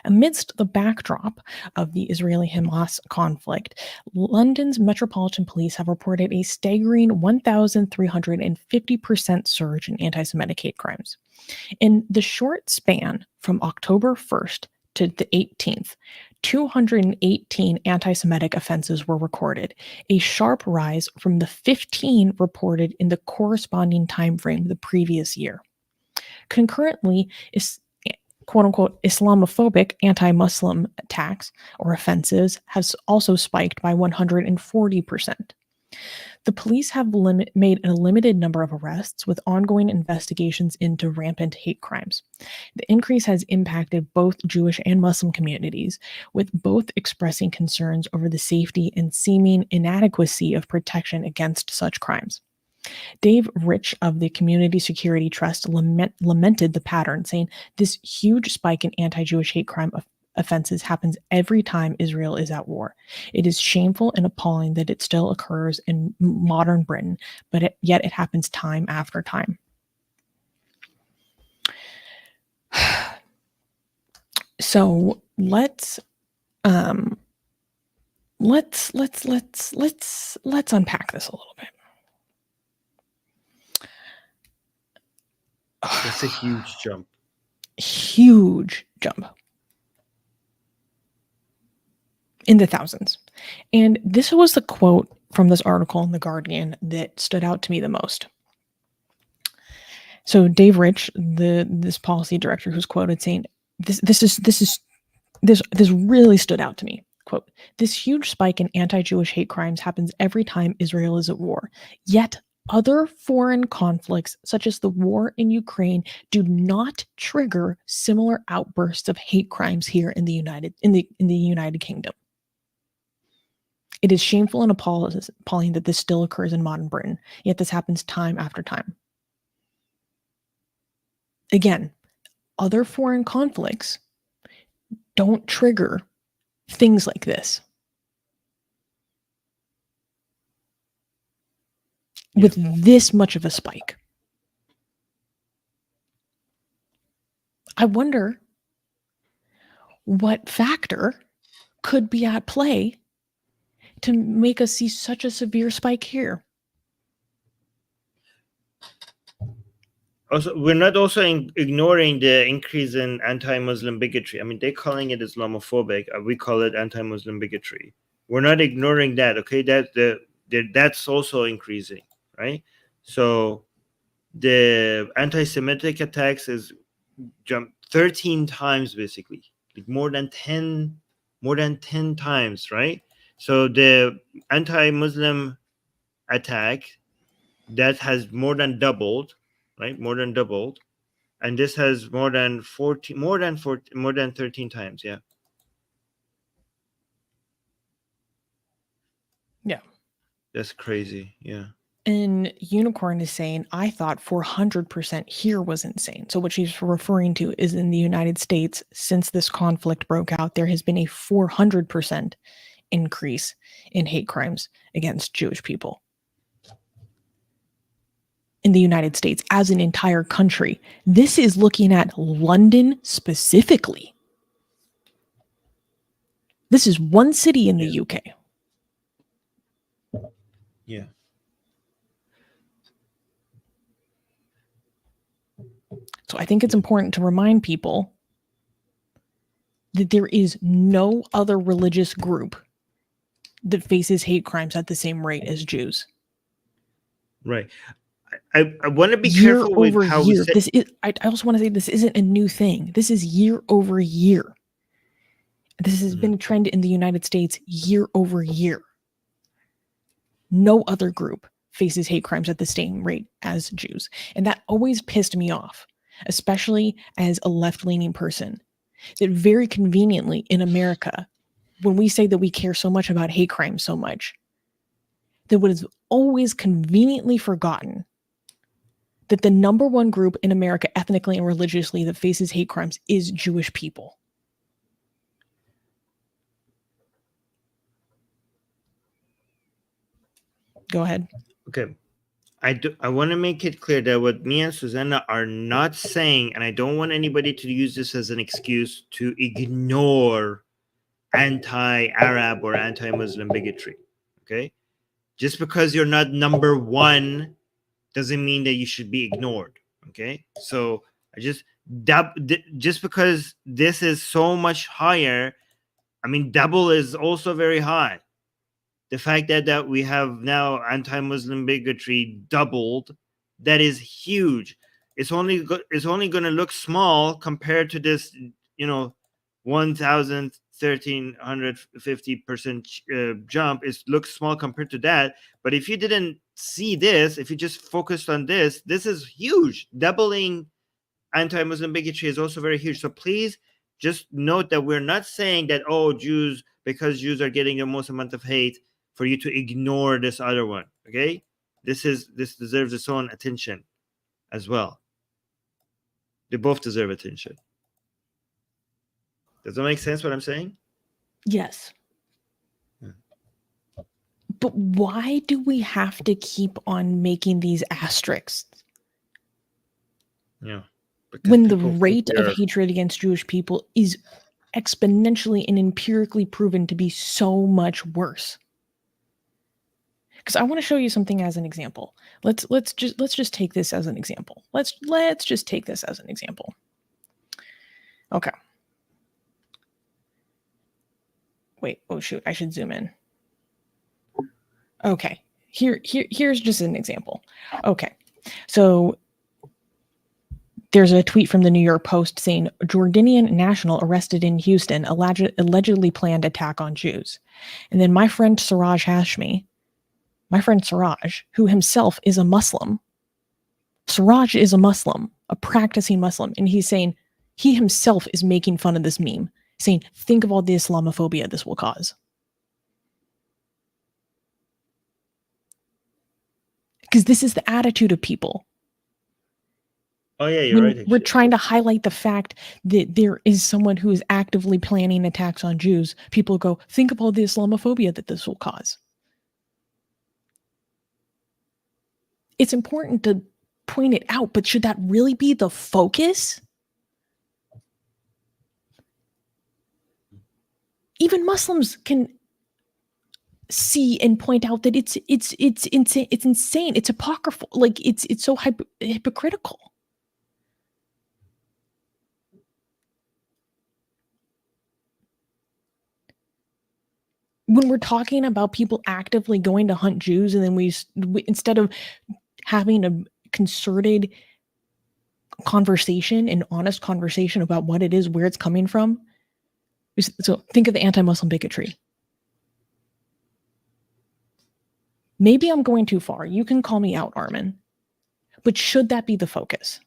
Amidst the backdrop of the Israeli-Hamas conflict, London's Metropolitan Police have reported a staggering 1,350% surge in anti-Semitic hate crimes. In the short span from October 1st to the 18th, 218 anti-Semitic offenses were recorded, a sharp rise from the 15 reported in the corresponding time frame the previous year. Concurrently, quote-unquote Islamophobic anti-Muslim attacks or offenses has also spiked by 140%. The police have made a limited number of arrests with ongoing investigations into rampant hate crimes. The increase has impacted both Jewish and Muslim communities, with both expressing concerns over the safety and seeming inadequacy of protection against such crimes. Dave Rich of the Community Security Trust lamented the pattern, saying, "This huge spike in anti-Jewish hate crime offenses happens every time Israel is at war. It is shameful and appalling that it still occurs in modern Britain, but yet it happens time after time." So let's unpack this a little bit. That's a huge jump. Huge jump. In the thousands. And this was the quote from this article in The Guardian that stood out to me the most. So Dave Rich, this policy director, who's quoted saying, this really stood out to me. Quote, "This huge spike in anti-Jewish hate crimes happens every time Israel is at war. Yet other foreign conflicts, such as the war in Ukraine, do not trigger similar outbursts of hate crimes here in the United Kingdom. It is shameful and appalling that this still occurs in modern Britain. Yet this happens time after time." Again, other foreign conflicts don't trigger things like this. With this much of a spike. I wonder what factor could be at play to make us see such a severe spike here. Also, we're not also ignoring the increase in anti-Muslim bigotry. I mean, they're calling it Islamophobic. We call it anti-Muslim bigotry. We're not ignoring that. Okay, that's also increasing, right? So the anti-Semitic attacks is jumped 13 times, basically, like more than 10 times, right? So the anti-Muslim attack that has more than doubled, right? More than doubled, and this has more than 13 times. Yeah. Yeah. That's crazy. Yeah. And Unicorn is saying, I thought 400% here was insane. So what she's referring to is in the United States, since this conflict broke out, there has been a 400% increase in hate crimes against Jewish people. In the United States, as an entire country. This is looking at London specifically. This is one city in the UK. Yeah. So I think it's important to remind people that there is no other religious group that faces hate crimes at the same rate as Jews. Right. I want to be careful with how we say. This is. I also want to say this isn't a new thing. This is year over year. This has been a trend in the United States year over year. No other group faces hate crimes at the same rate as Jews. And that always pissed me off, especially as a left-leaning person, that very conveniently in America, when we say that we care so much about hate crimes so much, that what is always conveniently forgotten that the number one group in America ethnically and religiously that faces hate crimes is Jewish people. Go ahead. Okay. I want to make it clear that what me and Susanna are not saying, and I don't want anybody to use this as an excuse to ignore anti-Arab or anti-Muslim bigotry. Okay? Just because you're not number one doesn't mean that you should be ignored. Okay? So just because this is so much higher, I mean, double is also very high. The fact that we have now anti-Muslim bigotry doubled, that is huge. It's only going to look small compared to this, 1,1350% jump. It looks small compared to that. But if you didn't see this, if you just focused on this is huge. Doubling anti-Muslim bigotry is also very huge. So please just note that we're not saying that, because Jews are getting the most amount of hate, for you to ignore this other one. Okay? This deserves its own attention as well. They both deserve attention. Does that make sense what I'm saying? Yes. But why do we have to keep on making these asterisks? Yeah. When the rate of hatred against Jewish people is exponentially and empirically proven to be so much worse. Because I want to show you something as an example. Let's just take this as an example. Let's just take this as an example. Okay. Wait, oh shoot, I should zoom in. Okay. Here's just an example. Okay. So there's a tweet from the New York Post saying Jordanian national arrested in Houston allegedly planned attack on Jews. And then my friend Siraj Hashmi, who himself is a Muslim, Siraj is a Muslim, a practicing Muslim, and he's saying he himself is making fun of this meme, saying, think of all the Islamophobia this will cause. Because this is the attitude of people. Oh yeah, you're right. We're trying to highlight the fact that there is someone who is actively planning attacks on Jews. People go, think of all the Islamophobia that this will cause. It's important to point it out, but should that really be the focus? Even Muslims can see and point out that it's insane. It's insane. It's apocryphal. Like it's so hypocritical. When we're talking about people actively going to hunt Jews, and then we instead of having a concerted conversation, an honest conversation about what it is, where it's coming from. So think of the anti-Muslim bigotry. Maybe I'm going too far. You can call me out, Armin. But should that be the focus?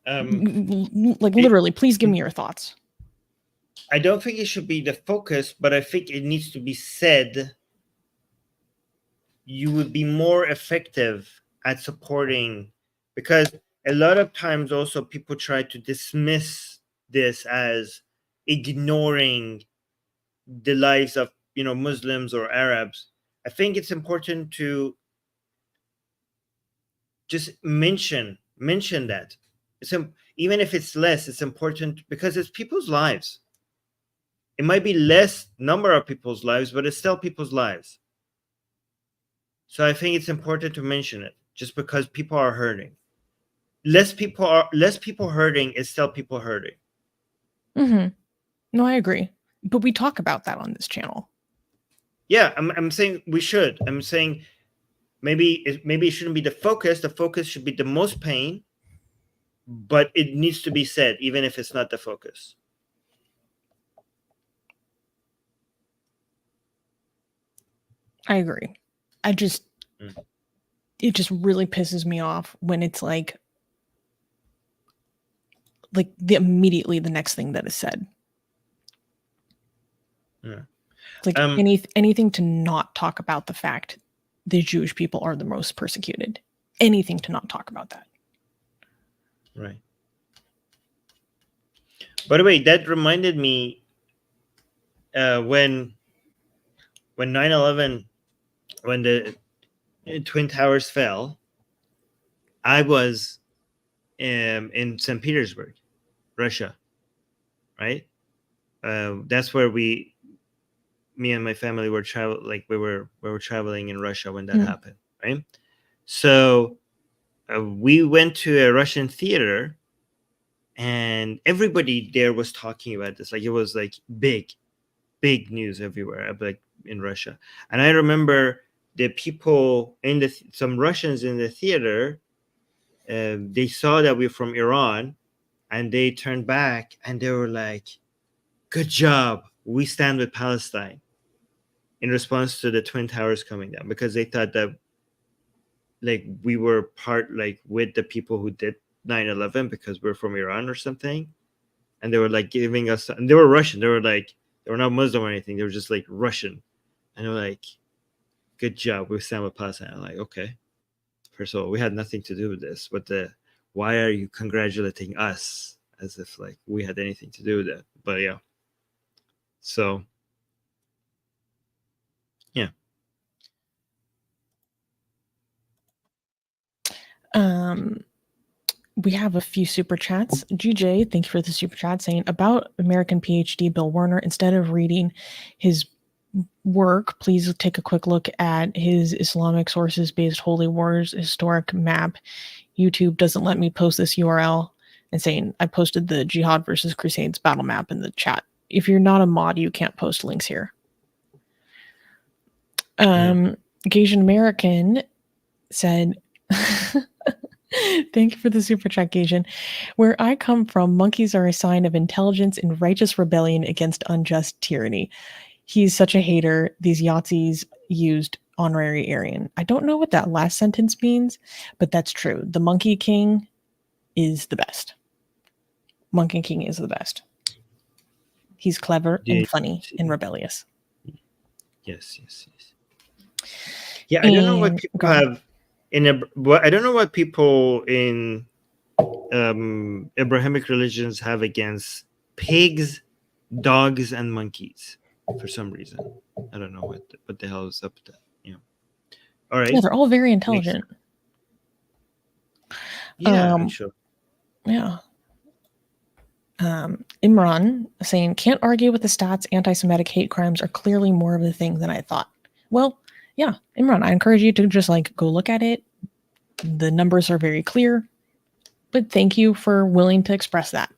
Like literally, please give me your thoughts. I don't think it should be the focus, but I think it needs to be said. You would be more effective at supporting, because a lot of times also people try to dismiss this as ignoring the lives of, you know, Muslims or Arabs. I think it's important to just mention that. Even if it's less, it's important because it's people's lives. It might be less number of people's lives, but it's still people's lives. So I think it's important to mention it, just because people are hurting. Less people hurting is still people hurting. Mm-hmm. No, I agree. But we talk about that on this channel. Yeah, I'm saying we should. I'm saying maybe it shouldn't be the focus. The focus should be the most pain, but it needs to be said, even if it's not the focus. I agree. It just really pisses me off when it's like immediately the next thing that is said. Yeah. It's like anything to not talk about the fact the Jewish people are the most persecuted. Anything to not talk about that. Right. By the way, that reminded me when 9/11, when the Twin Towers fell, I was in St. Petersburg, Russia, right? That's where me and my family were we were traveling in Russia when that happened, right? So we went to a Russian theater, and everybody there was talking about this. Like it was like big news everywhere, like in Russia. And I remember the people some Russians in the theater, they saw that we're from Iran, and they turned back and they were like, "Good job, we stand with Palestine," in response to the Twin Towers coming down, because they thought that like we were part like with the people who did 9/11 because we're from Iran or something. And they were like giving us, and they were Russian. They were not Muslim or anything. They were just like Russian. And they were like, "Good job, we stand with Palestine." I'm like, okay. First of all, we had nothing to do with this. But why are you congratulating us as if like we had anything to do with it? But yeah. So yeah. We have a few super chats. GJ, thank you for the super chat, saying about American PhD Bill Werner, instead of reading his work, please take a quick look at his Islamic sources based Holy Wars historic map. YouTube doesn't let me post this URL, and saying I posted the Jihad versus Crusades battle map in the chat. If you're not a mod, you can't post links here. Gasian American said, Thank you for the super chat, Gasian. Where I come from, monkeys are a sign of intelligence and righteous rebellion against unjust tyranny. He's such a hater. These Yahtzees used honorary Aryan. I don't know what that last sentence means, but that's true. The Monkey King is the best. Monkey King is the best. He's clever and funny and rebellious. Yes. Yeah, I don't know what And- people go ahead. have I don't know what people in Abrahamic religions have against pigs, dogs, and monkeys for some reason. I don't know what the hell is up with that. Yeah. All right. Yeah, they're all very intelligent. Yeah, I'm sure. Yeah. Imran saying, can't argue with the stats. Anti-Semitic hate crimes are clearly more of a thing than I thought. Well, yeah, Imran, I encourage you to just like go look at it. The numbers are very clear, but thank you for willing to express that,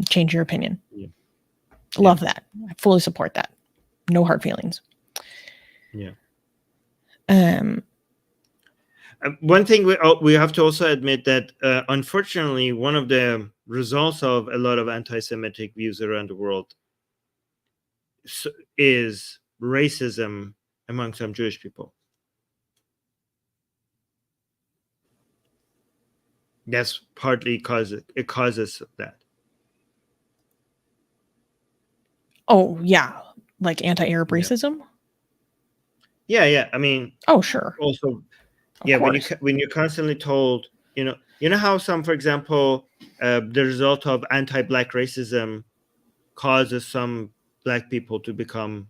change your opinion. Yeah. Love that. I fully support that. No hard feelings. Yeah. One thing we have to also admit that unfortunately one of the results of a lot of anti-Semitic views around the world is racism among some Jewish people. That's partly causes that. Oh yeah, like anti-Arab racism. Yeah. I mean, oh sure. Also, Of yeah, course. when you're constantly told, you know how some, for example, the result of anti-Black racism causes some Black people to become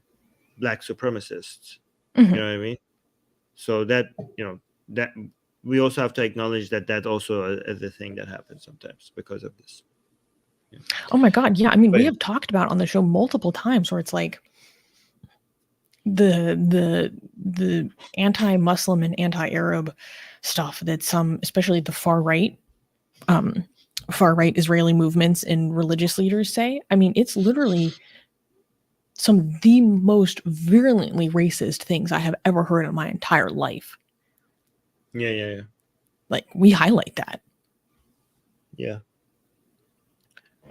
Black supremacists. Mhm. You know what I mean? So that that we also have to acknowledge that also is a thing that happens sometimes because of this. Yeah. Oh my God. Yeah. I mean, But we have talked about on the show multiple times where it's like the anti-Muslim and anti-Arab stuff that some, especially the far right Israeli movements and religious leaders say. I mean, it's literally some of the most virulently racist things I have ever heard in my entire life. Yeah. Like, we highlight that. Yeah.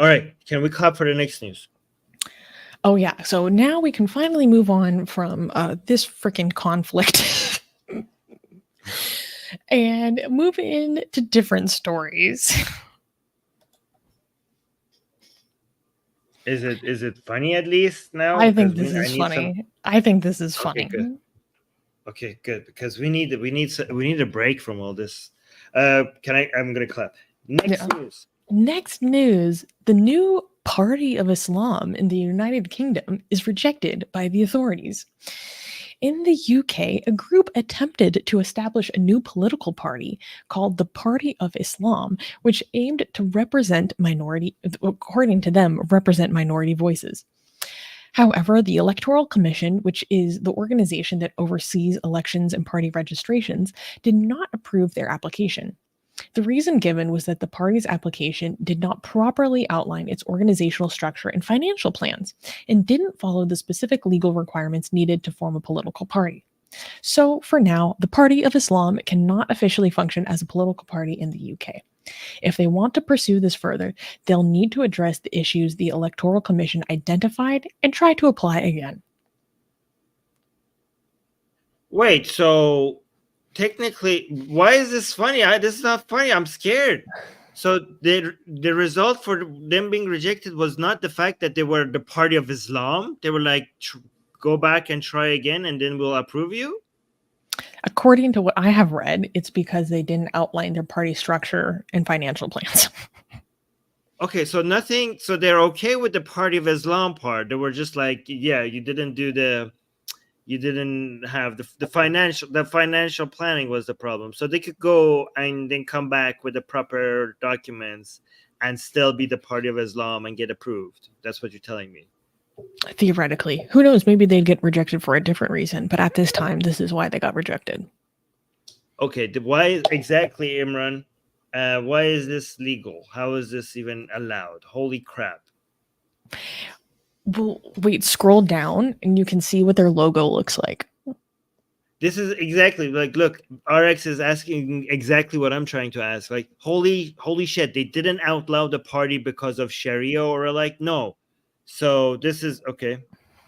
All right. Can we clap for the next news? Oh, yeah. So now we can finally move on from this freaking conflict and move into different stories. Is it funny at least now? I think Because this is funny. I think this is funny. Okay, good. Because we need a break from all this. I'm gonna clap. Next news. The new Party of Islam in the United Kingdom is rejected by the authorities. In the UK, a group attempted to establish a new political party called the Party of Islam, which aimed to represent according to them, represent minority voices. However, the Electoral Commission, which is the organization that oversees elections and party registrations, did not approve their application. The reason given was that the party's application did not properly outline its organizational structure and financial plans, and didn't follow the specific legal requirements needed to form a political party. So, for now, the Party of Islam cannot officially function as a political party in the UK. If they want to pursue this further, they'll need to address the issues the Electoral Commission identified and try to apply again. Wait, so technically, why is this funny? This is not funny. I'm scared. So the result for them being rejected was not the fact that they were the Party of Islam. They were like, go back and try again, and then we'll approve you. According to what I have read, it's because they didn't outline their party structure and financial plans. Okay, so nothing. So they're okay with the Party of Islam part. They were just like, yeah, you didn't have the financial planning was the problem. So they could go and then come back with the proper documents and still be the Party of Islam and get approved. That's what you're telling me. Theoretically. Who knows? Maybe they'd get rejected for a different reason. But at this time, this is why they got rejected. Okay. Why exactly, Imran? Why is this legal? How is this even allowed? Holy crap. Well, wait, scroll down and you can see what their logo looks like. This is exactly like, look, RX is asking exactly what I'm trying to ask. Like, holy shit, they didn't outlaw the party because of Sharia, or like, no. So this is okay.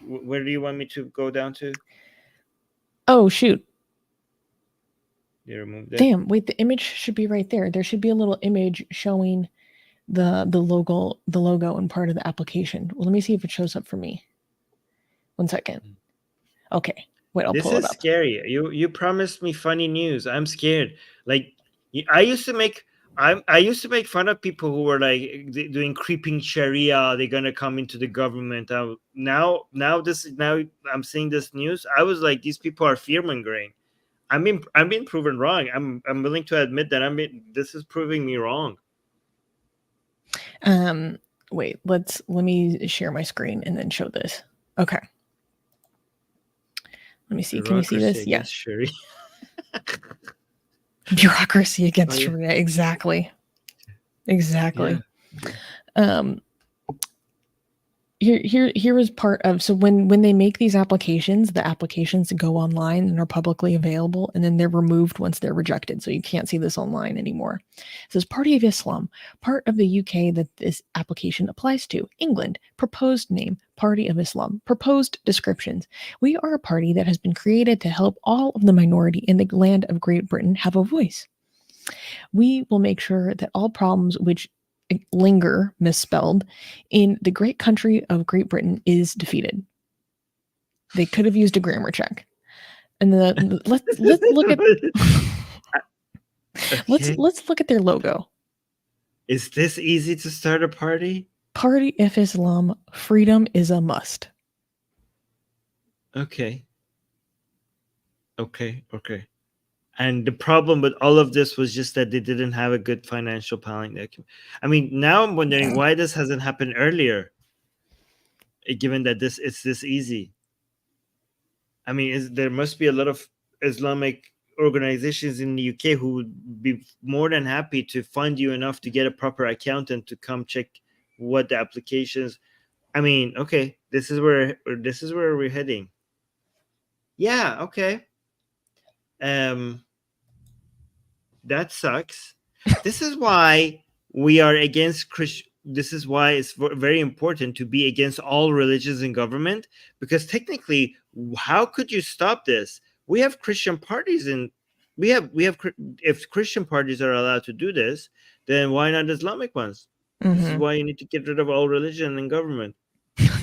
Where do you want me to go down to? Oh shoot. You removed it. Damn, wait, the image should be right there. There should be a little image showing the logo and part of the application. Well, let me see if it shows up for me. 1 second. Okay. Wait, I'll This pull it is up. scary. You promised me funny news. I'm scared. Like, I used to make fun of people who were like doing creeping Sharia. They're gonna come into the government. Now I'm seeing this news. I was like, these people are fear mongering. I'm being proven wrong. I'm willing to admit that this is proving me wrong. Wait, let me share my screen and then show this. Okay. Let me see. Can you see this? Yes. Sharia. Bureaucracy against Sharia. Exactly. Exactly. Yeah. Here is part of, so when they make these applications, the applications go online and are publicly available, and then they're removed once they're rejected, so you can't see this online anymore. It says Party of Islam, part of the UK that this application applies to. England, proposed name, Party of Islam, proposed descriptions. We are a party that has been created to help all of the minority in the land of Great Britain have a voice. We will make sure that all problems which linger, misspelled, in the great country of Great Britain is defeated. They could have used a grammar check. And let's look at Okay. let's look at their logo. Is this easy to start a party? Party of Islam, freedom is a must. Okay. And the problem with all of this was just that they didn't have a good financial planning. I mean, now I'm wondering why this hasn't happened earlier, given that it's this easy. I mean, there must be a lot of Islamic organizations in the UK who would be more than happy to fund you enough to get a proper accountant to come check what the applications. I mean, okay, this is where we're heading. Yeah, okay. That sucks. This is why we are against Christian. This is why it's very important to be against all religions in government, because technically, how could you stop this? We have Christian parties, and we have if Christian parties are allowed to do this, then why not Islamic ones? Mm-hmm. This is why you need to get rid of all religion in government.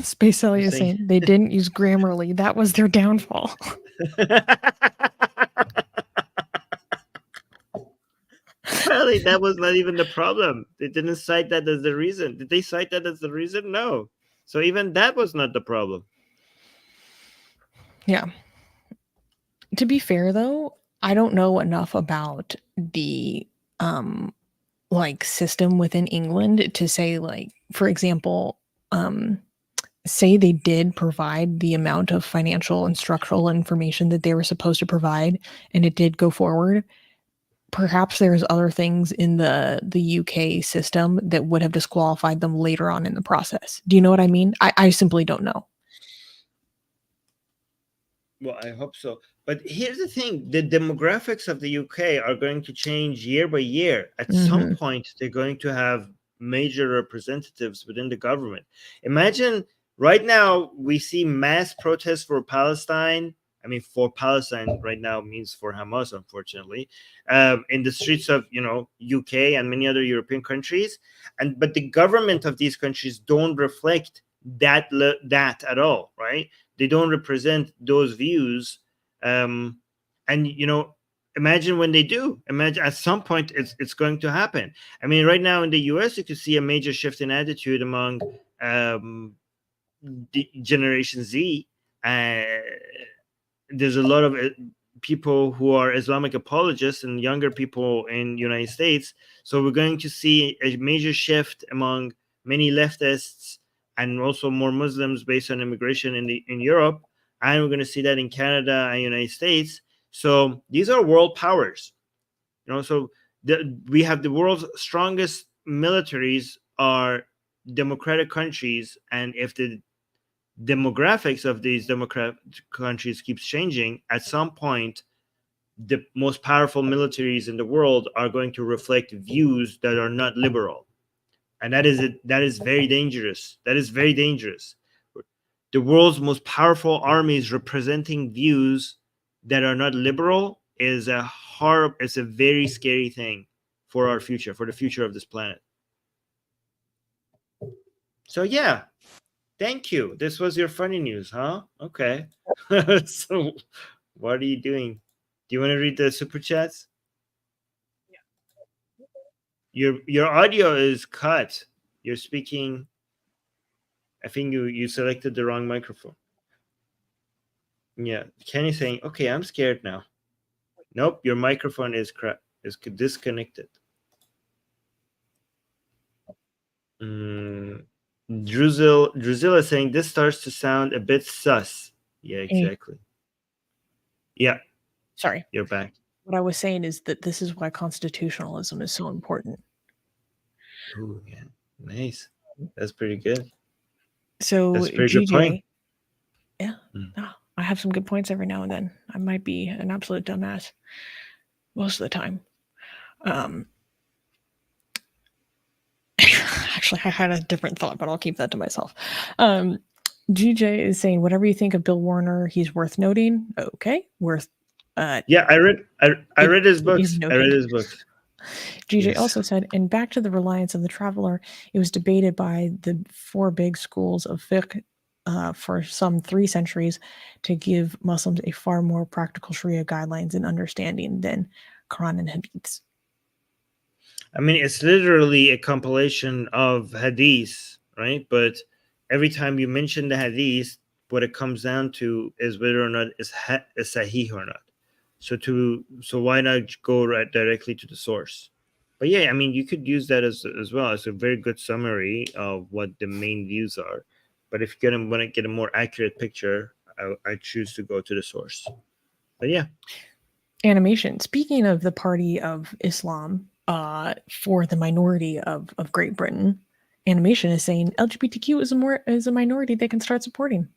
Space Elliot is saying they didn't use Grammarly. That was their downfall. Apparently, that was not even the problem. They didn't cite that as the reason. Did they cite that as the reason? No. So even that was not the problem. Yeah. To be fair, though, I don't know enough about the like system within England to say, like, for example, say they did provide the amount of financial and structural information that they were supposed to provide, and it did go forward. Perhaps there's other things in the UK system that would have disqualified them later on in the process. Do you know what I mean? I simply don't know. Well, I hope so. But here's the thing. The demographics of the UK are going to change year by year. At some point, they're going to have major representatives within the government. Imagine right now we see mass protests for Palestine. I mean, for Palestine right now means for Hamas, unfortunately, in the streets of, UK and many other European countries. But the government of these countries don't reflect that at all, right? They don't represent those views. And, imagine when they do. Imagine at some point it's going to happen. I mean, right now in the US, you could see a major shift in attitude among the Generation Z. There's a lot of people who are Islamic apologists and younger people in the United States. So we're going to see a major shift among many leftists and also more Muslims based on immigration in Europe. And we're going to see that in Canada and United States. So these are world powers. So we have the world's strongest militaries are democratic countries. And if the demographics of these democratic countries keeps changing, at some point, the most powerful militaries in the world are going to reflect views that are not liberal, and that is very dangerous. That is very dangerous. The world's most powerful armies representing views that are not liberal is it's a very scary thing for our future, for the future of this planet. So yeah, thank you. This was your funny news, huh? Okay. So what are you doing? Do you want to read the super chats? Yeah. Your audio is cut. You're speaking. I think you selected the wrong microphone. Yeah, Kenny's saying, "Okay, I'm scared now." Nope, your microphone is disconnected. Drusilla is saying this starts to sound a bit sus. Yeah, exactly. Yeah. Sorry. You're back. What I was saying is that this is why constitutionalism is so important. Oh, yeah. Nice. That's pretty good. So, that's a pretty good point. Yeah. Oh, I have some good points every now and then. I might be an absolute dumbass most of the time. Actually, I had a different thought, but I'll keep that to myself. GJ is saying, whatever you think of Bill Warner, he's worth noting. Okay, worth. Yeah, I read his books. I read his books. GJ also said, and back to the reliance of the traveler, it was debated by the four big schools of fiqh for some 3 centuries to give Muslims a far more practical Sharia guidelines and understanding than Quran and Hadiths. I mean, it's literally a compilation of hadiths, right? But every time you mention the hadith, what it comes down to is whether or not it's sahih or not. So why not go right directly to the source? But yeah, I mean, you could use that as well as a very good summary of what the main views are. But if you want to get a more accurate picture, I choose to go to the source. But yeah. Animation. Speaking of the party of Islam, for the minority of Great Britain, Animation is saying LGBTQ is a minority they can start supporting.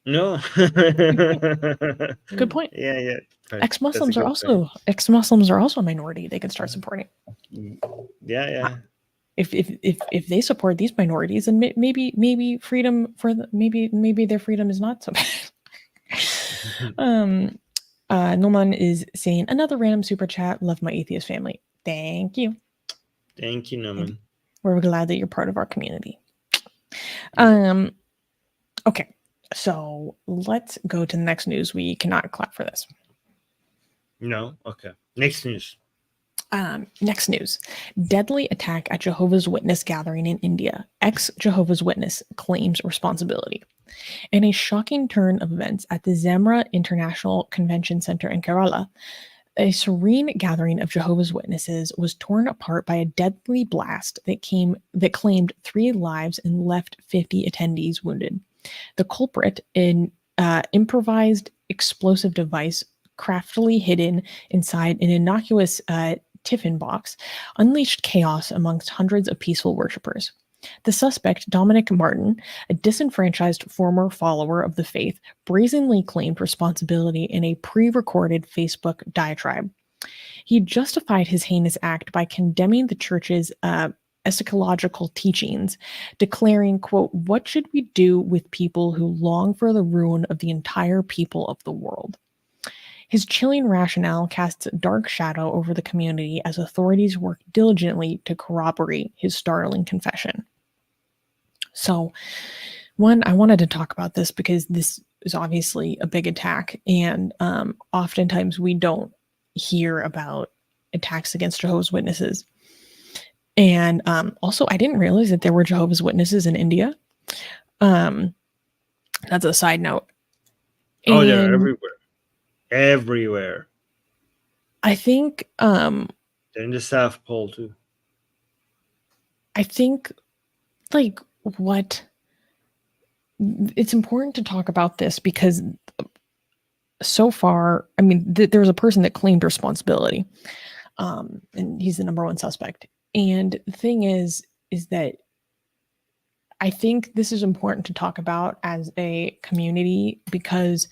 No. Good point. Yeah. Ex-Muslims are also a minority they can start supporting. Yeah. If they support these minorities, and maybe freedom for maybe their freedom is not so bad. Noman is saying, another random super chat. Love my atheist family. Thank you. Thank you, Noman. We're glad that you're part of our community. Okay, so let's go to the next news. We cannot clap for this. No? Okay. Next news. Next news. Deadly attack at Jehovah's Witness gathering in India. Ex-Jehovah's Witness claims responsibility. In a shocking turn of events at the Zamra International Convention Center in Kerala, a serene gathering of Jehovah's Witnesses was torn apart by a deadly blast that claimed 3 lives and left 50 attendees wounded. The culprit, an improvised explosive device craftily hidden inside an innocuous tiffin box, unleashed chaos amongst hundreds of peaceful worshippers. The suspect, Dominic Martin, a disenfranchised former follower of the faith, brazenly claimed responsibility in a pre-recorded Facebook diatribe. He justified his heinous act by condemning the church's eschatological teachings, declaring, quote, "What should we do with people who long for the ruin of the entire people of the world?" His chilling rationale casts a dark shadow over the community as authorities work diligently to corroborate his startling confession. So, one, I wanted to talk about this because this is obviously a big attack, and oftentimes we don't hear about attacks against Jehovah's Witnesses. And also, I didn't realize that there were Jehovah's Witnesses in India. That's a side note. Oh, they're everywhere. Everywhere. I think they're in the South Pole too. I think it's important to talk about this because so far, I mean, there was a person that claimed responsibility, and he's the number 1 suspect. And the thing is that I think this is important to talk about as a community because,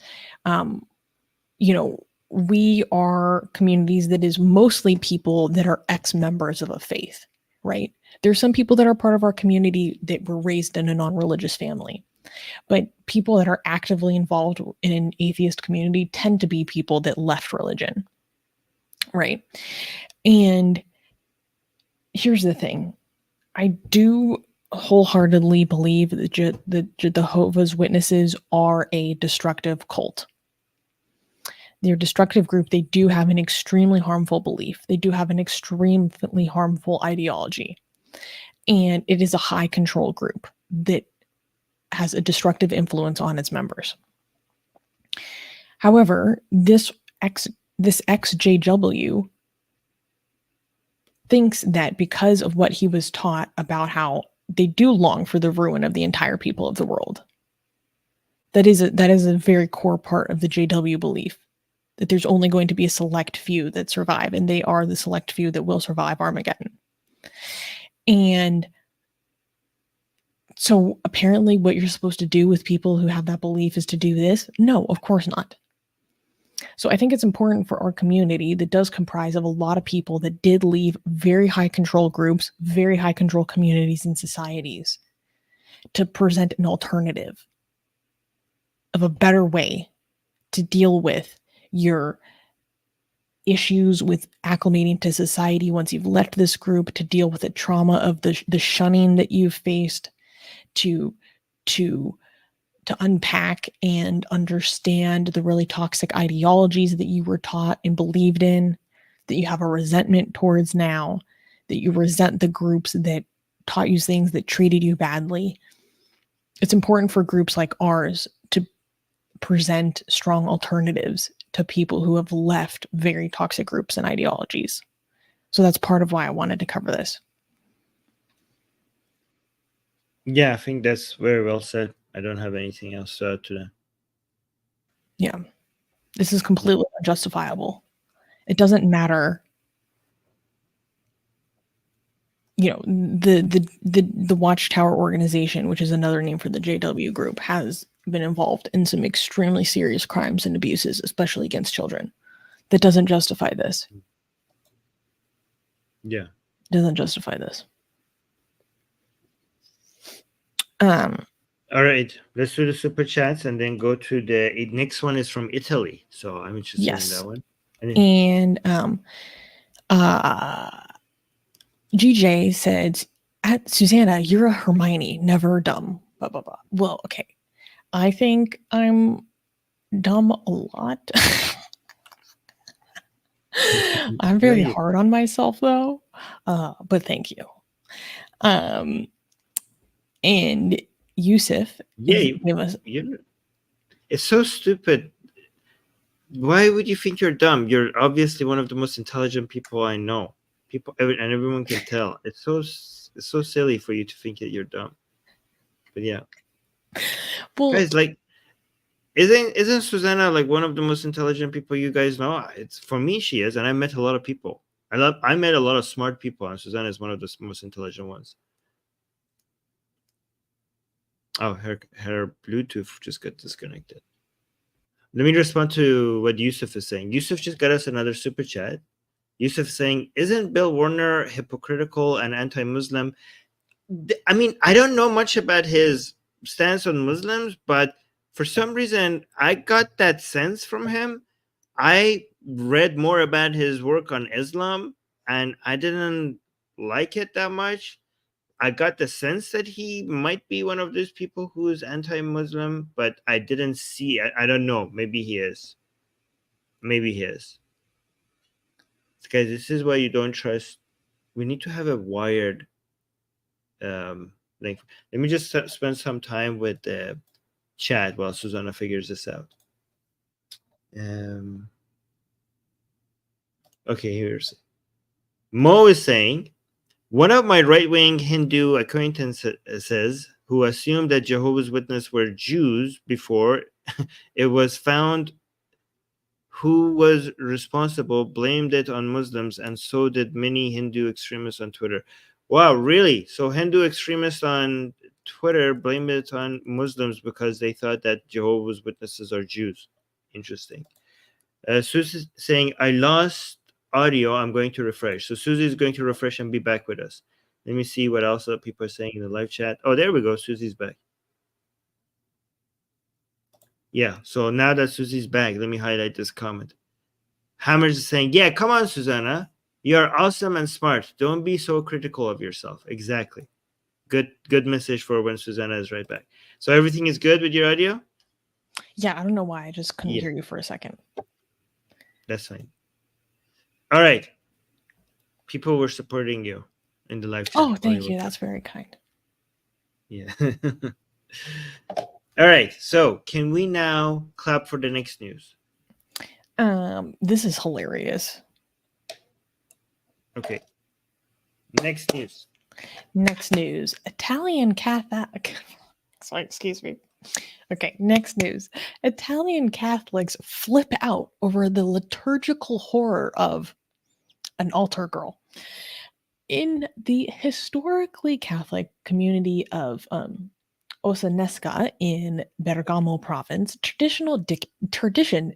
we are communities that is mostly people that are ex-members of a faith, right? There's some people that are part of our community that were raised in a non-religious family, but people that are actively involved in an atheist community tend to be people that left religion, right? And here's the thing. I do wholeheartedly believe that the Jehovah's Witnesses are a destructive cult. They're a destructive group. They do have an extremely harmful belief. They do have an extremely harmful ideology. And it is a high control group that has a destructive influence on its members. However, this ex-JW thinks that because of what he was taught about how they do long for the ruin of the entire people of the world, that is a very core part of the JW belief, that there's only going to be a select few that survive, and they are the select few that will survive Armageddon. And so apparently what you're supposed to do with people who have that belief is to do this? No, of course not. So I think it's important for our community that does comprise of a lot of people that did leave very high control groups, very high control communities and societies, to present an alternative of a better way to deal with your issues with acclimating to society once you've left this group, to deal with the trauma of the shunning that you've faced, to unpack and understand the really toxic ideologies that you were taught and believed in, that you have a resentment towards now, that you resent the groups that taught you things that treated you badly. It's important for groups like ours to present strong alternatives to people who have left very toxic groups and ideologies. So that's part of why I wanted to cover this. Yeah, I think that's very well said. I don't have anything else to add to that. Yeah. This is completely unjustifiable. It doesn't matter. The Watchtower organization, which is another name for the JW group, has been involved in some extremely serious crimes and abuses, especially against children. That doesn't justify this. Yeah. Doesn't justify this. All right, let's do the super chats and then go to the next one is from Italy. So I'm interested in that one. And GJ said, Susanna, you're a Hermione, never dumb. Blah, blah, blah. Well, okay. I think I'm dumb a lot. I'm very hard on myself, though. But thank you. And Yusuf, it's so stupid. Why would you think you're dumb? You're obviously one of the most intelligent people I know. And everyone can tell. It's so silly for you to think that you're dumb. But yeah, well, guys, like, isn't Susanna like one of the most intelligent people you guys know? It's, for me, she is, and I met a lot of people. I met a lot of smart people, and Susanna is one of the most intelligent ones. Oh, her Bluetooth just got disconnected. Let me respond to what Yusuf is saying. Yusuf just got us another super chat. Yusuf saying, isn't Bill Warner hypocritical and anti-Muslim? I mean, I don't know much about his stance on Muslims, but for some reason, I got that sense from him. I read more about his work on Islam, and I didn't like it that much. I got the sense that he might be one of those people who is anti-Muslim, but I didn't see. I don't know. Maybe he is. Maybe he is. Guys, this is why you don't trust. We need to have a wired link. Let me just spend some time with the chat while Susanna figures this out. Okay, here's Mo is saying, one of my right-wing Hindu acquaintances who assumed that Jehovah's Witnesses were Jews before it was found who was responsible blamed it on Muslims, and so did many Hindu extremists on Twitter. Wow, really? So Hindu extremists on Twitter blamed it on Muslims because they thought that Jehovah's Witnesses are Jews. Interesting. Susie's saying, I lost audio. I'm going to refresh. So Susie is going to refresh and be back with us. Let me see what else people are saying in the live chat. Oh, there we go. Susie's back. Yeah, so now that Susie's back, let me highlight this comment. Hammers is saying, yeah, come on, Susanna. You're awesome and smart. Don't be so critical of yourself. Exactly. Good message for when Susanna is right back. So everything is good with your audio? Yeah, I don't know why. I just couldn't hear you for a second. That's fine. All right. People were supporting you in the live chat. Oh, thank you. That's very kind. Yeah. All right. So can we now clap for the next news? This is hilarious. Okay. Next news. Italian Catholic. Sorry, excuse me. Okay, next news. Italian Catholics flip out over the liturgical horror of an altar girl. In the historically Catholic community of Osanesca in Bergamo province, tradition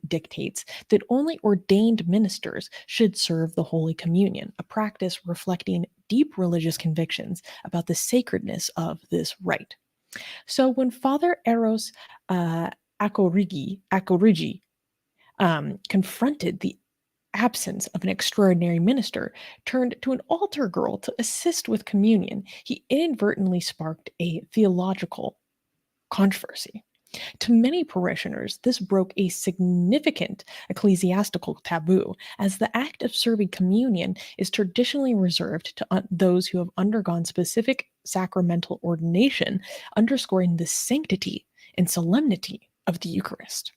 dictates that only ordained ministers should serve the Holy Communion, a practice reflecting deep religious convictions about the sacredness of this rite. So when Father Eros Akorigi confronted the absence of an extraordinary minister, turned to an altar girl to assist with communion, he inadvertently sparked a theological controversy. To many parishioners, this broke a significant ecclesiastical taboo, as the act of serving communion is traditionally reserved to those who have undergone specific sacramental ordination, underscoring the sanctity and solemnity of the Eucharist.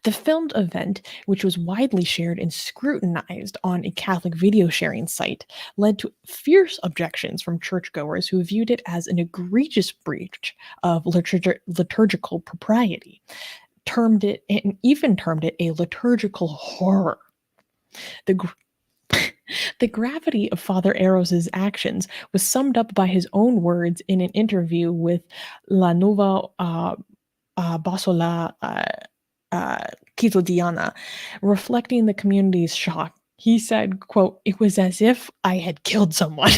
The filmed event, which was widely shared and scrutinized on a Catholic video sharing site, led to fierce objections from churchgoers who viewed it as an egregious breach of liturgical propriety, termed it a liturgical horror. The gravity of Father Eros's actions was summed up by his own words in an interview with La Nuova Bassola Quotidiana, reflecting the community's shock. He said, quote, "It was as if I had killed someone."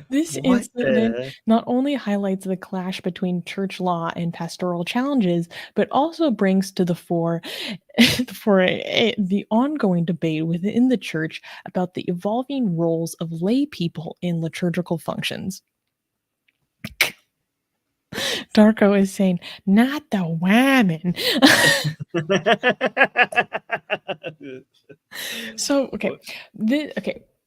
This incident not only highlights the clash between church law and pastoral challenges, but also brings to the fore the ongoing debate within the church about the evolving roles of lay people in liturgical functions. Darko is saying, not the women. So, okay.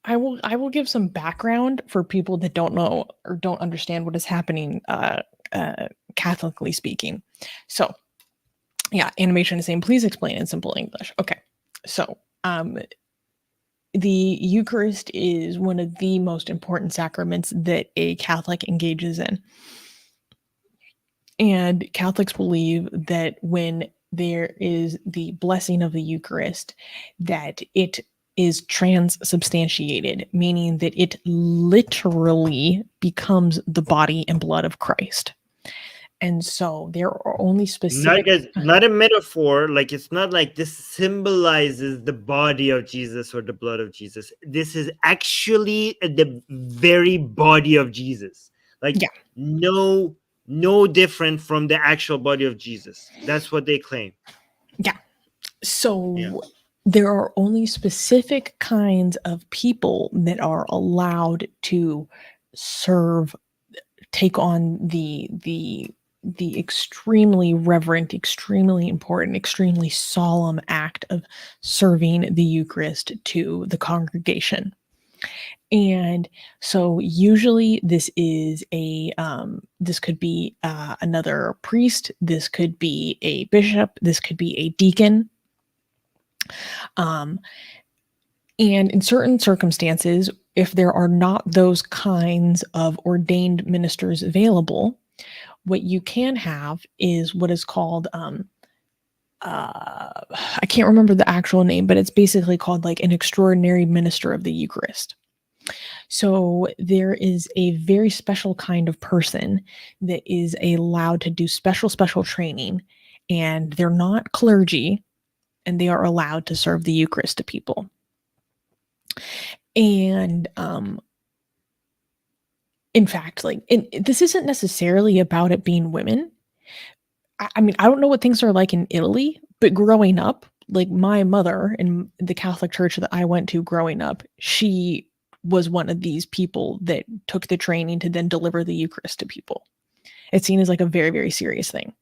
I will give some background for people that don't know or don't understand what is happening, Catholically speaking. So, yeah, animation is saying, please explain in simple English. Okay. So, the Eucharist is one of the most important sacraments that a Catholic engages in. And Catholics believe that when there is the blessing of the Eucharist, that it is transubstantiated, meaning that it literally becomes the body and blood of Christ. And so there are only specific... Not a metaphor, like it's not like this symbolizes the body of Jesus or the blood of Jesus. This is actually the very body of Jesus. Like, yeah. No different from the actual body of Jesus. That's what they claim. Yeah. So there are only specific kinds of people that are allowed to take on the extremely reverent, extremely important, extremely solemn act of serving the Eucharist to the congregation. And so usually this is this could be another priest, this could be a bishop, this could be a deacon. And in certain circumstances, if there are not those kinds of ordained ministers available, what you can have is what is called, I can't remember the actual name, but it's basically called like an extraordinary minister of the Eucharist. So there is a very special kind of person that is allowed to do special training, and they're not clergy, and they are allowed to serve the Eucharist to people. And in fact, this isn't necessarily about it being women. I mean, I don't know what things are like in Italy, but growing up, like my mother in the Catholic church that I went to growing up, she was one of these people that took the training to then deliver the Eucharist to people. It's seen as like a very, very serious thing.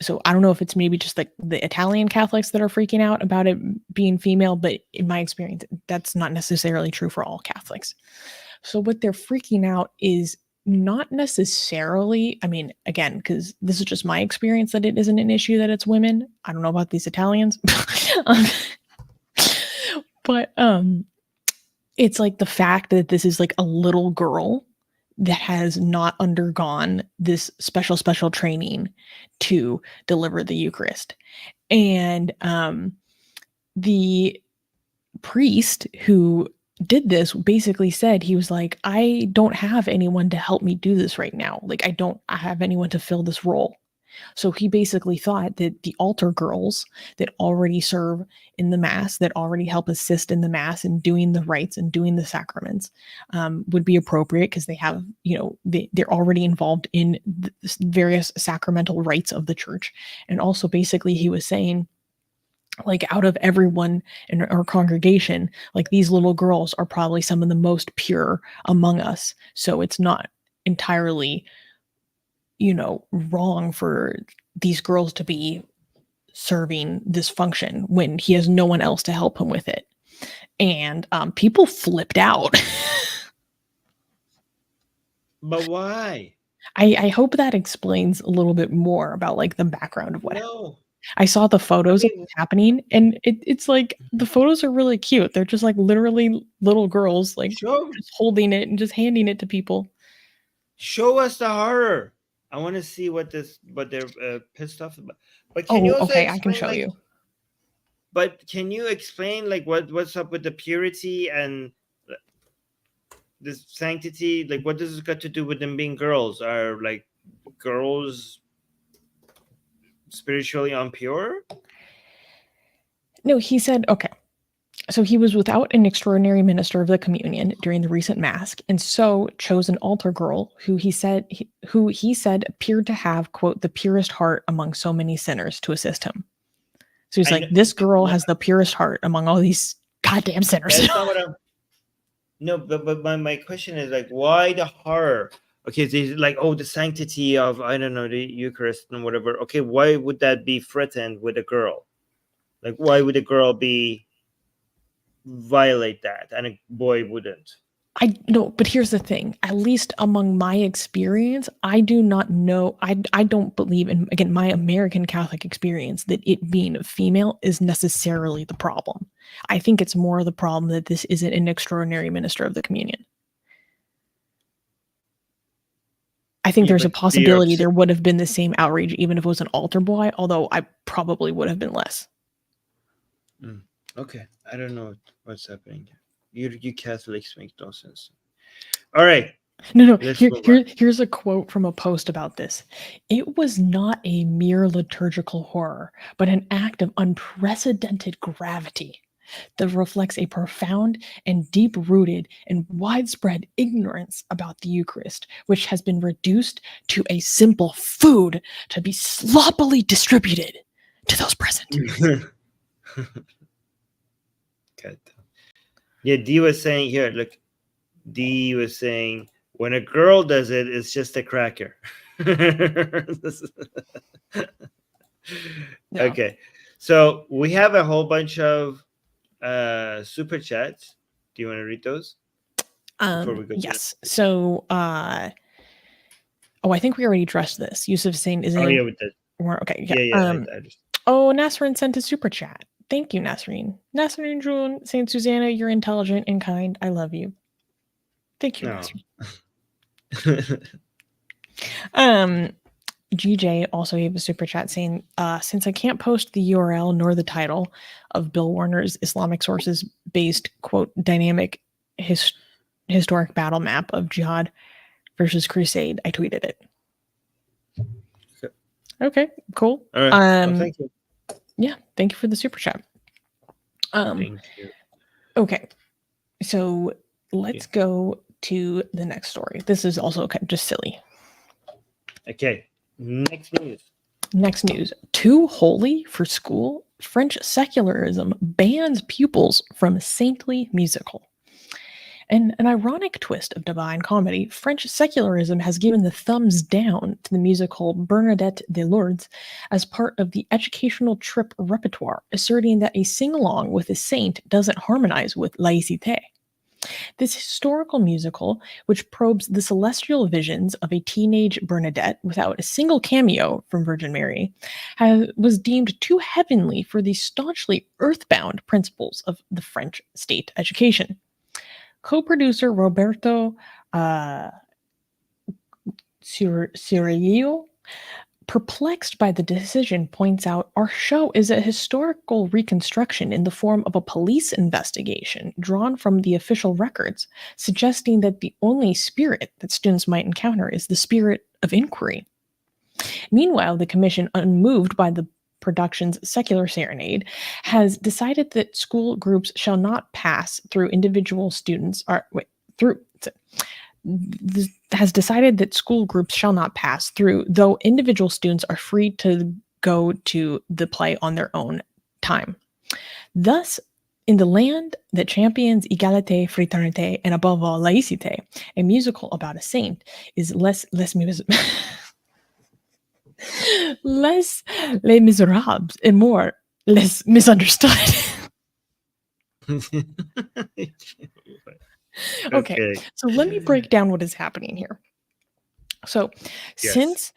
So I don't know if it's maybe just like the Italian Catholics that are freaking out about it being female, but in my experience, that's not necessarily true for all Catholics. So what they're freaking out is not necessarily, I mean, again, because this is just my experience that it isn't an issue that it's women. I don't know about these Italians. But it's like the fact that this is like a little girl that has not undergone this special training to deliver the Eucharist. And the priest who did this basically said, he was like, I don't have anyone to help me do this right now. Like, I have anyone to fill this role. So he basically thought that the altar girls that already serve in the Mass, that already help assist in the Mass and doing the rites and doing the sacraments, would be appropriate because they have, they're already involved in the various sacramental rites of the church. And also basically he was saying, like, out of everyone in our congregation, like, these little girls are probably some of the most pure among us. So it's not entirely, wrong for these girls to be serving this function when he has no one else to help him with it. And people flipped out. But why? I hope that explains a little bit more about like the background of what happened. No. I saw the photos of what's happening, and it's like the photos are really cute. They're just like literally little girls, like just holding it and just handing it to people. Show us the horror. I want to see what they're pissed off about. But can you also okay, I can show you. But can you explain like what's up with the purity and the sanctity? Like, what does this got to do with them being girls? Are like girls spiritually impure? No, he said, okay. So he was without an extraordinary minister of the communion during the recent Mass, and so chose an altar girl who he said appeared to have, quote, the purest heart among so many sinners to assist him. So he's like, this girl has the purest heart among all these goddamn sinners. That's not what I'm. No, but my question is like, why the horror? Okay, there's like, the sanctity of, I don't know, the Eucharist and whatever. Okay, why would that be threatened with a girl? Like, why would a girl violate that and a boy wouldn't? I know, but here's the thing. At least among my experience, I do not know. I don't believe in, again, my American Catholic experience, that it being female is necessarily the problem. I think it's more the problem that this isn't an extraordinary minister of the communion. I think there's a possibility there would have been the same outrage even if it was an altar boy, although I probably would have been less. Okay, I don't know what's happening. You Catholics make no sense. All right. No. Here's a quote from a post about this. It was not a mere liturgical horror, but an act of unprecedented gravity that reflects a profound and deep-rooted and widespread ignorance about the Eucharist, which has been reduced to a simple food to be sloppily distributed to those present. God. Yeah, Dee was saying here, look, Dee was saying, when a girl does it, it's just a cracker. No. Okay, so we have a whole bunch of super chats. Do you want to read those? Yes. So, I think we already addressed this. Yusuf saying, is it? Oh, yeah, we did. Okay, yeah. Yeah. I just... Nasrin sent a super chat. Thank you, Nasrin. Nasrin June saying, Susanna, you're intelligent and kind. I love you. Thank you, Nasrin. GJ also gave a super chat saying, since I can't post the URL nor the title of Bill Warner's Islamic sources based, quote, dynamic historic battle map of Jihad versus Crusade. I tweeted it. Okay, cool. All right. Well, thank you. Yeah, thank you for the super chat. Thank you. Okay, so let's go to the next story. This is also just silly. Okay, next news. Next news. Too holy for school? French secularism bans pupils from saintly musical. And an ironic twist of divine comedy, French secularism has given the thumbs down to the musical Bernadette des Lourdes as part of the educational trip repertoire, asserting that a sing-along with a saint doesn't harmonize with laïcité. This historical musical, which probes the celestial visions of a teenage Bernadette without a single cameo from Virgin Mary, was deemed too heavenly for the staunchly earthbound principles of the French state education. Co-producer Roberto Cirillo, perplexed by the decision, points out our show is a historical reconstruction in the form of a police investigation drawn from the official records, suggesting that the only spirit that students might encounter is the spirit of inquiry. Meanwhile, the commission, unmoved by the production's secular serenade, has decided that school groups shall not pass through individual students has decided that school groups shall not pass through, though individual students are free to go to the play on their own time. Thus, in the land that champions égalité, fraternité, and above all laïcité, a musical about a saint is less Les Miserables and more Les Misunderstood. Okay, so let me break down what is happening here. So, since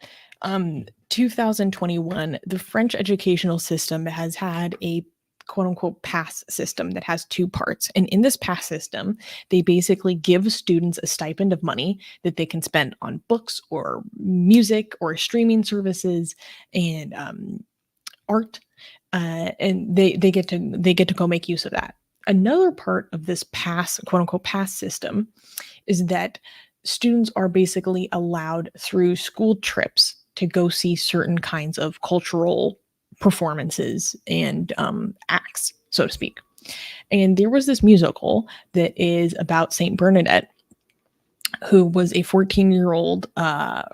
2021, the French educational system has had a quote-unquote pass system that has two parts. And in this pass system, they basically give students a stipend of money that they can spend on books or music or streaming services and art, and they get to go make use of that. Another part of this pass, quote-unquote pass system, is that students are basically allowed through school trips to go see certain kinds of cultural performances and acts, so to speak. And there was this musical that is about Saint Bernadette, who was a 14-year-old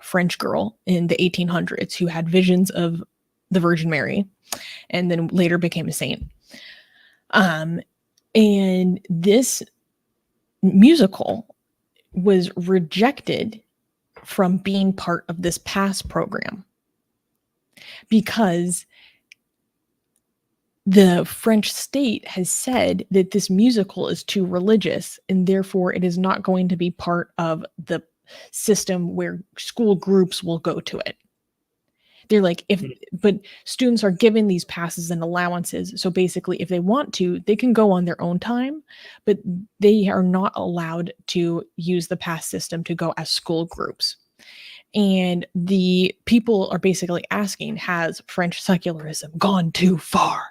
French girl in the 1800s who had visions of the Virgin Mary and then later became a saint. And this musical was rejected from being part of this pass program because the French state has said that this musical is too religious and therefore it is not going to be part of the system where school groups will go to it. They're like, but students are given these passes and allowances. So basically, if they want to, they can go on their own time, but they are not allowed to use the pass system to go as school groups. And the people are basically asking, has French secularism gone too far?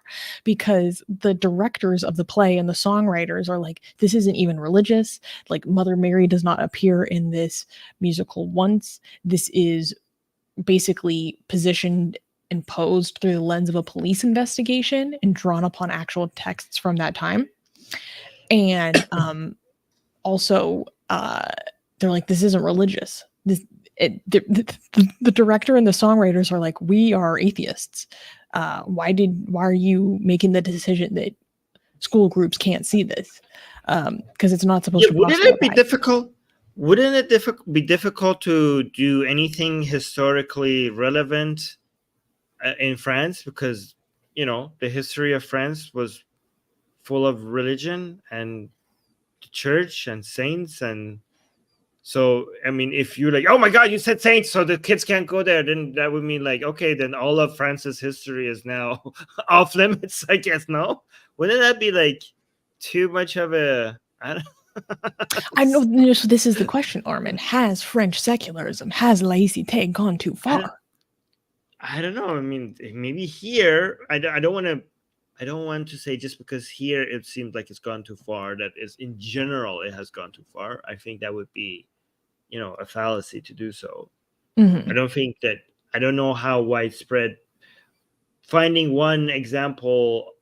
Because the directors of the play and the songwriters are like, this isn't even religious. Like, Mother Mary does not appear in this musical once. This is basically positioned and posed through the lens of a police investigation and drawn upon actual texts from that time. And also, they're like, this isn't religious. The director and the songwriters are like, we are atheists. Why are you making the decision that school groups can't see this? Because it's not supposed to. Wouldn't it be difficult? Wouldn't it be difficult to do anything historically relevant in France? Because, you know, the history of France was full of religion and the church and saints. And so, I mean, if you're like, oh my God, you said saints, so the kids can't go there, then that would mean like, okay, then all of France's history is now off limits, I guess, no? Wouldn't that be like too much of a, I don't know. I know. So this is the question, Armin. Has French secularism, has laïcité gone too far? I don't know. I mean, maybe here, I don't want to I don't want to say just because here it seems like it's gone too far, that is in general it has gone too far. I think that would be, a fallacy to do so. Mhm. I don't think that, I don't know how widespread. Finding one example,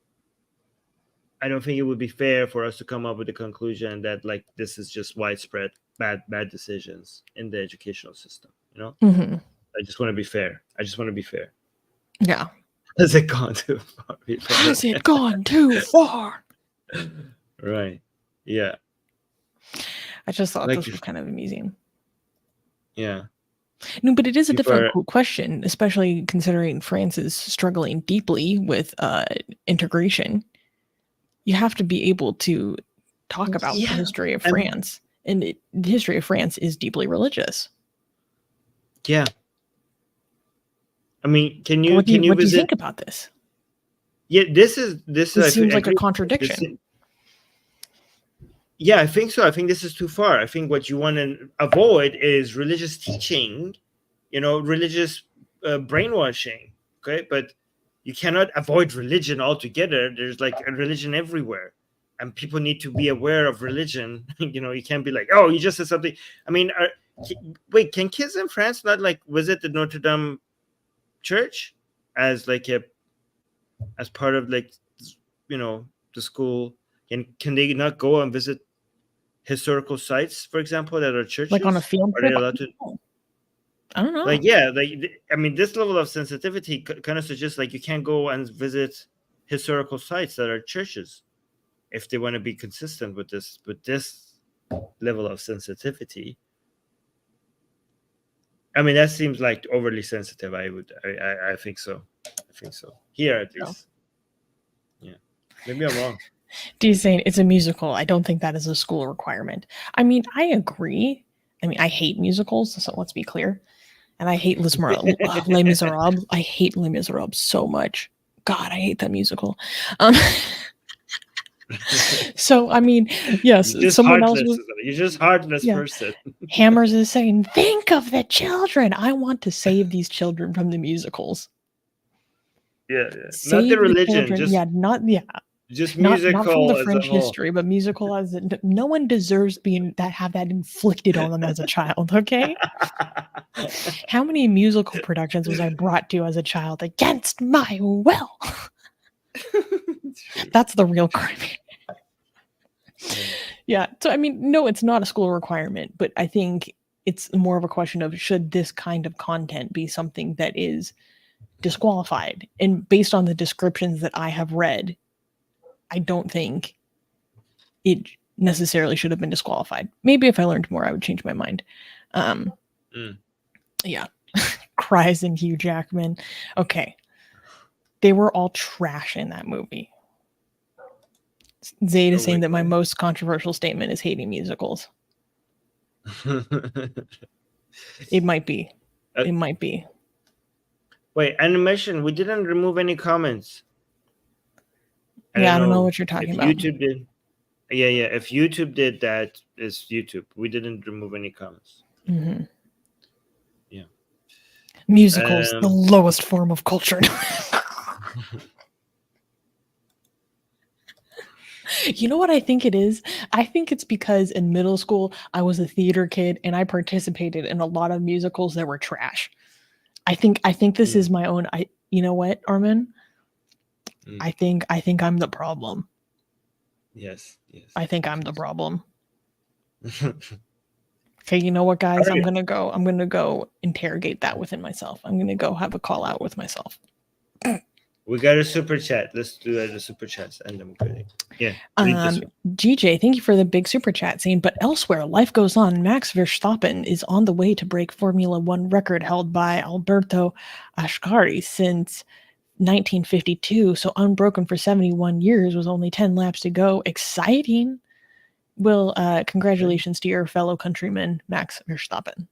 I don't think it would be fair for us to come up with the conclusion that like this is just widespread bad decisions in the educational system. Mhm. I just want to be fair. Yeah. Has it gone too far? Has it gone too far? Right. Yeah. I just thought Like this was kind of amusing. Yeah. No, but it is a People are- difficult question, especially considering France is struggling deeply with integration. You have to be able to talk about the Yeah, history of and- France, and the history of France is deeply religious. Yeah. I mean, can you What do you visit? think about this? Yeah, this Seems like a contradiction. Yeah, I think so. I think this is too far. I think what you want to avoid is religious teaching, religious brainwashing. Okay, but you cannot avoid religion altogether. There's like a religion everywhere, and people need to be aware of religion. You can't be like, oh, you just said something. I mean, wait, can kids in France not like visit the Notre Dame church as like as part of like the school? Can they not go and visit historical sites, for example, that are churches? Like on a field Are trip? they allowed to? I don't know. Like, yeah, I mean, this level of sensitivity kind of suggests like you can't go and visit historical sites that are churches if they want to be consistent with this level of sensitivity. I mean, that seems like overly sensitive. I think so. Here, at least. Yeah. Maybe I'm wrong. Dee's saying it's a musical. I don't think that is a school requirement. I mean, I agree. I mean, I hate musicals, so let's be clear. And I hate Les Miserables. I hate Les Miserables so much. God, I hate that musical. So, I mean, yes, someone else was... You're just heartless person. Hammers is saying, think of the children. I want to save these children from the musicals. Yeah. Save Not the religion. children. Just musical not from the as French a whole. history, but musical as no one deserves have that inflicted on them as a child. Okay. How many musical productions was I brought to as a child against my will? That's the real crime. Yeah. So, I mean, no, it's not a school requirement, but I think it's more of a question of should this kind of content be something that is disqualified? And based on the descriptions that I have read, I don't think it necessarily should have been disqualified. Maybe if I learned more, I would change my mind. Yeah. Cries in Hugh Jackman. Okay. They were all trash in that movie. Zayd is saying that my most controversial statement is hating musicals. It might be. It might be. Wait, animation. We didn't remove any comments. I don't know what you're talking about. YouTube did. Yeah. If YouTube did that, it's YouTube. We didn't remove any comments. Mm-hmm. Yeah. Musicals, the lowest form of culture. You know what I think it is? I think it's because in middle school, I was a theater kid and I participated in a lot of musicals that were trash. I think this is my own. You know what, Armin? I think I'm the problem. Yes. I think I'm the problem. Okay, you know what, guys? Right. I'm gonna go interrogate that within myself. I'm gonna go have a call out with myself. We got a super chat. Let's do that. The super chats, and I'm good. Yeah. GJ, thank you for the big super chat saying, but elsewhere, life goes on. Max Verstappen is on the way to break Formula One record held by Alberto Ascari since 1952. So unbroken for 71 years with only 10 laps to go. Exciting. Well, congratulations to your fellow countryman, Max Verstappen.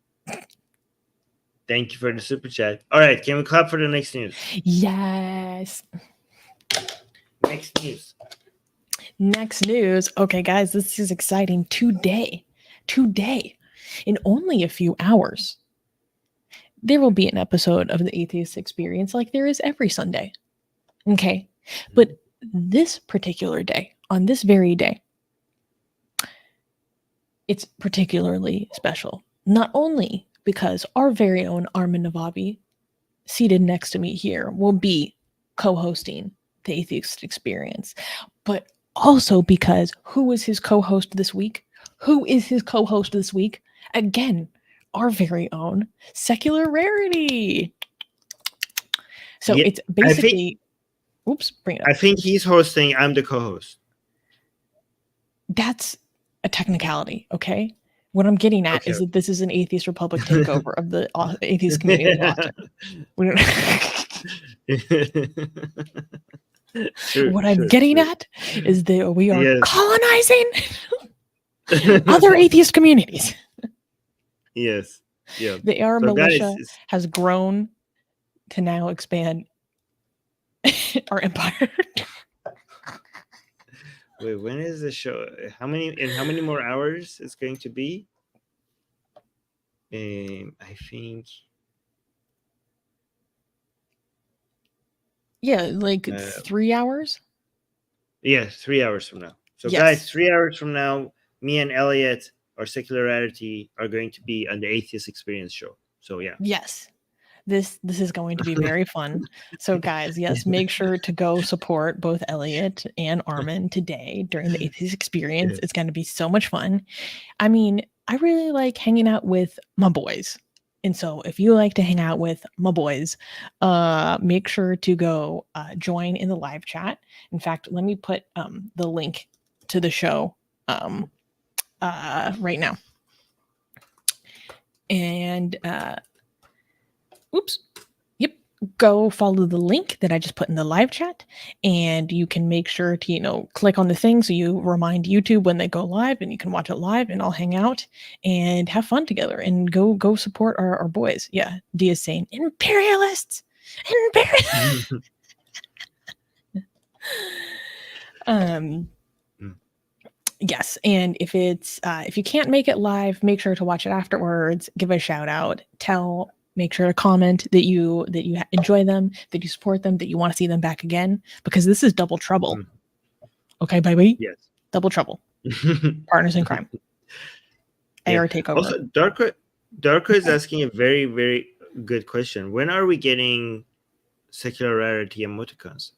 Thank you for the super chat. All right, can we clap for the next news? Yes. Next news. Okay, guys, this is exciting. Today, in only a few hours, there will be an episode of the Atheist Experience like there is every Sunday. Okay, but this particular day, on this very day, it's particularly special. Not only because our very own Armin Navabi, seated next to me here, will be co-hosting the Atheist Experience, but also because who is his co-host this week? Who is his co-host this week? Again, our very own Secular Rarity. So Yeah, it's basically, oops, bring it up. I think he's hosting. I'm the co-host. That's a technicality, okay? What I'm getting at is that this is an Atheist Republic takeover of the atheist community. What I'm getting at is that we are colonizing other atheist communities. Yes. Yeah. The AR militia has grown to now expand our empire. Wait, when is the show? How many more hours it's going to be? I think. Yeah, like 3 hours. Yeah, 3 hours from now. So, yes. Guys, 3 hours from now, me and Elliot, our Secular Rarity, are going to be on the Atheist Experience show. So, yeah. Yes. This is going to be very fun. So, guys, yes, make sure to go support both Elliot and Armin today during the Atheist Experience. It's going to be so much fun. I mean, I really like hanging out with my boys. And so if you like to hang out with my boys, make sure to go join in the live chat. In fact, let me put the link to the show right now. And oops. Yep. Go follow the link that I just put in the live chat, and you can make sure to, click on the thing so you remind YouTube when they go live, and you can watch it live and all hang out and have fun together and go support our boys. Yeah. Dia's saying imperialists. Yes, and if you can't make it live, make sure to watch it afterwards. Give a shout out. Make sure to comment that you enjoy them, that you support them, that you want to see them back again, because this is double trouble. Okay, baby. Yes, double trouble. Partners in crime. AR takeover. Also, Darko is asking a very, very good question. When are we getting Secular Rarity emoticons?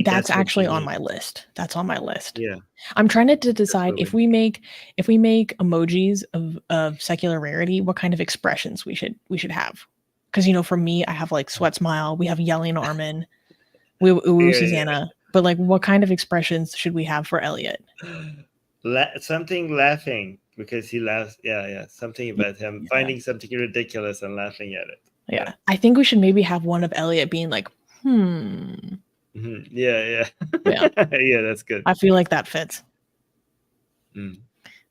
That's actually on my list. That's on my list. Yeah, I'm trying to decide if we make emojis of Secular Rarity, what kind of expressions we should have. Because for me, I have like sweat smile. We have yelling Armin. We Susanna. But like, what kind of expressions should we have for Elliot? Something laughing because he laughs. Yeah. Something about him finding something ridiculous and laughing at it. Yeah. I think we should maybe have one of Elliot being like, Mm-hmm. Yeah. Yeah, that's good. I feel like that fits.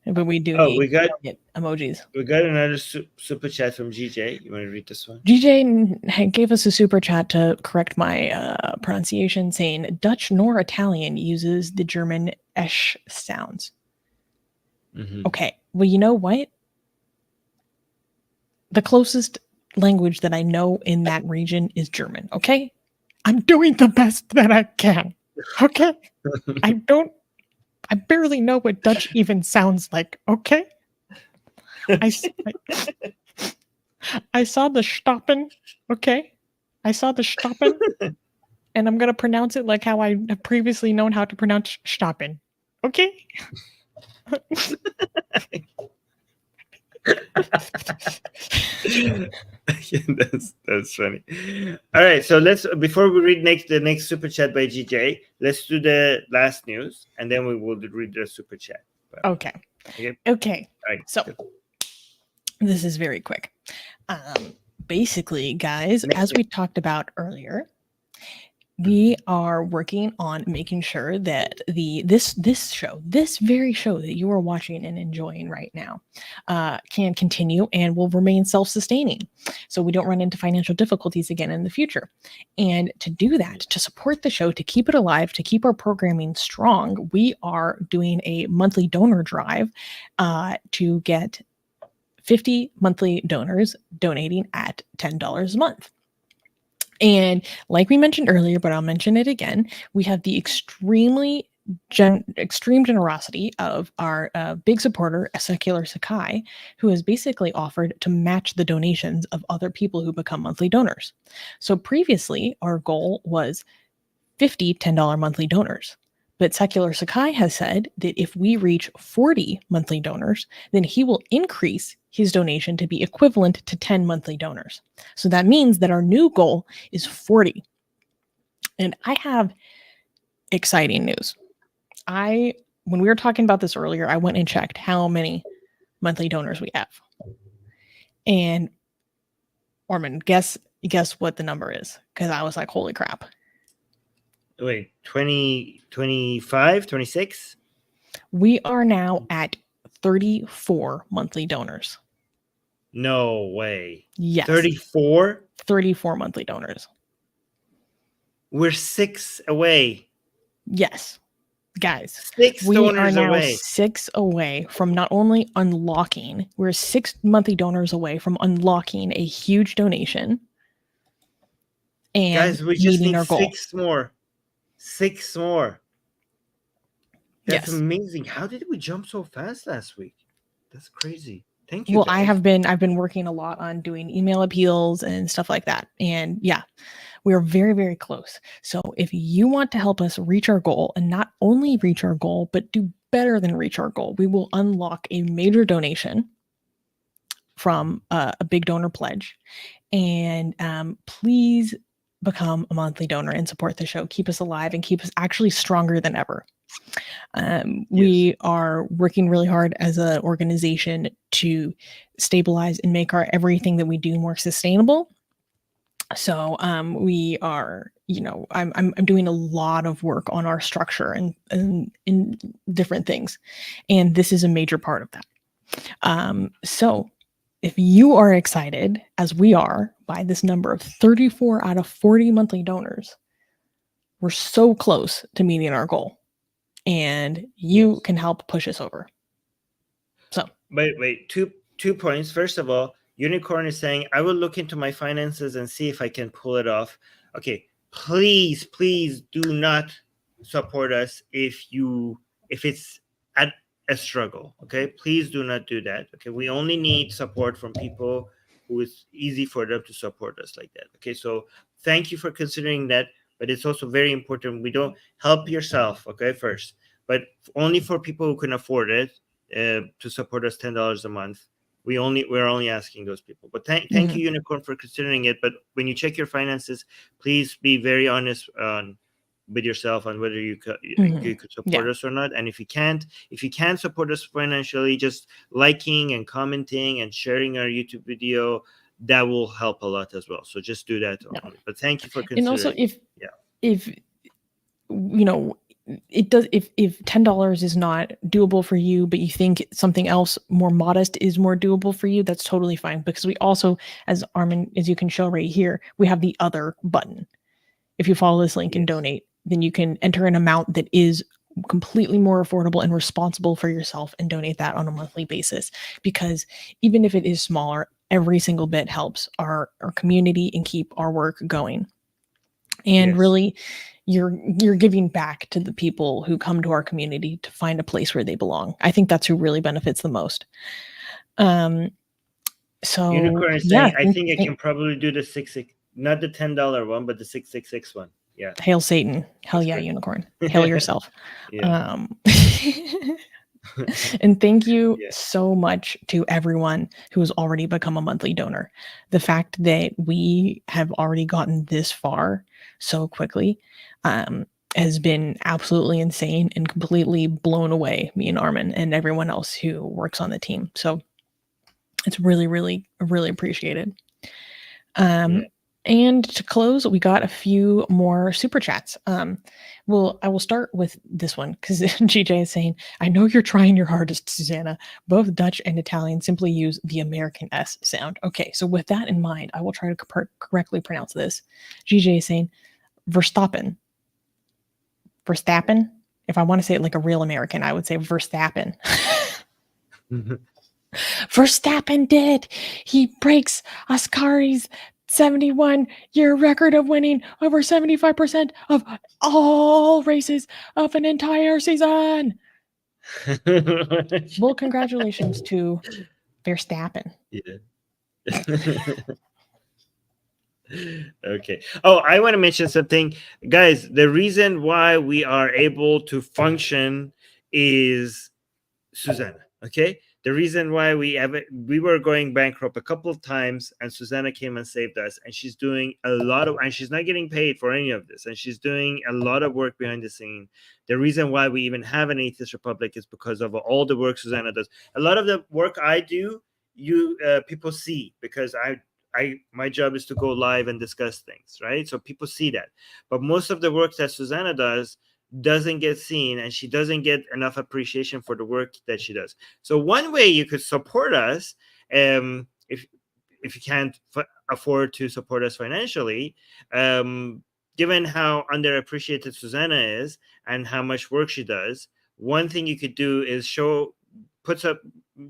But we do need emojis. We got another super chat from GJ. You want to read this one? GJ gave us a super chat to correct my pronunciation, saying Dutch nor Italian uses the German esh sounds. Mm-hmm. Okay. Well, you know what? The closest language that I know in that region is German. Okay. I'm doing the best that I can. Okay. I barely know what Dutch even sounds like. Okay. I saw the stoppen. Okay. I saw the stoppen. And I'm going to pronounce it like how I have previously known how to pronounce stoppen. Okay. That's funny. All right, so before we read the next super chat by GJ, let's do the last news, and then we will read the super chat. Okay. All right. So this is very quick. Basically, guys, as we talked about earlier, we are working on making sure that this very show that you are watching and enjoying right now can continue and will remain self-sustaining, so we don't run into financial difficulties again in the future. And to do that, to support the show, to keep it alive, to keep our programming strong, we are doing a monthly donor drive to get 50 monthly donors donating at $10 a month. And like we mentioned earlier, but I'll mention it again, we have the extreme generosity of our big supporter, Secular Sakai, who has basically offered to match the donations of other people who become monthly donors. So previously, our goal was 50 $10 monthly donors. But Secular Sakai has said that if we reach 40 monthly donors, then he will increase his donation to be equivalent to 10 monthly donors. So that means that our new goal is 40. And I have exciting news. When we were talking about this earlier, I went and checked how many monthly donors we have. And Armin, guess what the number is? Because I was like, holy crap. Wait, 20, 25, 26? We are now at 34 monthly donors. No way. Yes. 34? 34 monthly donors. We're 6 away. Yes. Guys, 6 we donors are now away. 6 away from not only unlocking, we're 6 monthly donors away from unlocking a huge donation and Guys, we just meeting need our goal. 6 more. 6 more. That's Yes. amazing. How did we jump so fast last week? That's crazy. Thank you. Well, guys. I've been working a lot on doing email appeals and stuff like that. And yeah, we are very, very close. So if you want to help us reach our goal, and not only reach our goal, but do better than reach our goal, we will unlock a major donation from a big donor pledge. And please become a monthly donor and support the show. Keep us alive and keep us actually stronger than ever. We are working really hard as an organization to stabilize and make our everything that we do more sustainable. So we are, I'm doing a lot of work on our structure and in different things, and this is a major part of that. So if you are excited, as we are, by this number of 34 out of 40 monthly donors, we're so close to meeting our goal. And you can help push us over. So wait, two points. First of all, Unicorn is saying, I will look into my finances and see if I can pull it off. Okay, please do not support us if it's at a struggle. Okay, please do not do that. Okay, we only need support from people who it's easy for them to support us like that. Okay, so thank you for considering that. But it's also very important. We don't help yourself, okay, first, but only for people who can afford it to support us $10 a month. We're only asking those people. But thank you, Unicorn, for considering it. But when you check your finances, please be very honest with yourself on whether you could support us or not. And if you can't support us financially, just liking and commenting and sharing our YouTube video, that will help a lot as well. So just do that. Yeah. But thank you for considering. And also, if $10 is not doable for you, but you think something else more modest is more doable for you, that's totally fine. Because we also, as Armin, as you can show right here, we have the other button. If you follow this link and donate, then you can enter an amount that is completely more affordable and responsible for yourself and donate that on a monthly basis. Because even if it is smaller, every single bit helps our community and keep our work going. And really, you're giving back to the people who come to our community to find a place where they belong. I think that's who really benefits the most. So Unicorn is saying, I think I can probably do the not the $10 one, but the 666 one. Yeah. Hail Satan. Hell yeah, Unicorn. Hail yourself. And thank you so much to everyone who has already become a monthly donor. The fact that we have already gotten this far so quickly has been absolutely insane and completely blown away me and Armin and everyone else who works on the team. So it's really, really, really appreciated. And to close, we got a few more super chats. Well, I will start with this one because GJ is saying, I know you're trying your hardest, Susanna. Both Dutch and Italian simply use the American S sound. Okay, so with that in mind, I will try to correctly pronounce this. GJ is saying, Verstappen. If I want to say it like a real American, I would say Verstappen. Verstappen did. He breaks Ascari's 71-year record of winning over 75% of all races of an entire season. Well, congratulations to Verstappen. Yeah. Okay. Oh, I want to mention something, guys. The reason why we are able to function is Susanna. Okay. The reason why we were going bankrupt a couple of times, and Susanna came and saved us, and she's doing a lot of, and she's not getting paid for any of this, and she's doing a lot of work behind the scene. The reason why we even have an Atheist Republic is because of all the work Susanna does. A lot of the work I do, people see, because my job is to go live and discuss things, right? So people see that. But most of the work that Susanna doesn't get seen, and she doesn't get enough appreciation for the work that she does. So one way you could support us, if you can't afford to support us financially, given how underappreciated Susanna is and how much work she does, one thing you could do is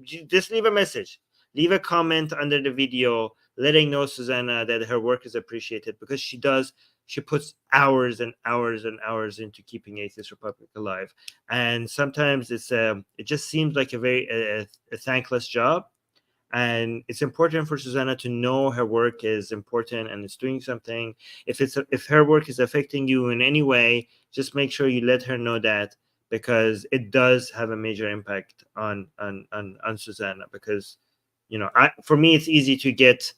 just leave a message, leave a comment under the video letting know Susanna that her work is appreciated, because she puts hours and hours and hours into keeping Atheist Republic alive. And sometimes it just seems like a very thankless job. And it's important for Susanna to know her work is important and it's doing something. If her work is affecting you in any way, just make sure you let her know that, because it does have a major impact on Susanna. Because, for me, it's easy to get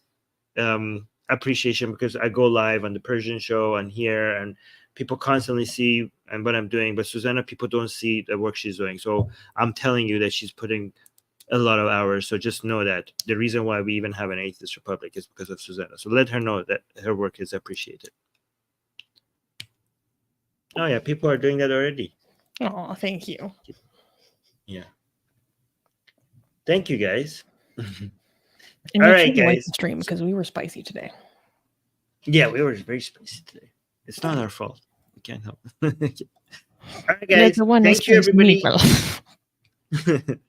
appreciation because I go live on the Persian show and here, and people constantly see and what I'm doing. But Susanna, people don't see the work she's doing. So I'm telling you that she's putting a lot of hours. So just know that the reason why we even have an Atheist Republic is because of Susanna. So let her know that her work is appreciated. Oh yeah, people are doing that already. Oh, thank you. Yeah. Thank you, guys. And All make right, sure you like guys. the stream, because we were spicy today. Yeah, we were very spicy today. It's not our fault. We can't help it. All right, You're guys. the one Thank you, that's everybody. meatball.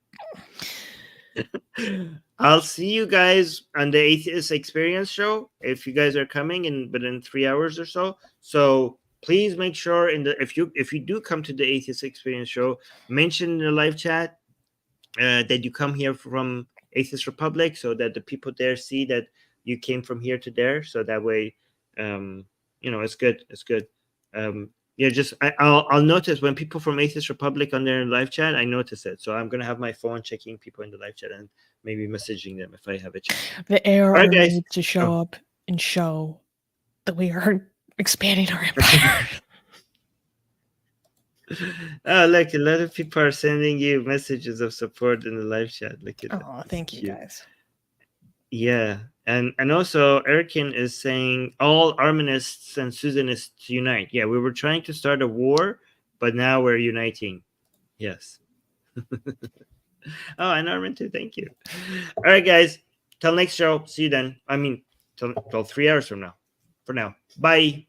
I'll see you guys on the Atheist Experience show if you guys are coming within 3 hours or so. So please make sure if you do come to the Atheist Experience show, mention in the live chat that you come here from Atheist Republic, so that the people there see that you came from here to there. So that way, it's good. It's good. I'll notice when people from Atheist Republic on their live chat, I notice it. So I'm gonna have my phone checking people in the live chat and maybe messaging them if I have a chance. The ARR right, guys. needs to show up and show that we are expanding our empire. Oh, look, a lot of people are sending you messages of support in the live chat. Look at that. Oh, thank you, guys. Yeah. And also Erikin is saying all Arminists and Susanists unite. Yeah, we were trying to start a war, but now we're uniting. Yes. Oh, and Armin too. Thank you. All right, guys. Till next show. See you then. I mean, till 3 hours from now. For now. Bye.